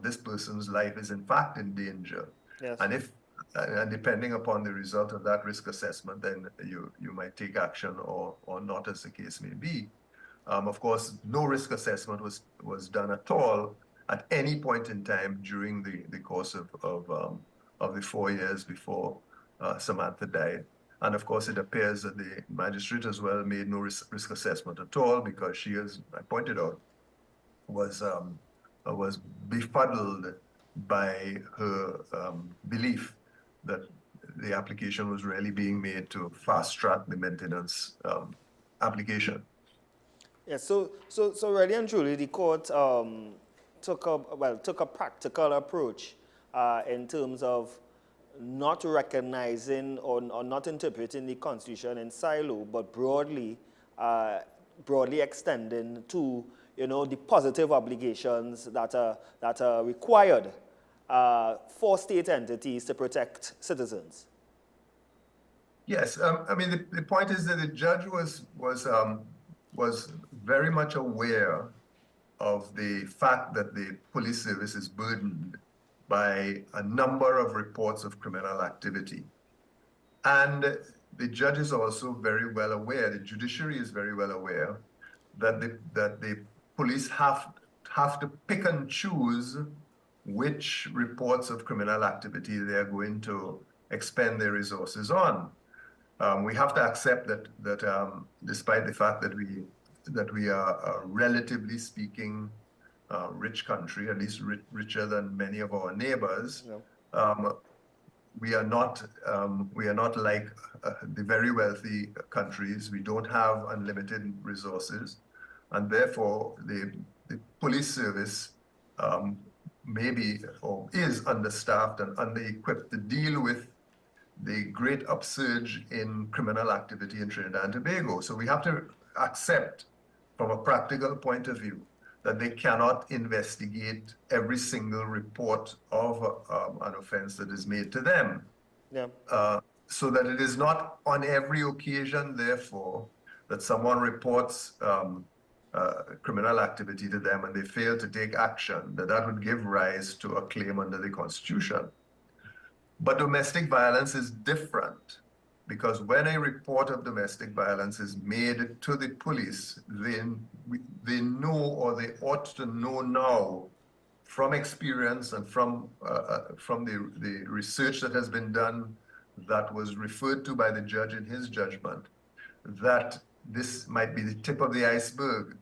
this person's life is in fact in danger. Yes. And depending upon the result of that risk assessment, then you might take action or not, as the case may be. Of course, no risk assessment was done at all at any point in time during the course of the 4 years before Samantha died. And of course, it appears that the magistrate as well made no risk assessment at all, because she, as I pointed out, was befuddled by her belief that the application was really being made to fast-track the maintenance application. Yes, so really and truly, the court took a practical approach in terms of not recognizing or not interpreting the Constitution in silo, but broadly extending to the positive obligations that are required for state entities to protect citizens. Yes, I mean the point is that the judge was very much aware of the fact that the police service is burdened by a number of reports of criminal activity. And the judge is also very well aware, the judiciary is very well aware, that the police have to pick and choose which reports of criminal activity they are going to expend their resources on. We have to accept that despite the fact that we are a relatively speaking rich country, at least richer than many of our neighbors. Yeah. We are not like the very wealthy countries. We don't have unlimited resources, and therefore the police service may be or is understaffed and under-equipped to deal with the great upsurge in criminal activity in Trinidad and Tobago. So we have to accept, from a practical point of view, that they cannot investigate every single report of an offense that is made to them. Yeah. So that it is not on every occasion, therefore, that someone reports criminal activity to them and they fail to take action, that would give rise to a claim under the Constitution. But domestic violence is different, because when a report of domestic violence is made to the police, they know, or they ought to know now, from experience and from the research that has been done, that was referred to by the judge in his judgment, that this might be the tip of the iceberg,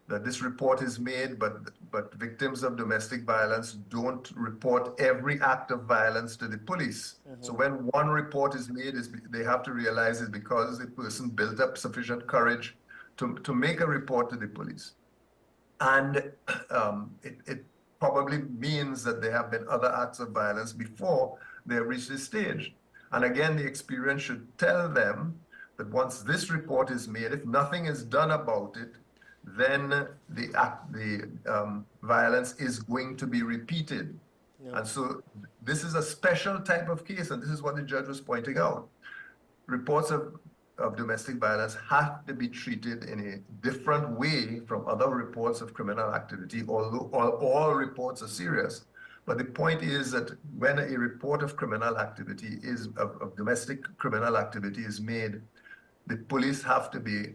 that this report is made, but victims of domestic violence don't report every act of violence to the police. Mm-hmm. So when one report is made, they have to realize it's because the person built up sufficient courage to make a report to the police. And it probably means that there have been other acts of violence before they reach this stage. And again, the experience should tell them that once this report is made, if nothing is done about it, then the violence is going to be repeated. Yeah. And so this is a special type of case, and this is what the judge was pointing out. Reports of domestic violence have to be treated in a different way from other reports of criminal activity, although all reports are serious. But the point is that when a report of criminal activity of domestic criminal activity is made, the police have to be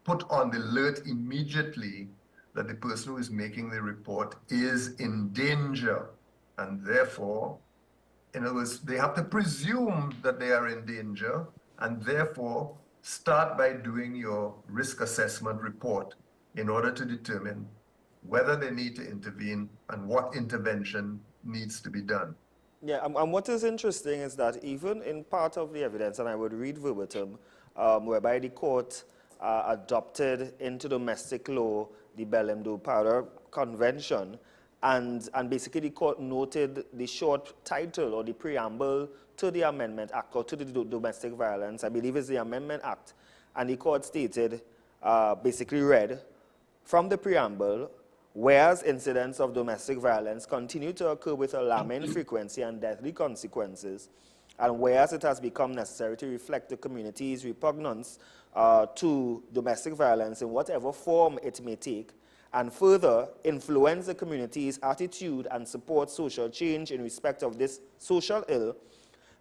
put on the alert immediately that the person who is making the report is in danger, and therefore, in other words, they have to presume that they are in danger, and therefore start by doing your risk assessment report in order to determine whether they need to intervene and what intervention needs to be done. Yeah, and what is interesting is that even in part of the evidence, and I would read verbatim, whereby the court adopted into domestic law the Bmobile Convention, and basically the court noted the short title or the preamble to the Amendment Act, or to the Domestic Violence, I believe it's the Amendment Act, and the court stated, basically read, from the preamble, whereas incidents of domestic violence continue to occur with alarming frequency and deadly consequences, and whereas it has become necessary to reflect the community's repugnance to domestic violence in whatever form it may take, and further influence the community's attitude and support social change in respect of this social ill,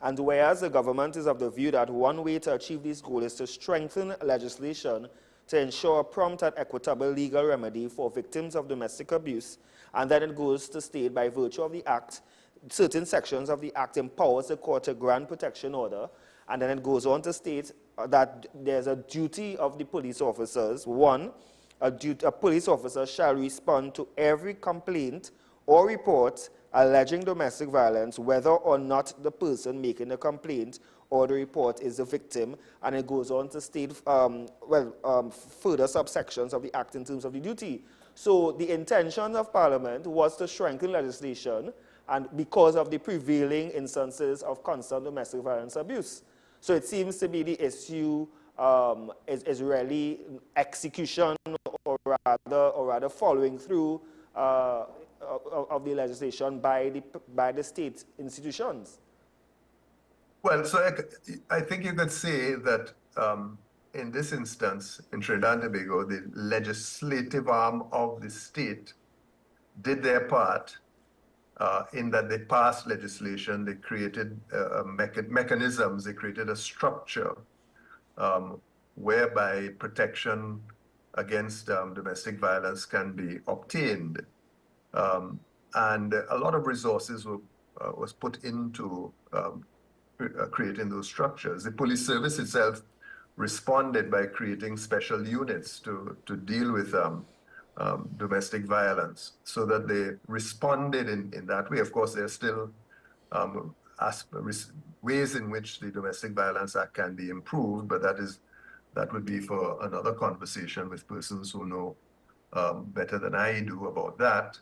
and whereas the government is of the view that one way to achieve this goal is to strengthen legislation to ensure a prompt and equitable legal remedy for victims of domestic abuse, and then it goes to state by virtue of the Act, certain sections of the Act empowers the court to grant protection order, and then it goes on to state that there's a duty of the police officers. One, a police officer shall respond to every complaint or report alleging domestic violence, whether or not the person making the complaint or the report is the victim, and it goes on to state further subsections of the Act in terms of the duty. So the intention of Parliament was to strengthen legislation, and because of the prevailing instances of constant domestic violence abuse. So it seems to be the issue is really execution, or rather following through of the legislation by the state institutions. Well, so I think you could say that in this instance, in Trinidad and Tobago, the legislative arm of the state did their part in that they passed legislation, they created mechanisms, they created a structure whereby protection against domestic violence can be obtained. And a lot of resources was put into creating those structures. The police service itself responded by creating special units to deal with domestic violence, so that they responded in that way. Of course, there are still ways in which the Domestic Violence Act can be improved, but that would be for another conversation with persons who know better than I do about that.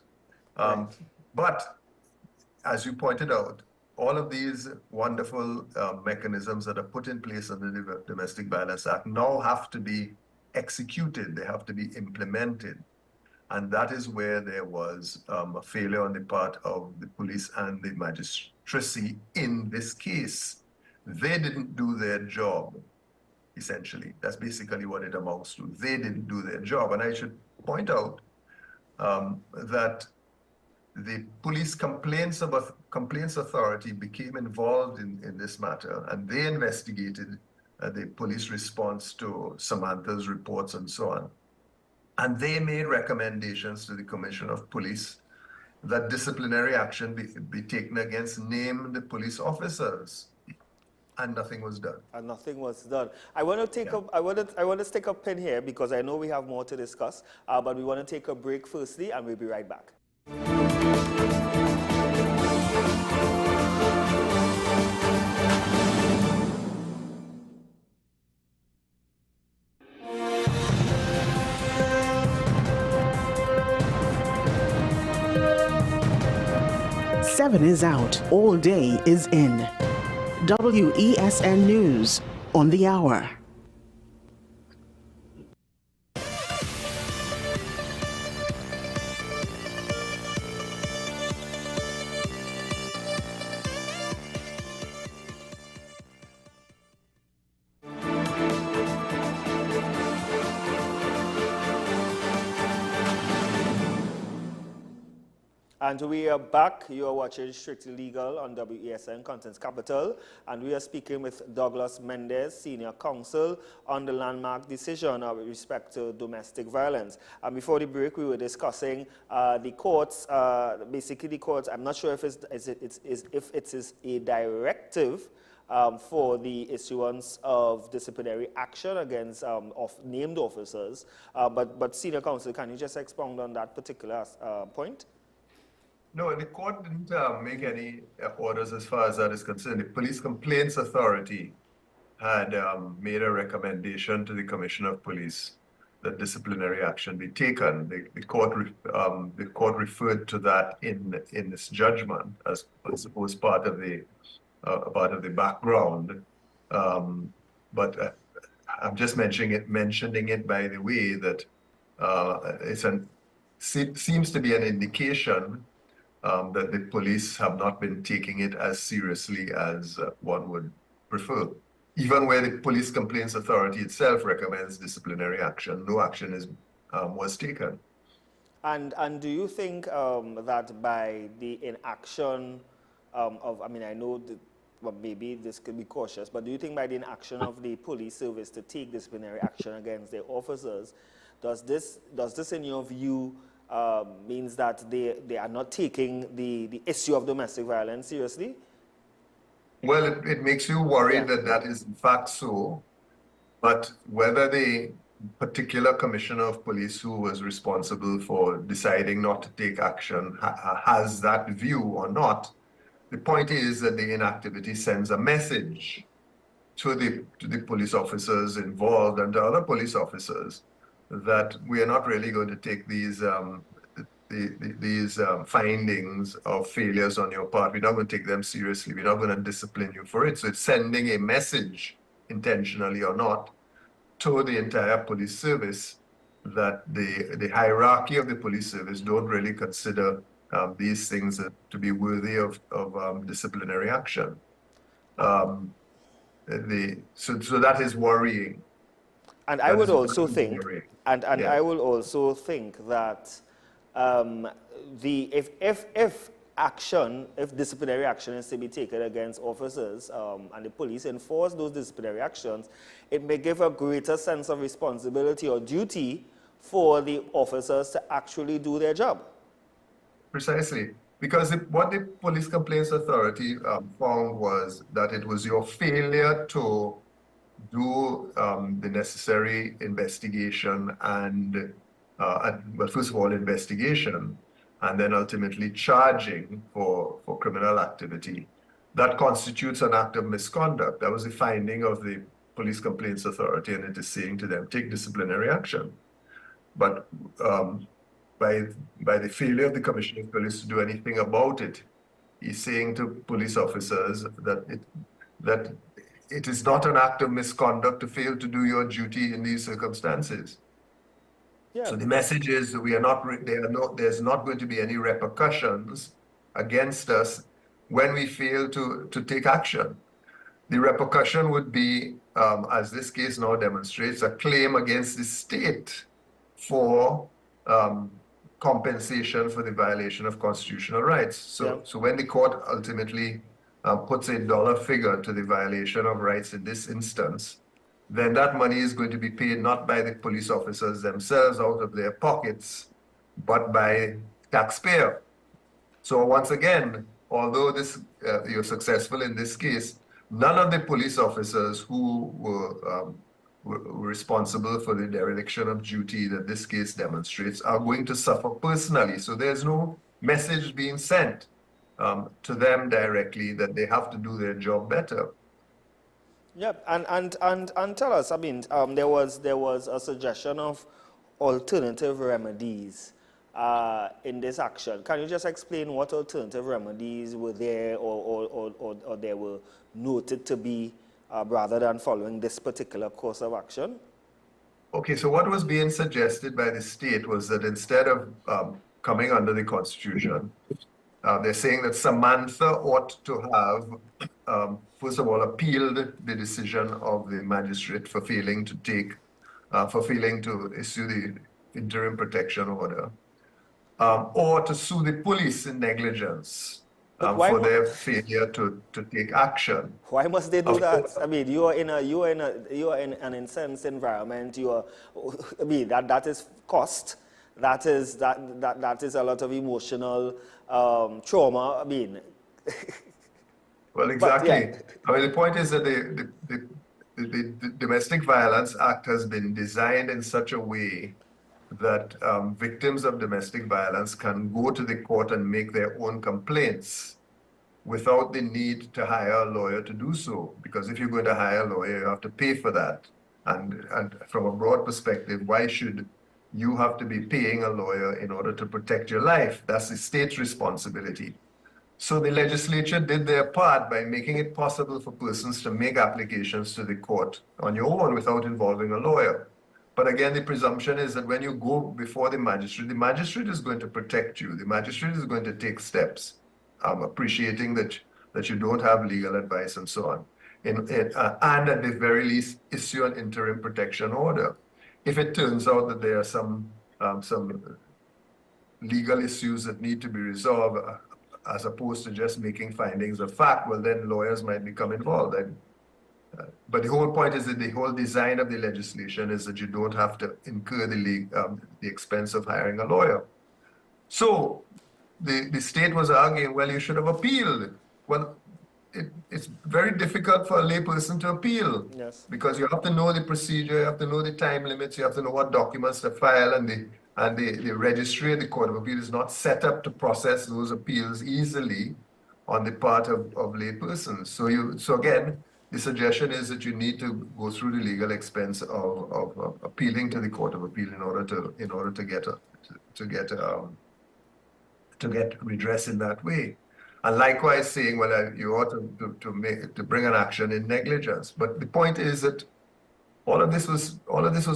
But as you pointed out, all of these wonderful mechanisms that are put in place under the Domestic Violence Act now have to be executed, they have to be implemented. And that is where there was a failure on the part of the police and the magistracy in this case. They didn't do their job, essentially. That's basically what it amounts to. They didn't do their job. And I should point out that the Police Complaints Authority became involved in this matter, and they investigated the police response to Samantha's reports and so on. And they made recommendations to the Commissioner of Police that disciplinary action be taken against named police officers, and nothing was done. And nothing was done. I want to take I want to stick a pin here because I know we have more to discuss, but we want to take a break firstly, and we'll be right back. Seven is out. All day is in. WESN News on the hour. And we are back. You are watching Strictly Legal on WESN Contents Capital. And we are speaking with Douglas Mendez, Senior Counsel, on the landmark decision with respect to domestic violence. And before the break, we were discussing the courts, basically the courts, I'm not sure if it is a directive for the issuance of disciplinary action against of named officers. But Senior Counsel, can you just expound on that particular point? No, the court didn't make any orders as far as that is concerned. The Police Complaints Authority had made a recommendation to the Commissioner of Police that disciplinary action be taken. The court referred to that in its judgment as I suppose part of the background. But I'm just mentioning it by the way that seems to be an indication that the police have not been taking it as seriously as one would prefer. Even where the Police Complaints Authority itself recommends disciplinary action, no action was taken. And do you think that by the inaction I mean, I know that well, maybe this could be cautious, but do you think by the inaction of the police service to take disciplinary action against their officers, does this in your view means that they are not taking the issue of domestic violence seriously? Well, it makes you worried that is in fact so, but whether the particular commissioner of police who was responsible for deciding not to take action has that view or not, the point is that the inactivity sends a message to the police officers involved and to other police officers that we are not really going to take these findings of failures on your part. We're not going to take them seriously. We're not going to discipline you for it. So it's sending a message, intentionally or not, to the entire police service that the hierarchy of the police service don't really consider these things to be worthy of disciplinary action. So that is worrying. And I would also think, I will also think that if disciplinary action is to be taken against officers and the police enforce those disciplinary actions, it may give a greater sense of responsibility or duty for the officers to actually do their job. Precisely. Because what the Police Complaints Authority found was that it was your failure to do the necessary investigation and, well, first of all, investigation, and then ultimately charging for criminal activity. That constitutes an act of misconduct. That was the finding of the Police Complaints Authority, and it is saying to them, take disciplinary action. But by the failure of the Commissioner of Police to do anything about it, he's saying to police officers that it is not an act of misconduct to fail to do your duty in these circumstances. Yeah. So the message is that there's not going to be any repercussions against us when we fail to take action. The repercussion would be, as this case now demonstrates, a claim against the state for compensation for the violation of constitutional rights. So when the court ultimately puts a dollar figure to the violation of rights in this instance, then that money is going to be paid not by the police officers themselves out of their pockets, but by taxpayer. So once again, although you're successful in this case, none of the police officers who were responsible for the dereliction of duty that this case demonstrates are going to suffer personally. So there's no message being sent to them directly that they have to do their job better. Yeah, and tell us, I mean, there was a suggestion of alternative remedies in this action. Can you just explain what alternative remedies were there or they were noted to be rather than following this particular course of action? Okay, so what was being suggested by the state was that instead of coming under the Constitution, they're saying that Samantha ought to have, first of all, appealed the decision of the magistrate for failing to issue the interim protection order. or to sue the police in negligence for their failure to take action. Why must they do that? I mean, you are in an incensed environment. I mean, that is cost. That is a lot of emotional trauma. I mean, well, exactly. I mean, the point is that the Domestic Violence Act has been designed in such a way that victims of domestic violence can go to the court and make their own complaints without the need to hire a lawyer to do so. Because if you're going to hire a lawyer, you have to pay for that. And from a broad perspective, why should you have to be paying a lawyer in order to protect your life? That's the state's responsibility. So the legislature did their part by making it possible for persons to make applications to the court on your own without involving a lawyer. But again, the presumption is that when you go before the magistrate is going to protect you. The magistrate is going to take steps, appreciating that you don't have legal advice and so on. And at the very least, issue an interim protection order. If it turns out that there are some legal issues that need to be resolved, as opposed to just making findings of fact, well, then lawyers might become involved. But the whole point is that the whole design of the legislation is that you don't have to incur the expense of hiring a lawyer. So the state was arguing, well, you should have appealed. Well, it's very difficult for a layperson to appeal. Yes. Because you have to know the procedure, you have to know the time limits, you have to know what documents to file, and the registry of the Court of Appeal is not set up to process those appeals easily on the part of laypersons. So again, the suggestion is that you need to go through the legal expense of appealing to the Court of Appeal in order to get redress in that way. And likewise saying, well, you ought to bring an action in negligence. But the point is that all of this was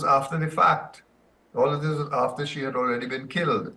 after the fact. All of this was after she had already been killed.